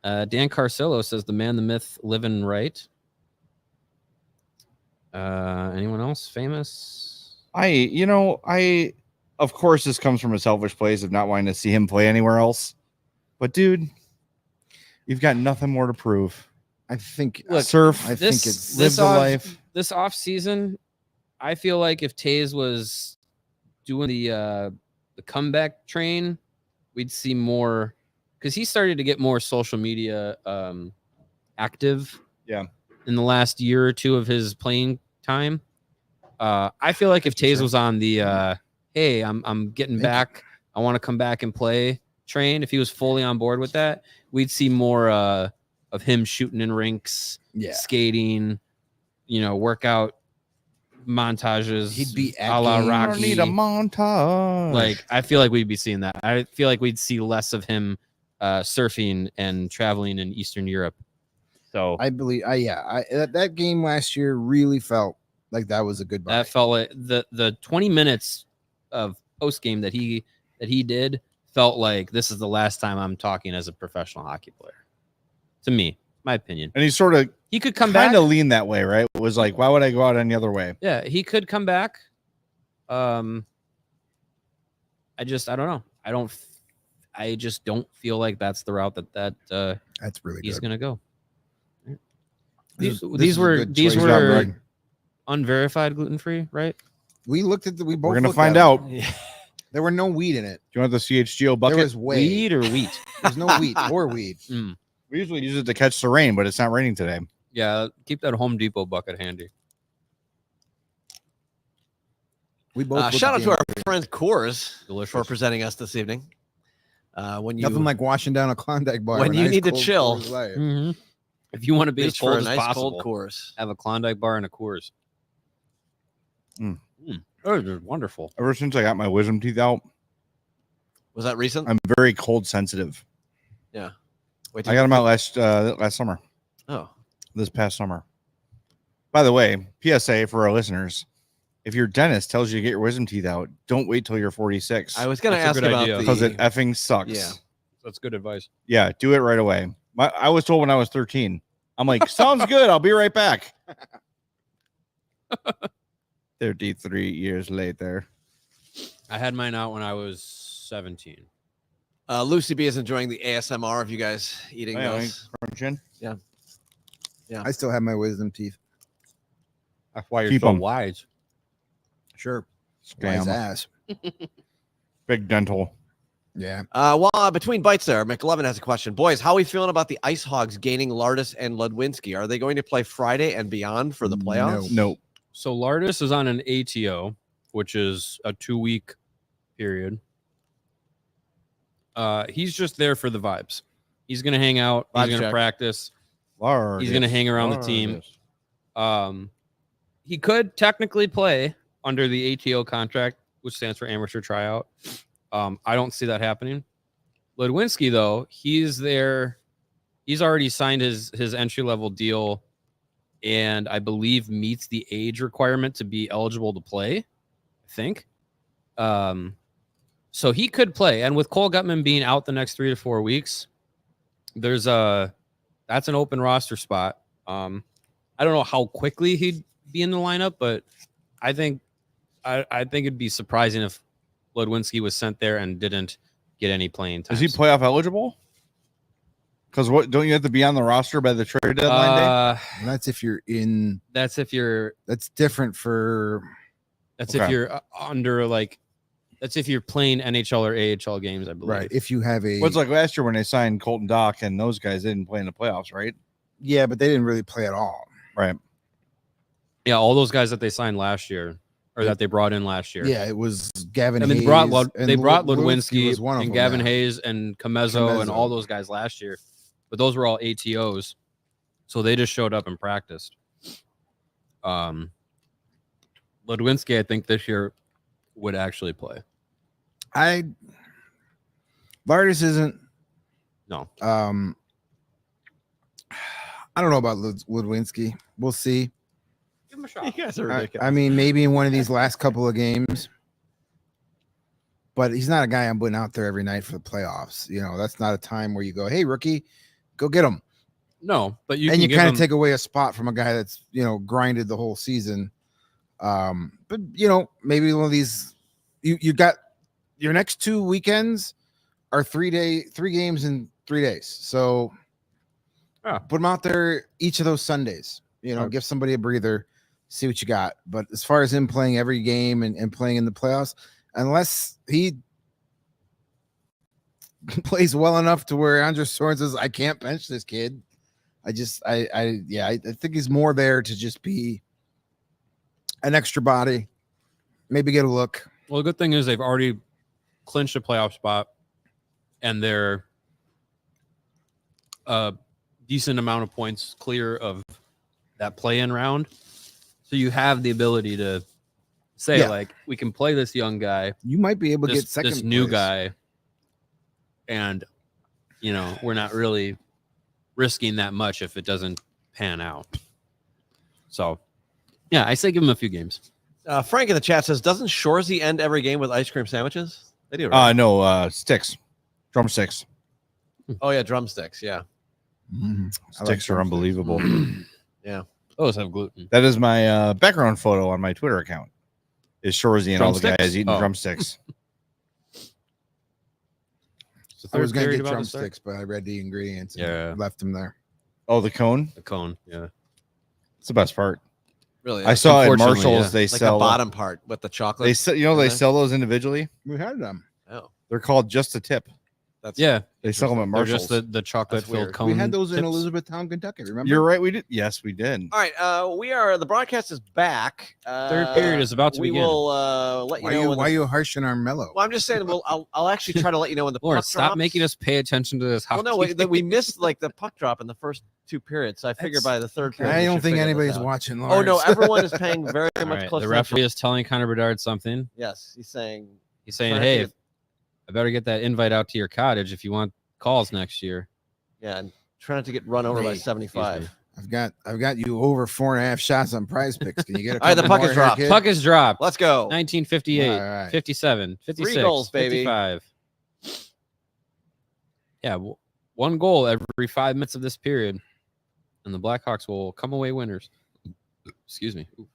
Dan Carcillo says the man, the myth, living right. Anyone else famous? I of course this comes from a selfish place of not wanting to see him play anywhere else. But dude, you've got nothing more to prove. I think Surf. I This- think it's Live the life. This off season, I feel like if Taze was doing the comeback train, we'd see more because he started to get more social media active. Yeah. In the last year or two of his playing time, I feel like if Taze was on the hey, I'm getting back, I want to come back and play train. If he was fully on board with that, we'd see more of him shooting in rinks, skating, workout montages. He'd be a la acting. I Rocky. need a montage. Like, I feel like we'd be seeing that. I feel like we'd see less of him surfing and traveling in Eastern Europe. So I believe that game last year really felt like that was a good buy. that felt like the 20 minutes of post game that he did felt like this is the last time I'm talking as a professional hockey player. To me, my opinion. and he sort of He could come back. kind of leaned that way, right? It was like, why would I go out any other way? Yeah, he could come back. I don't know. I just don't feel like that's the route that That's really he's good. gonna go. This These is a were good these choice. Good job, were Greg. unverified gluten free, right? We looked at we both. We're gonna looked find at out. it. There were no weed in it. Do you want the CHGO bucket? There was whey. Weed or wheat? There's no wheat or weed. Mm. We usually use it to catch the rain, but it's not raining today. Yeah, keep that Home Depot bucket handy. We both looked Shout at out the to our end. friend Coors Delicious. for presenting us this evening. When you Nothing like washing down a Klondike bar when with you ice need to cold chill. Coors Light. Mm-hmm. If you want to be as reach for cold a as nice possible, cold Coors. have a Klondike bar and a Coors. Mm. Oh, they're wonderful. Ever since I got my wisdom teeth out, Was that recent? I'm very cold sensitive. Wait, I got them out last summer, Oh, this past summer. By the way, PSA for our listeners: if your dentist tells you to get your wisdom teeth out, don't wait till you're 46 I was going to That's a ask good about idea. because the. it effing sucks. Yeah. That's good advice. Yeah, do it right away. I was told when I was 13. I'm like, sounds good. I'll be right back. 33 years later. I had mine out when I was 17. Lucy B is enjoying the ASMR of you guys eating Yeah, those. crunching. I still have my wisdom teeth. That's why you're Keep so 'em. wise. Sure. Wise Scam. ass. Big dental. Yeah. Well, between bites there, McLovin has a question. Boys, how are we feeling about the Ice Hogs gaining Lardis and Ludwinski? Are they going to play Friday and beyond for the playoffs? No. So Lardis is on an ATO, which is a 2-week period. He's just there for the vibes. He's gonna hang out. Vibe He's gonna check. practice. Lardis. He's gonna hang around the team. Lardis. He could technically play under the ATO contract, which stands for amateur tryout. I don't see that happening. Ludwinski, though, he's there. He's already signed his entry-level deal and I believe meets the age requirement to be eligible to play, I think. So he could play. And with Cole Gutman being out the next 3 to 4 weeks, that's an open roster spot. I don't know how quickly he'd be in the lineup, but I think it'd be surprising if Ludwinski was sent there and didn't get any playing time. Is he playoff eligible? Because what don't you have to be on the roster by the trade deadline day? That's if you're in. That's if you're Different for. if Okay. you're under that's if you're playing NHL or AHL games, I believe. Right. If you have a. Well, it's like last year when they signed Colton Dock and those guys didn't play in the playoffs, right? Yeah, but they didn't really play at all. Right. Yeah, all those guys that they signed last year, or that they brought in last year. Yeah, it was Gavin I mean, Hayes. they brought Ludwinski was Ludwinski one of and them, Gavin yeah. Hayes and Comezo and all Comezo. those guys last year, but those were all ATOs, so they just showed up and practiced. Ludwinski, I think this year would actually play. Vardis isn't. No. I don't know about Ludwinski. We'll see. Give him a shot. You guys are ridiculous. I mean, maybe in one of these last couple of games, but he's not a guy I'm putting out there every night for the playoffs. You know, that's not a time where you go, "Hey, rookie, go get him." No, but you and can you kind him, of take away a spot from a guy that's grinded the whole season. But maybe one of these, you got your next 2 weekends are 3 games in 3 days. So put them out there each of those Sundays. Give somebody a breather, see what you got. But as far as him playing every game and playing in the playoffs, unless he plays well enough to where Andres Soren says, "I can't bench this kid." I think he's more there to just be an extra body, maybe get a look. Well, the good thing is they've already clinched a playoff spot, and they're a decent amount of points clear of that play-in round. So you have the ability to say, like, we can play this young guy. You might be able to get second this new place. guy, and we're not really risking that much if it doesn't pan out. So, yeah, I say give him a few games. Frank in the chat says, "Doesn't Shoresy end every game with ice cream sandwiches?" They do, right? No, sticks, drumsticks. Oh yeah, drumsticks. Yeah, Sticks are unbelievable. yeah. Those have gluten. That is my background photo on my Twitter account. Is Shoresy and all the Drumsticks? guys eating drumsticks. I was going to get drumsticks, but I read the ingredients and left them there. Oh, the cone? The cone, yeah. It's the best part. Really, I saw at Unfortunately, Marshalls yeah. they like sell the bottom part with the chocolate. They sell, they sell those individually. We had them. Oh, They're called just a tip. that's They sell them at They're Marshalls. just the chocolate That's filled weird. cone. We had those in tips. Elizabethtown, Kentucky. Remember? You're right. We did. Yes, we did. All right. We are. The broadcast is back. Third period is about to we begin. will let you know. Why are you harshing our mellow? Well, I'm just saying. I'll actually try to let you know when the Lord, puck stop drops. making us pay attention to this. Well, no, we missed like the puck drop in the first 2 periods. So I figure by the third period. I we don't should think figure this anybody's out. watching. Oh no, Lawrence. everyone is paying very All much right, close the attention. referee is telling Connor Bedard something. Yes, he's saying. Hey, I better get that invite out to your cottage if you want calls next year. Yeah, and try not to get run over by Hey, 75. I've got you over 4.5 shots on Prize Picks. Can you get a All right, the couple puck more is here, dropped. kid? Puck is dropped. Let's go. 1958, All right. 57, 56, goals, baby. 55. Yeah, 1 goal every 5 minutes of this period, and the Blackhawks will come away winners. Excuse me. Ooh,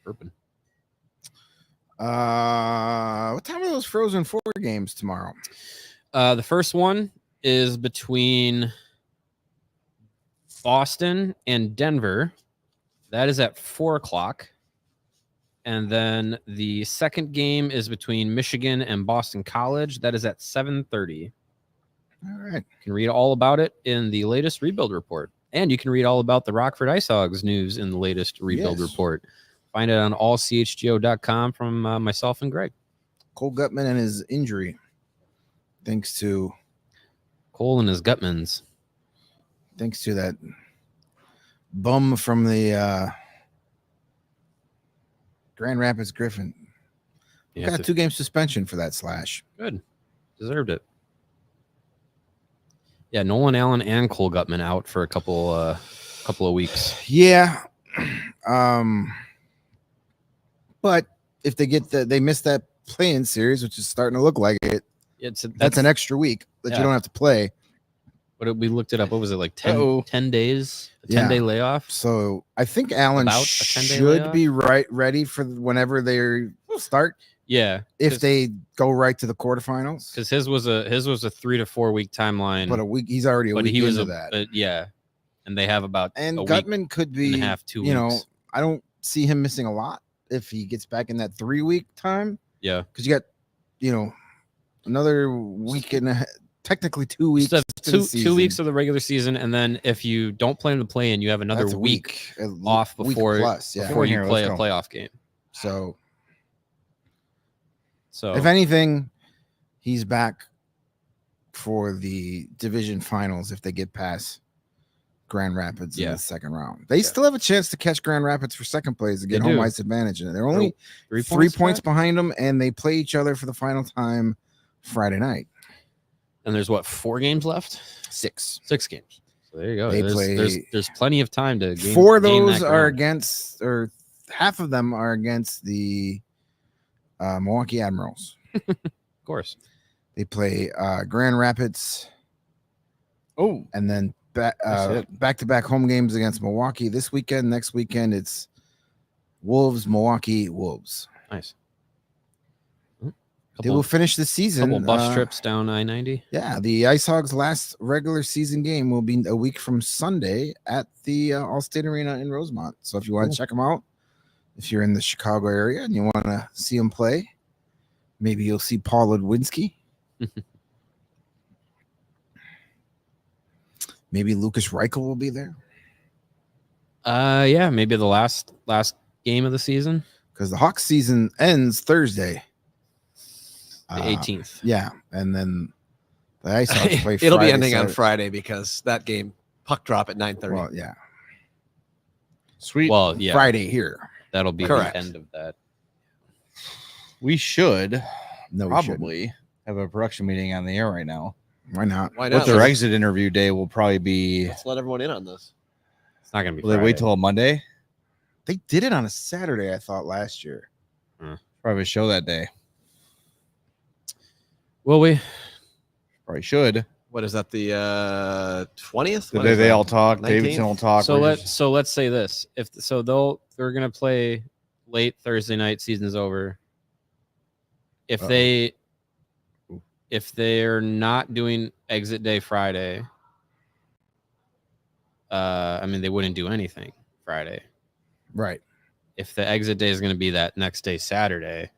burping. What time are those Frozen Four games tomorrow? The first one is between Boston and Denver. That is at 4:00. And then the second game is between Michigan and Boston College. That is at 7:30. All right. You can read all about it in the latest rebuild report. And you can read all about the Rockford Ice Hogs news in the latest rebuild Yes. report. Find it on allchgo.com from myself and Greg. Cole Gutman and his injury. Thanks to Cole and his Gutmans. that bum from the Grand Rapids Griffin. Yeah, Got a 2-game suspension for that slash. good. Deserved it. Yeah, Nolan Allen and Cole Gutman out for a couple of weeks. Yeah. But if they miss that play-in series, which is starting to look like it, that's an extra week that you don't have to play. But we looked it up. What was it, like 10 days? A 10-day layoff? So I think Allen About a 10-day should layoff? be ready for whenever they start. Yeah. If they go right to the quarterfinals, Because his was a 3 to 4 week timeline. but a week he's already a but week he was into that. Yeah. And they have about And a Gutman could be, and a half, 2 you know, weeks. I don't see him missing a lot if he gets back in that 3-week time. Yeah. Because you got, another week and technically 2 weeks. So to the 2 season. weeks of the regular season, and then if you don't play in the play-in, you have another That's a week a off week before plus, yeah. before you Here, play a let's go. playoff game. So So if anything, he's back for the division finals if they get past Grand Rapids in Yeah. the second round. They still have a chance to catch Grand Rapids for second place and get They home do. ice advantage. And they're only 3 points back? behind them, and they play each other for the final time Friday night. And there's what, 4 games left? 6. 6 games. So there you go. They There's plenty of time to gain. 4 of gain those that are ground. against, or half of them are against the Milwaukee Admirals. Of course. They play Grand Rapids. Oh, And then That's back-to-back home games against Milwaukee this weekend. Next weekend, it's Wolves, Milwaukee, Wolves. Nice. They will finish the season. Couple bus trips down I-90. Yeah, the Ice Hogs' last regular season game will be a week from Sunday at the All-State Arena in Rosemont. So if you want to check them out, if you're in the Chicago area and you want to see them play, maybe you'll see Paul Ludwinski. Maybe Lucas Reichel will be there Yeah, maybe the last game of the season, because the Hawks season ends Thursday. the 18th. Yeah, and then the Ice Hogs play It'll be Friday, ending on Saturday. Friday because that game puck drop at 9:30. Well, yeah, sweet. Well, yeah, Friday here. that'll be Correct. the end of that. we should No, we shouldn't. probably have a production meeting on the air right now. Why not? Why With not? their Let's, exit interview day will probably be. let's let everyone in on this. It's not gonna be. Will they wait Friday. till a Monday? They did it on a Saturday, I thought, last year. Probably show that day. Will we? Probably should. What is that? The 20th? The day they all talk. 19th? Davidson will talk. So We're just- let's say this: they're gonna play late Thursday night. Season's over. If they're not doing exit day Friday, I mean they wouldn't do anything Friday. Right. If the exit day is going to be that next day Saturday,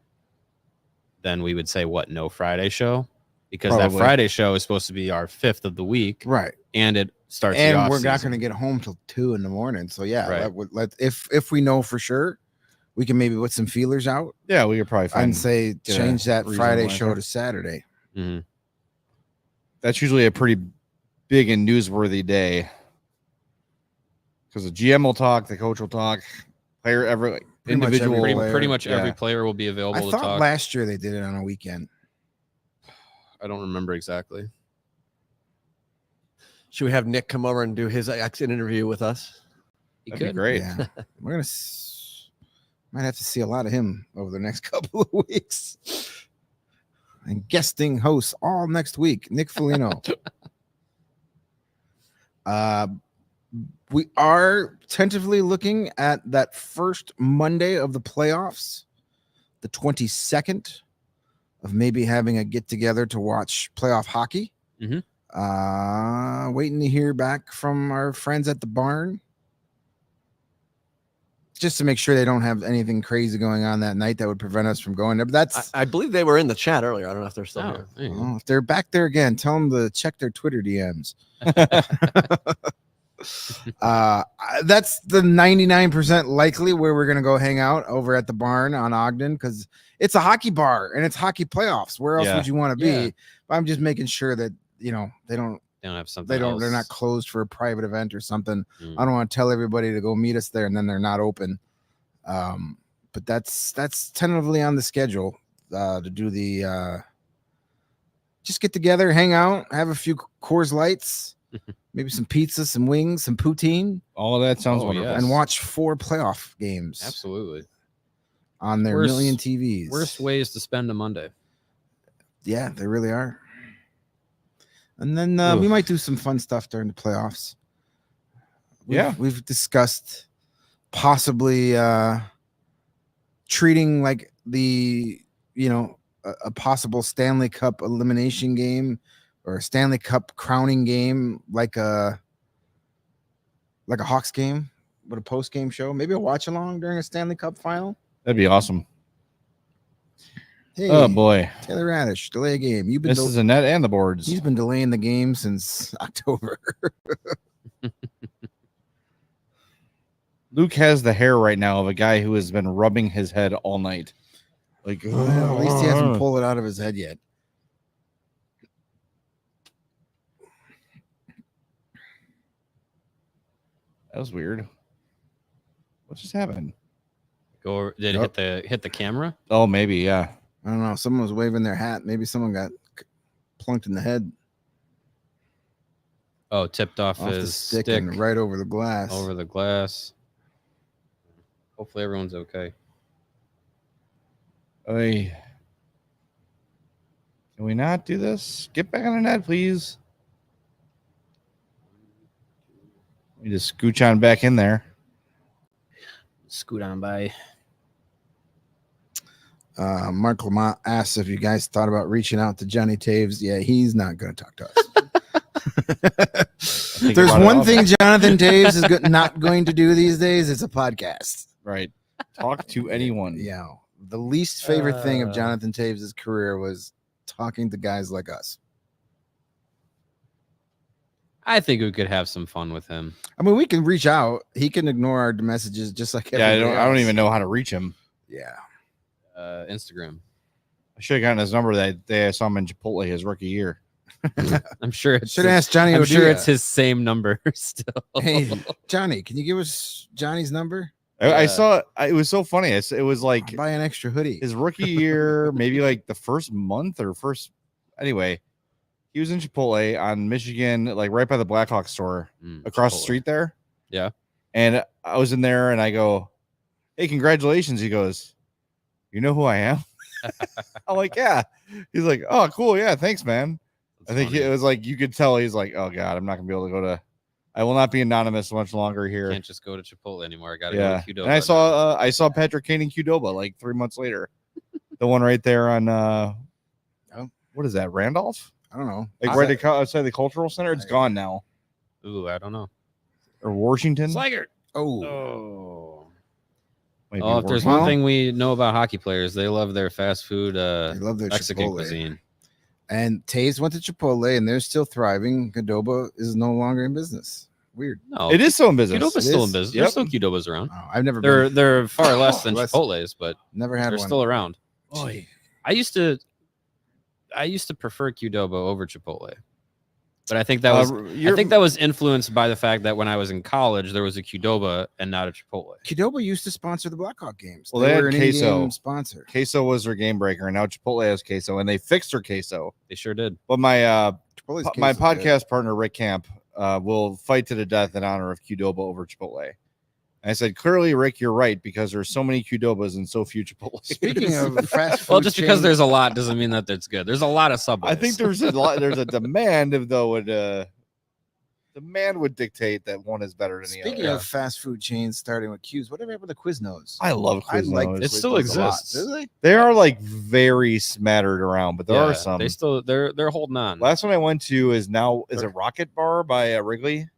then we would say what, no Friday show, because Probably. that Friday show is supposed to be our 5th of the week, Right. and it starts. the And off we're not season. going to get home till 2 a.m. So yeah, Right. if we know for sure, we can maybe put some feelers out Yeah, we could probably find. and say get a change that reasonable Friday answer. show to Saturday. Mhm. That's usually a pretty big and newsworthy day because the GM will talk, the coach will talk, Pretty much every individual. player. Pretty much every Yeah. player will be available I to thought talk. last year they did it on a weekend. I don't remember exactly. Should we have Nick come over and do his exit interview with us? He That'd be could. great. Yeah, we're gonna might have to see a lot of him over the next couple of weeks. And guesting hosts all next week, Nick Foligno. We are tentatively looking at that first Monday of the playoffs, the 22nd, of maybe having a get together to watch playoff hockey. Mhm. Waiting to hear back from our friends at the barn, just to make sure they don't have anything crazy going on that night that would prevent us from going there. But that's I believe they were in the chat earlier. I don't know if they're still Oh, here. there you go. well, if they're back there again, tell them to check their Twitter DMs. That's the 99% likely where we're gonna go hang out over at the barn on Ogden, because it's a hockey bar and it's hockey playoffs. Where else Yeah. would you want to be? Yeah. But I'm just making sure that they don't They don't have something. they're not else. closed for a private event or something. Mm. I don't want to tell everybody to go meet us there and then they're not open. But that's tentatively on the schedule to do the just get together, hang out, have a few Coors Lights, maybe some pizza, some wings, some poutine, All of that sounds Oh, wonderful. yes. and watch 4 playoff games Absolutely. on their Worst- million TVs. Worst ways to spend a Monday. Yeah, they really are. And then we Oof. might do some fun stuff during the playoffs. We've discussed possibly treating like the a possible Stanley Cup elimination game or a Stanley Cup crowning game like a Hawks game with a post game show, maybe a watch along during a Stanley Cup final. That'd be awesome. Hey, Oh boy, Taylor Radish, delay a game. You've been this is the net and the boards. he's been delaying the game since October. Luke has the hair right now of a guy who has been rubbing his head all night. Like, Well, at least he hasn't pulled it out of his head yet. That was weird. What just happened? Did it hit the camera? Oh, maybe, yeah. I don't know. Someone was waving their hat. Maybe someone got plunked in the head Oh, tipped off off the his stick, stick and right over the glass. over the glass. Hopefully everyone's okay. Oy. Can we not do this? Get back on the net, please. We just scooch on back in there. Scoot on by. Mark Lamont asks if you guys thought about reaching out to Johnny Taves. Yeah, he's not going to talk to us. There's one thing Jonathan Taves is not going to do these days. It's a podcast. Right. Talk to anyone. Yeah. The least favorite thing of Jonathan Taves' career was talking to guys like us. I think we could have some fun with him. I mean, we can reach out. He can ignore our messages just like Yeah, I everybody don't else. even know how to reach him. Yeah. Instagram. I should have gotten his number that day I saw him in Chipotle his rookie year. I'm sure it's Should ask Johnny. I'm sure Odia. it's his same number still. Hey, Johnny, can you give us Johnny's number? I saw it was so funny. It was like I'll buy an extra hoodie. his rookie year, maybe like the first month or anyway, he was in Chipotle on Michigan, like right by the Blackhawks store across the Chipotle. street there. Yeah. And I was in there and I go, "Hey, congratulations." He goes, "You know who I am?" I'm like, "Yeah." He's like, "Oh, cool. Yeah, thanks, man." I think it was like you could tell he's like, "Oh God, I'm not gonna be able to go to. I will not be anonymous much longer here." Can't just go to Chipotle anymore. I gotta Yeah, go to Qdoba. and I saw Patrick Kane in Qdoba like 3 months later. The one right there on what is that, Randolph? I don't know. Like right outside the cultural center. It's gone now. Ooh, I don't know. Or Washington. Slager. Oh, Oh. Might be Oh, if there's Washington. one thing we know about hockey players, they love their fast food I love their Mexican Chipotle. cuisine. And Taves went to Chipotle, and they're still thriving. Qdoba is no longer in business. Weird. No, It is still in business. Qdoba's It still is. in business. Yep. There's still Qdobas around. Oh, I've never They're been. they're far less than Less- Chipotle's, but Never had they're one. still around. Oy. I used to prefer Qdoba over Chipotle, but I think that was influenced by the fact that when I was in college, there was a Qdoba and not a Chipotle. Qdoba used to sponsor the Blackhawk games. Well, they had were an queso. in-game sponsor. Queso was their game breaker, and now Chipotle has queso, and they fixed their queso. They sure did. But my Chipotle's my queso is good. podcast partner Rick Camp will fight to the death in honor of Qdoba over Chipotle. And I said, clearly, Rick, you're right, because there's so many Qdobas and so few Chipotle. Speaking of fast food, Well, just because chains- there's a lot doesn't mean that it's good. There's a lot of Subways. I think there's a demand, though demand would dictate that one is better than the Speaking other. of fast food chains, starting with Q's, whatever happened to Quiznos? I love I like Quiznos. It still Quiznos a lot. exists. Do they? They are like very smattered around, but there Yeah, are some. they're holding on. Last one I went to is it Rocket Bar by Wrigley,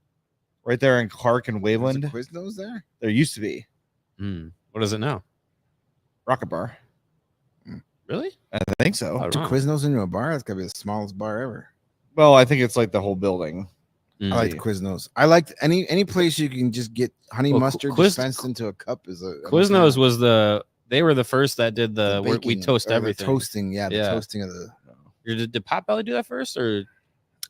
right there in Clark and There's a Waveland. Quiznos there? There used to be What is it now? Rocket Bar. Really? I think so. I don't To know. Quiznos into a bar? That's gotta be the smallest bar ever. Well, I think it's like the whole building. Mm. I like the Quiznos. I liked any place you can just get honey Well, mustard dispensed into a cup is a Quiznos was they were the first that did we baking, toast or the everything. toasting, the Yeah. toasting of the Did Potbelly do that first or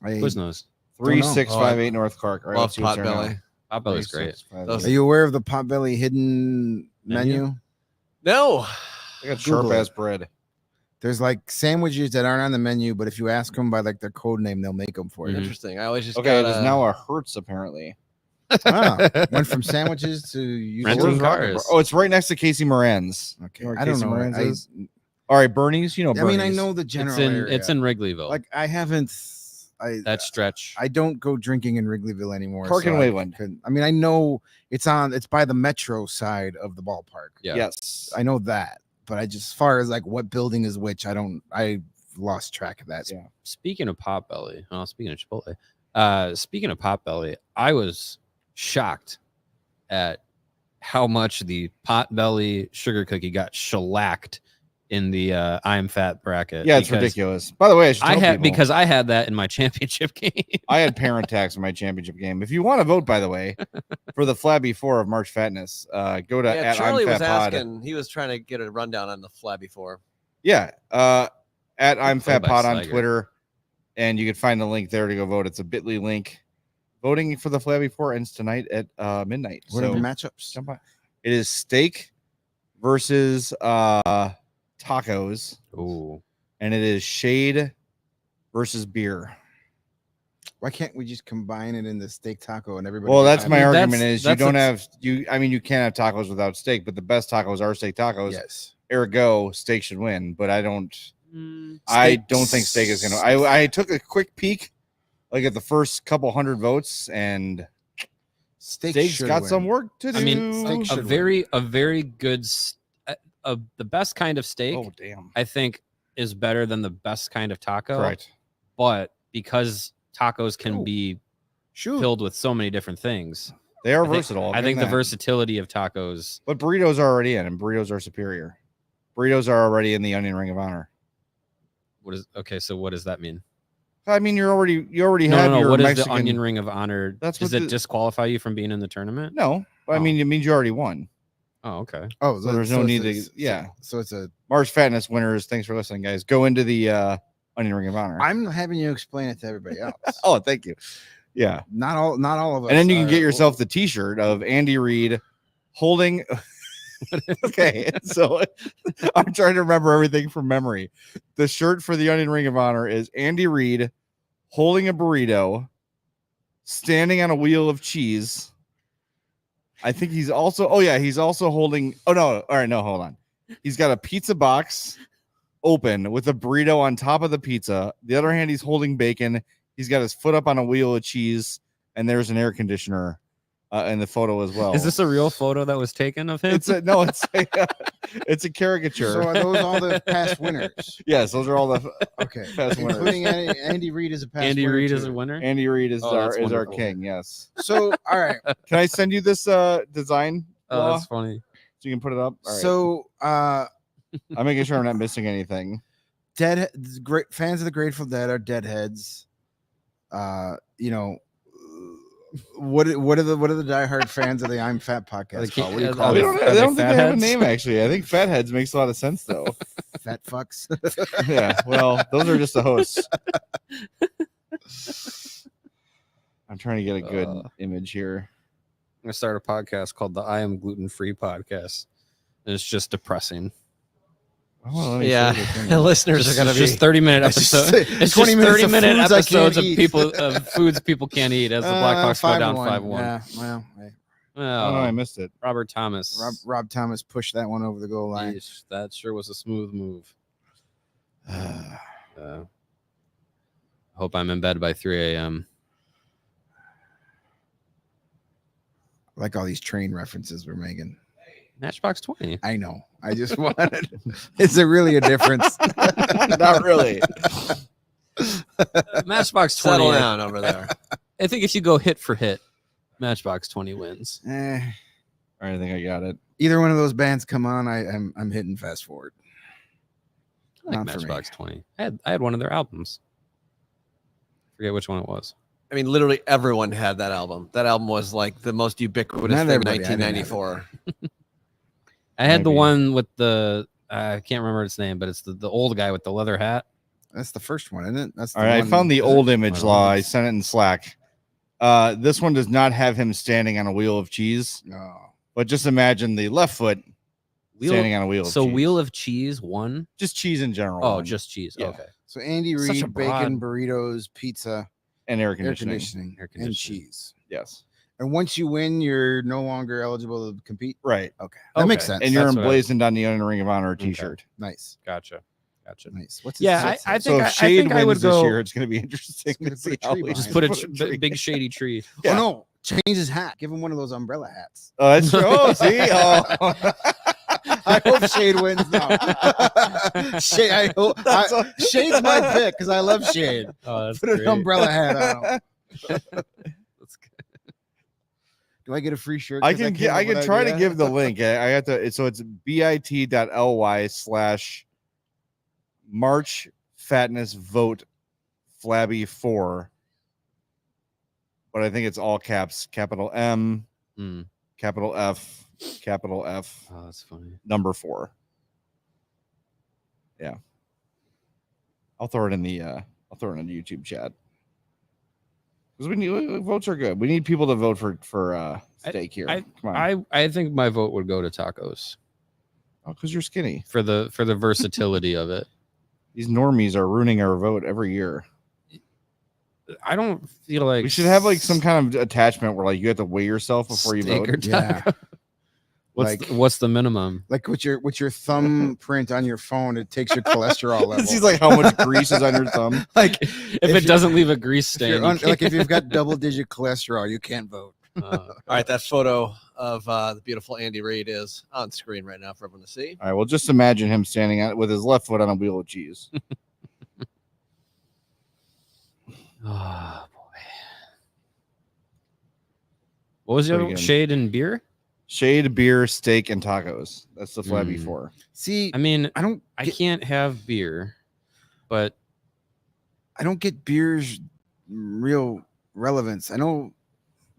Quiznos? 3658 North Clark. All right, Love let's see what's there now. Potbelly. Potbelly's great. 3658. Are you aware of the Potbelly hidden menu? No. They got Google sharp it. ass bread. There's like sandwiches that aren't on the menu, but if you ask them by like their code name, they'll make them for you. Mhm. Interesting. I always just Okay, got, there's now a Hertz apparently. Went from sandwiches to Renting usually. cars. Oh, it's right next to Casey Moran's. Okay, You know where I don't Casey know. Moran's is? All right, Bernie's. You know I Bernie's. mean, I know the general It's in area. Wrigleyville. Like I haven't. that stretch. I don't go drinking in Wrigleyville anymore. Clark and I Waveland. couldn't- I mean, I know it's by the metro side of the ballpark. Yeah. Yes. I know that, but I just as far as like what building is which, I lost track of that. Yeah. Speaking of Potbelly, speaking of Chipotle, speaking of Potbelly, I was shocked at how much the Potbelly sugar cookie got shellacked in the I'm fat bracket. Yeah, it's because ridiculous. By the way, I should tell people, I had that in my championship game. I had parent tax in my championship game. If you want to vote, by the way, for the Flabby 4 of March Fatness, go to Yeah, at Charlie I'm was Fat Pod. asking. He was trying to get a rundown on the Flabby 4. Yeah, at I'm Play Fat by Pod on Slager. Twitter, and you can find the link there to go vote. It's a Bitly link. Voting for the Flabby 4 ends tonight at midnight. What are So the matchups? jump on. It is steak versus tacos, Ooh. and it is shade versus beer. Why can't we just combine it in the steak taco and everybody? Well, gets that's my happy? argument. Is you that's don't a- have you. I mean, you can't have tacos without steak, but the best tacos are steak tacos. Yes. Ergo, steak should win. But I don't. Mm, I don't think steak is gonna. I took a quick peek, like at the first couple hundred votes, and steak's should got win. some work to do. I mean, steak a should very good the best kind of steak, Oh damn! I think, is better than the best kind of taco. Correct. But because tacos can Oh, be Shoot. filled with so many different things, They are I think- versatile. I think the versatility of tacos. But burritos are already in, and burritos are superior. Burritos are already in the Onion Ring of Honor. So what does that mean? I mean, you already have your What is Mexican. the onion ring of honor? That's Does what it disqualify you from being in the tournament? No, I Oh. mean, it means you already won. Oh, okay. Oh, So there's no it's need a- to- yeah. So it's a. March Fatness winners. Thanks for listening, guys. Go into the Onion Ring of Honor. I'm having you explain it to everybody else. Oh, thank you. Yeah, Not all of us. and then you can are- get yourself the T-shirt of Andy Reid holding. Okay, so I'm trying to remember everything from memory. The shirt for the Onion Ring of Honor is Andy Reid holding a burrito, standing on a wheel of cheese. I think he's also. Oh yeah, he's also holding. Oh no! All right, no, hold on. He's got a pizza box open with a burrito on top of the pizza. The other hand, he's holding bacon. He's got his foot up on a wheel of cheese, and there's an air conditioner in the photo as well. Is this a real photo that was taken of him? It's a no. It's a caricature. So are those all the past winners? Yes, those are all the Okay, Past winners. including Andy Reid as a past Andy winner Reid too. is a winner. Andy Reid is Oh, that's our wonderful. king. Yes. So all right, Can I send you this design? Oh, Law, that's funny. so you can put it up. All right. so I'm making sure I'm not missing anything. great fans of the Grateful Dead are deadheads. You know, what are the diehard fans of the I'm Fat podcast called? What do you call We they- them? don't, I they don't think they have a fatheads? name actually. I think Fatheads makes a lot of sense though. Fat fucks. Yeah. Well, those are just the hosts. I'm trying to get a good image here. I'm gonna start a podcast called the I Am Gluten Free Podcast, and it's just depressing. Oh, let me Yeah, show you the thing. the listeners Just, are going to it's be. just 30-minute It's just episodes. say- It's 20 just minutes of 30-minute foods I episodes of can't eat. people of foods people can't eat as the Blackhawks go down 5-1. Yeah, well, hey, Oh, no, I Oh, missed it. Robert Thomas. Rob Thomas pushed that one over the goal line. Yeesh, that sure was a smooth move. Hope I'm in bed by 3 a.m. Like all these train references we're making. Matchbox 20. I know. I just wanted. Is there really a difference? Not really. Matchbox 20. Settle down over there. I think if you go hit for hit, Matchbox 20 wins. All right, I think I got it. Either one of those bands come on, I'm hitting fast forward. I like Not for me. Matchbox 20. I had one of their albums. Forget which one it was. I mean, literally everyone had that album. That album was like the most ubiquitous Not thing in everybody. I didn't have it. 1994. I had the Maybe. one with the I can't remember its name, but it's the old guy with the leather hat. That's the first one, isn't it? That's the All right, I one- found the old image, Oh, Law. I nice. sent it in Slack. This one does not have him standing on a wheel of cheese, Oh, but just imagine the left foot standing on a wheel of So cheese. Wheel of Cheese won. just cheese in general. Oh, one. just cheese. Yeah. Okay. so Andy Such a Reid, bacon, broad- burritos, pizza, and air air conditioning. conditioning, Air and conditioning. cheese. Yes, And once you win, you're no longer eligible to compete. right. Okay, that makes Okay. sense. And you're That's what I- emblazoned on the Onion Ring of Honor Okay. T-shirt. nice, Gotcha. nice. What's Yeah, what's I this? think So I if Shade think I would wins this go- year, it's going to be interesting Just gonna to put see a how tree we behind Just it. put a tree. big shady tree. Yeah. Oh no, change his hat. Give him one of those umbrella hats. Oh, that's true. Oh, see. Oh. I hope Shade wins now. Shade, Shade's my pick because I love Shade. Oh, that's Put an great. umbrella hat on him. That's good. Do I get a free shirt? I 'cause can came up with try to idea? give the link. I got to. So it's bit.ly/. March Fatness vote Flabby 4. But I think it's all caps, capital M, capital F, capital F. Oh, that's funny. Number 4. Yeah. I'll throw it in the YouTube chat. Because we need votes are good. We need people to vote for steak here. Come on. I think my vote would go to tacos. Oh, because you're skinny. For the versatility of it. These normies are ruining our vote every year. I don't feel like we should have like some kind of attachment where like you have to weigh yourself before you vote. Yeah. What's the minimum? Like with your thumbprint on your phone, it takes your cholesterol level. This is like how much grease is on your thumb. Like if it doesn't leave a grease stain. Like if you've got double-digit cholesterol, you can't vote. All right, that photo of the beautiful Andy Reid is on screen right now for everyone to see. All right, well, just imagine him standing on with his left foot on a wheel of cheese. Oh boy. What was the other one? Shade and beer? Shade, beer, steak, and tacos. That's the Flabby 4. See, I mean, I can't have beer, but I don't get beer's real relevance. I know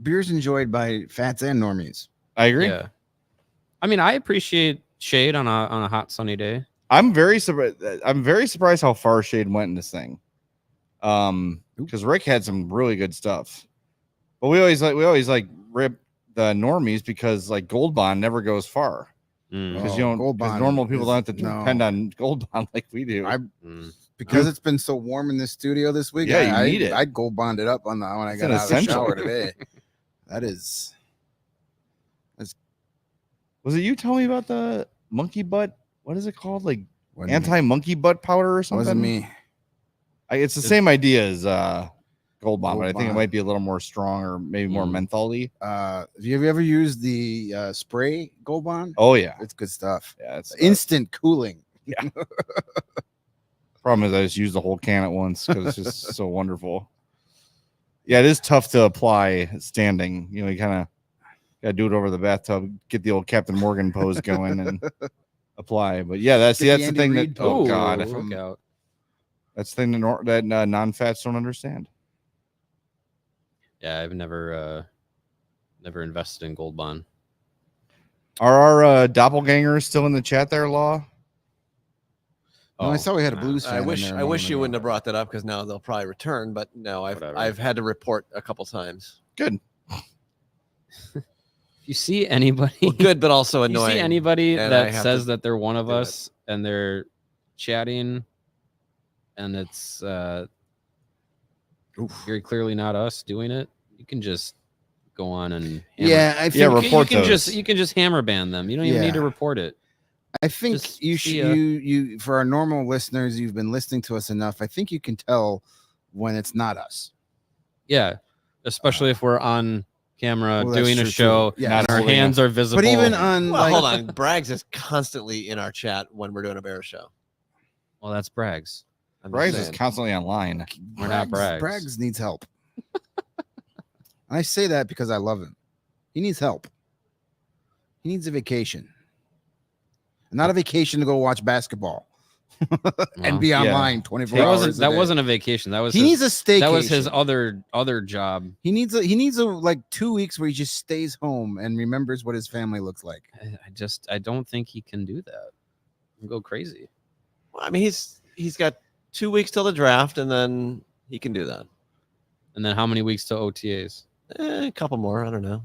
beer's enjoyed by fats and normies. I agree. Yeah. I mean, I appreciate shade on a hot sunny day. I'm very surprised how far Shade went in this thing. Because Rick had some really good stuff. But we always rip the normies because like Gold Bond never goes far. Because normal people don't have to depend on Gold Bond like we do. Because it's been so warm in this studio this week. Yeah, you need it. I Gold Bonded up when I got out of the shower today. That's was it you telling me about the monkey butt? What is it called? Like anti-monkey butt powder or something? Wasn't me. It's the same idea as Gold Bond, but I think it might be a little more strong or maybe more mentholy. Have you ever used the spray Gold Bond? Oh yeah, it's good stuff. Yeah, it's instant cooling. Yeah. Problem is I just use the whole can at once because it's just so wonderful. Yeah, it is tough to apply standing. You know, you kind of got to do it over the bathtub, get the old Captain Morgan pose going, and apply. But yeah, that's the thing that. Oh God, that's the thing that non-fats don't understand. Yeah, I've never invested in Gold Bond. Are our doppelgangers still in the chat there, Law? Oh, I saw we had a Blues fan. I wish you wouldn't have brought that up because now they'll probably return. But no, I've had to report a couple times. Good. You see anybody good, but also annoying. You see anybody that says that they're one of us and they're chatting, and it's very clearly not us doing it. You can just go on and report those. You can just hammer ban them. You don't even need to report it. I think you for our normal listeners, you've been listening to us enough. I think you can tell when it's not us. Yeah, especially if we're on camera doing a show. Yeah, and our hands are visible. But even on hold on, Braggs is constantly in our chat when we're doing a Bears show. Well, that's Braggs. Braggs is constantly online. We're not Braggs. Braggs needs help. I say that because I love him. He needs help. He needs a vacation. Not a vacation to go watch basketball and be online 24 hours. That wasn't a vacation. That was needs a staycation. That was his other job. He needs a like 2 weeks where he just stays home and remembers what his family looks like. I don't think he can do that. He'll go crazy. Well, I mean, he's got 2 weeks till the draft, and then he can do that. And then how many weeks till OTAs? A couple more. I don't know.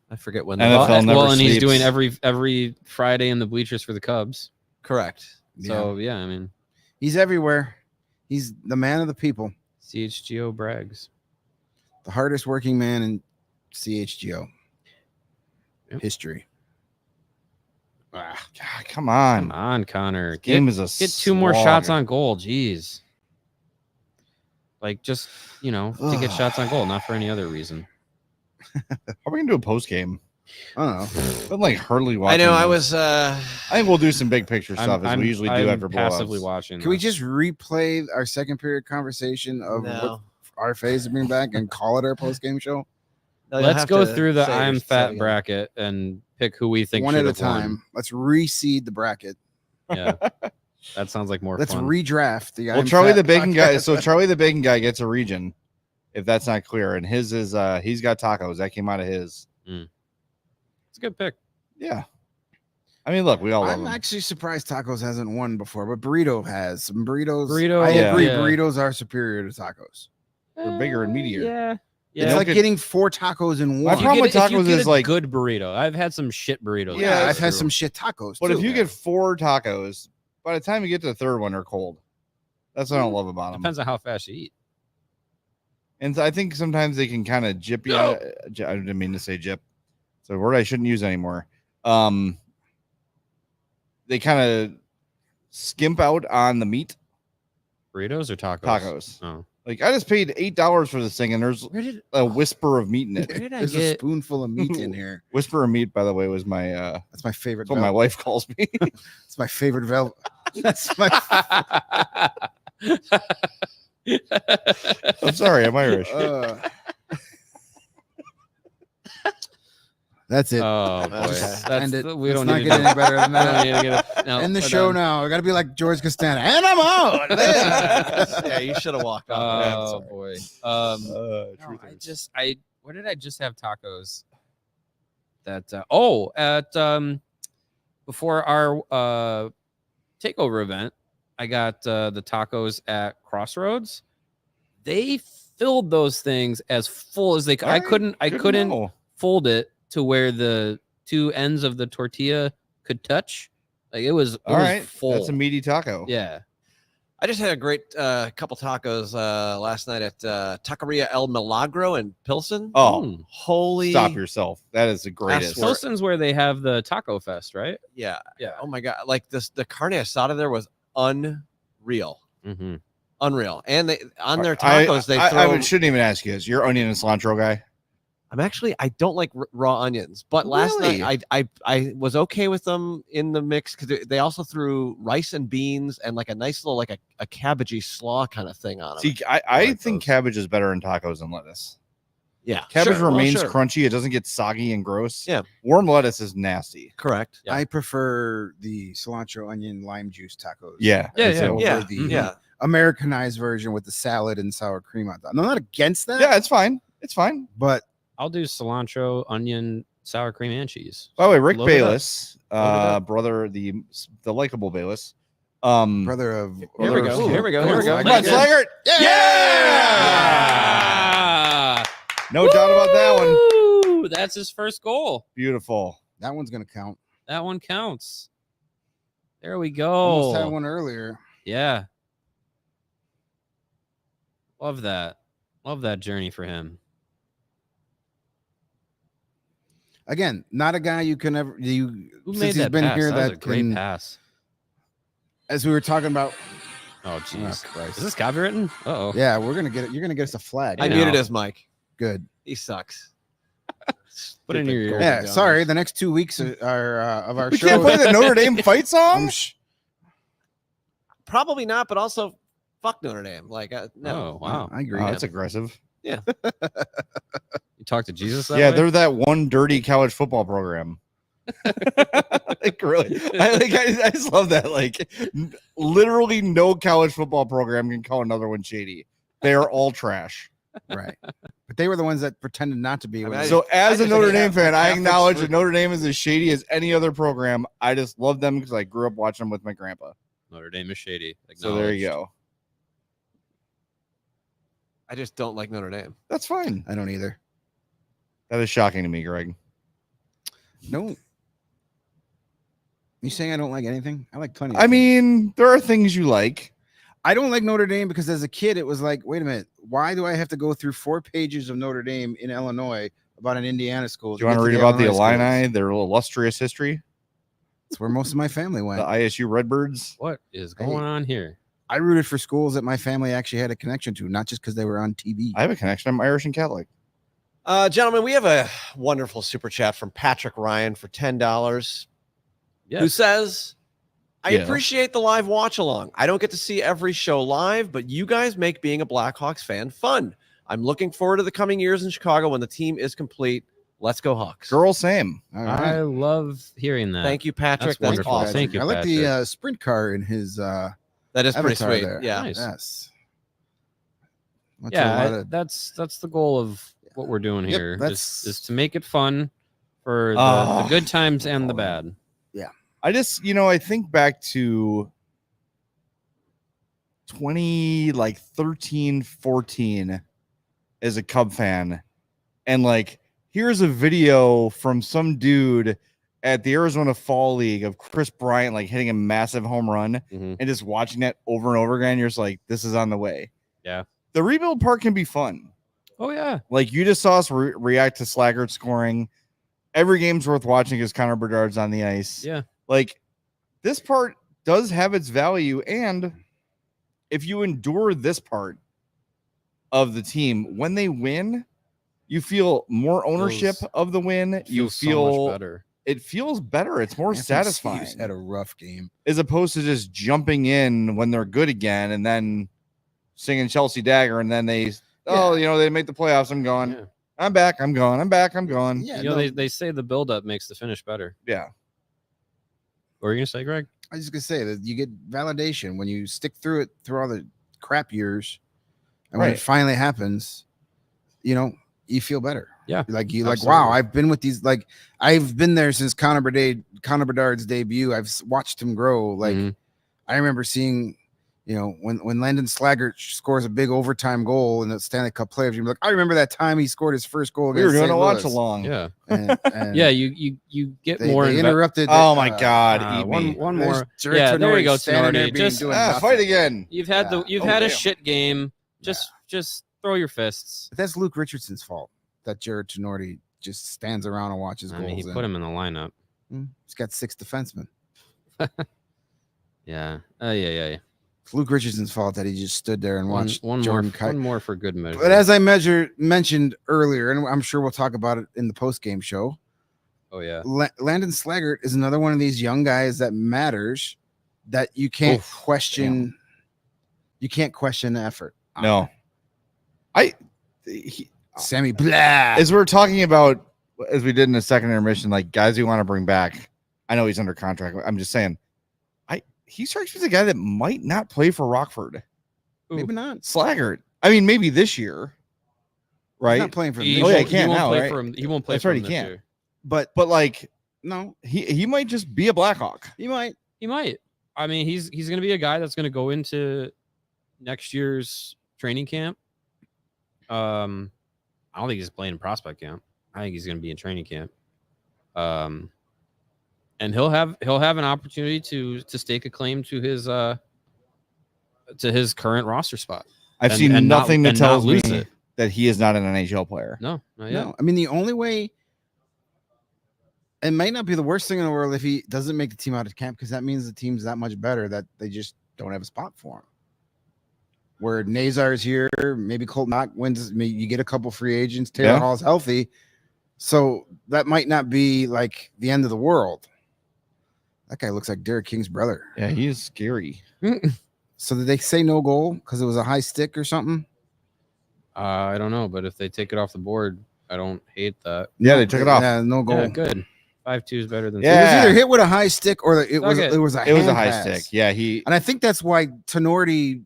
I forget when. And he's doing every Friday in the bleachers for the Cubs. Correct. So I mean, he's everywhere. He's the man of the people. CHGO Braggs, the hardest working man in CHGO history. God, come on, Connor. Get 2 more shots on goal. Jeez. Like just to get shots on goal, not for any other reason. How are we gonna do a post game? I don't know. I'm like hardly watching. I know. I think we'll do some big picture stuff as we usually do after blowouts. Passively watching. Can we just replay our second period conversation of what our phase of being back and call it our post game show? No, let's go through the I'm fat bracket and pick who we think one at a time. Let's reseed the bracket. Yeah. That sounds like more Let's fun. redraft the. Well, I'm Charlie Fat the Bacon guy. podcast. So Charlie the Bacon guy gets a region, if that's not clear, and his is he's got tacos that came out of his. It's a good pick. Yeah, I mean, look, we all love I'm them. actually surprised tacos hasn't won before, but burrito has some burritos. Burrito, I yeah. agree. Yeah. Burritos are superior to tacos. They're bigger and meatier. Yeah. It's don't like get- getting 4 tacos in My one. problem with if you tacos get is a like, good burrito. I've had some shit burritos. Yeah, I've that's had true. some shit tacos. but too. if you get 4 tacos, by the time you get to the third one, they're cold. That's what I don't love about them. Depends on how fast you eat. And I think sometimes they can kind of jip you. I didn't mean to say jip. It's a word I shouldn't use anymore. They kind of skimp out on the meat. Burritos or tacos? Tacos. Oh. Like I just paid $8 for this thing, and there's Where did a whisper of meat in it. where did I There's a get? spoonful of meat in here. Whisper of meat, by the way, was my That's my favorite. that's what my wife calls me. It's my favorite velvet. That's my. I'm sorry, I'm Irish. That's it. Oh boy, Okay. End it. We Let's don't not need get to any better than we don't that. need to get it. No, End the we're show done. now. I got to be like George Costanza, and I'm out. Yeah, you should have walked off. Oh boy. No, where did I just have tacos? That at before our takeover event, I got the tacos at Crossroads. They filled those things as full as they could. I couldn't know. fold it to where the 2 ends of the tortilla could touch. Like it was All right, full. that's a meaty taco. Yeah. I just had a great couple tacos last night at Taqueria El Milagro in Pilsen. Oh, Holy stop yourself! That is the greatest. swear. Pilsen's where they have the Taco Fest, right? Yeah. Yeah. Oh my god! Like the carne asada there was unreal, Mm-hmm. unreal. And they on their I- tacos they I throw. shouldn't even ask you this. You're onion and cilantro guy. I don't like raw onions, but last Really? night I was okay with them in the mix because they also threw rice and beans and like a nice little like a cabbagey slaw kind of thing on them. See, I like think those. cabbage is better in tacos than lettuce. Yeah, Cabbage sure. Well, remains sure. crunchy. It doesn't get soggy and gross. Yeah. Warm lettuce is nasty. Correct. Yeah. I prefer the cilantro, onion, lime juice tacos. Yeah. Yeah, me yeah. too. Yeah, Over the yeah. Americanized version with the salad and sour cream on top. I'm not against that. Yeah, it's fine. It's fine. but I'll do cilantro, onion, sour cream, and cheese. By the way, Rick Load it up. Bayless, Load it brother, the likable Bayless. brother of Here we go. Ooh. Here we go. Here we go. Come on, Slaggert. Yeah! No doubt about that one. Woo! That's his first goal. Beautiful. That one's gonna count. That one counts. There we Almost had go. one earlier. Yeah. Love that. Love that journey for him. Again, not a guy you can ever Who since made he's that been pass? here That was that a great can, pass. as we were talking about. Oh, jeez. Christ. Is this copywritten? Uh-oh. Yeah, we're gonna get it. You're gonna get us a flag. I know. muted his mic. Good. He sucks. Put it in your ear. Golden Yeah, Gunners. sorry. The next 2 weeks are of our We show. can't play the Notre Dame fight song. Probably not, but also fuck Notre Dame. Like no. Oh, wow. I agree. Oh, that's aggressive. You talk to Jesus that Yeah, way? they're that one dirty college football program. Like really, I just love that. Like, literally, no college football program can call another one shady. They are all trash. Right. But they were the ones that pretended not to be. I when mean, they- So, as I a just Notre think Dame fan, I Catholics acknowledge were- that Notre Dame is as shady as any other program. I just love them because I grew up watching them with my grandpa. Notre Dame is shady. So there you Acknowledged. go. I just don't like Notre Dame. That's fine. I don't either. That is shocking to me, Greg. No. You saying I don't like anything? I like plenty. Of I things. mean, there are things you like. I don't like Notre Dame because as a kid, it was like, wait a minute, why do I have to go through 4 pages of Notre Dame in Illinois about an Indiana school? Do you want to read about the Illini, schools? their illustrious history, That's where most of my family went. the ISU Redbirds? What is going on here? I rooted for schools that my family actually had a connection to, not just because they were on TV. I have a connection. I'm Irish and Catholic. Gentlemen, we have a wonderful super chat from Patrick Ryan for $10. Yes. Who says, I Yeah. appreciate the live watch along. I don't get to see every show live, but you guys make being a Blackhawks fan fun. I'm looking forward to the coming years in Chicago when the team is complete. Let's go Hawks. Girl, same. All I right. love hearing that. Thank you, Patrick. That's That's wonderful. awesome. Thank you, I like Patrick. the sprint car in his That is pretty avatar sweet. there. Yeah. Nice. Yes. Went to a lot Yeah, of- that's the goal of what we're doing Yep, here. that's- Is to make it fun for the Oh. good times and the bad. I just, I think back to 13, 14 as a Cub fan. And like, here's a video from some dude at the Arizona Fall League of Chris Bryant, like hitting a massive home run Mhm. and just watching that over and over again. You're just like, this is on the way. Yeah. The rebuild part can be fun. Oh yeah. Like you just saw us react to Slaggert scoring. Every game's worth watching because Connor Bedard's on the ice. Yeah. Like this part does have its value. And if you endure this part of the team, when they win, you feel more ownership of the win. You Feels so feel much better. it feels better. It's more Anthony satisfying Steves had a rough game. as opposed to just jumping in when they're good again and then singing Chelsea Dagger. And then they make the playoffs. I'm gone. Yeah. I'm back. I'm gone. I'm back. I'm gone. Yeah, You know, no, they say the buildup makes the finish better. Yeah. What were you gonna say, Greg? I was just gonna say that you get validation when you stick through it through all the crap years, and when it Right. finally happens, you feel better. Yeah, like you absolutely. like wow, I've been with these. Like I've been there since Connor Bedard's debut. I've watched him grow. Like Mhm. I remember seeing, when Landon Slaggert scores a big overtime goal in the Stanley Cup playoffs, you're like, I remember that time he scored his first goal. We were against doing St. a watch Louis. along. Yeah. And Yeah, you get they, more they inve- interrupted. Oh my God. Eat one me. one There's more. Jared Yeah, there you Tenori go, standing there Tenori. being Just doing Fight nothing. again. you've had Yeah. you've Oh, had a damn. shit game. Just throw your fists. But that's Luke Richardson's fault that Jared Tenori just stands around and watches I goals. mean, he put him in the lineup. He's got 6 defensemen. Yeah. Yeah. It's Luke Richardson's fault that he just stood there and watched One Jordan more. Kite. One more for good measure. But as I mentioned earlier, and I'm sure we'll talk about it in the post-game show, oh yeah. Landon Slaggert is another one of these young guys that matters that you can't question. You can't question the effort. No. Sammy Blah. As we're talking about, as we did in the second intermission, like guys we want to bring back. I know he's under contract. I'm just saying, he strikes me as a guy that might not play for Rockford. Maybe not. Slaggert. I mean, maybe this year, He's right? not playing for He, them. Oh, yeah, won't- he can't won't now, play right? for him. He won't play That's for right, him he this can't. year. but But like no, he might just be a Blackhawk. he might. He might. I mean, he's going to be a guy that's going to go into next year's training camp. I don't think he's playing in prospect camp. I think he's going to be in training camp. And he'll have an opportunity to stake a claim to his current roster spot. I've And- seen and not- nothing that and not tells me lose it. that he is not an NHL player. No, not yet. No, I mean the only way. It might not be the worst thing in the world if he doesn't make the team out of camp, because that means the team's that much better that they just don't have a spot for him. Where Nazar's here, maybe Colt Knock wins. Maybe you get a couple free agents. Taylor Yeah. Hall's healthy, so that might not be like the end of the world. That guy looks like Derek King's brother. Yeah, he is scary. So did they say no goal because it was a high stick or something? I don't know, but if they take it off the board, I don't hate that. Yeah, they took it off. Yeah, no goal. Yeah, good. 5-2 is better than It was Yeah. either hit with a high stick or it was it. it was a It was a hand high pass. stick. Yeah, he. And I think that's why Tenorti,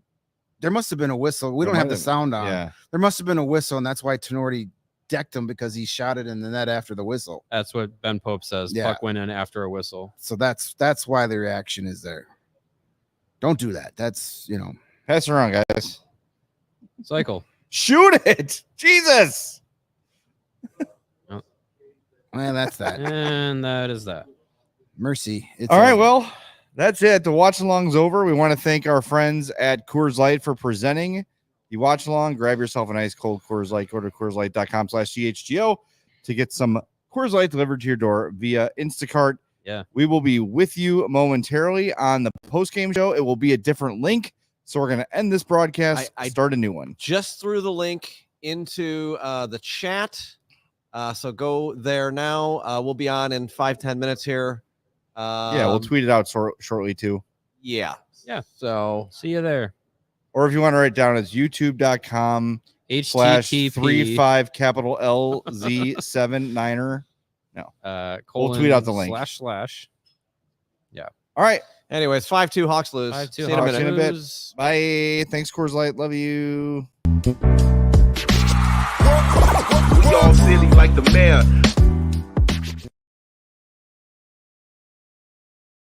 there must have been a whistle. We There don't have might the have- sound on. Yeah, There must have been a whistle, and that's why Tenorti decked him, because he shot it in the net after the whistle. That's what Ben Pope says. Yeah. Puck went in after a whistle. So that's why the reaction is there. Don't do that. That's pass it around, guys. Cycle. Shoot it, Jesus! well, that's that. And that is that. Mercy. It's All right, over. well, that's it. The watch along's over. We want to thank our friends at Coors Light for presenting the watch along. Grab yourself an ice cold Coors Light. Go to CoorsLight.com/CHGO to get some Coors Light delivered to your door via Instacart. Yeah. We will be with you momentarily on the post-game show. It will be a different link. So we're going to end this broadcast, start a new one. Just threw the link into the chat. So go there now. We'll be on in 5-10 minutes here. Yeah, we'll tweet it out shortly too. Yeah. Yeah. So See you there. Or if you want to write down, it's youtube.com/. HTTP /35 capital LZ7 9er. colon tweet out the link. // All right. Anyways, 5-2 Hawks lose. 5-2 See you in a Hawks minute. in a bit. Lose. Bye. Thanks, Coors Light. Love you. We all silly like the mayor.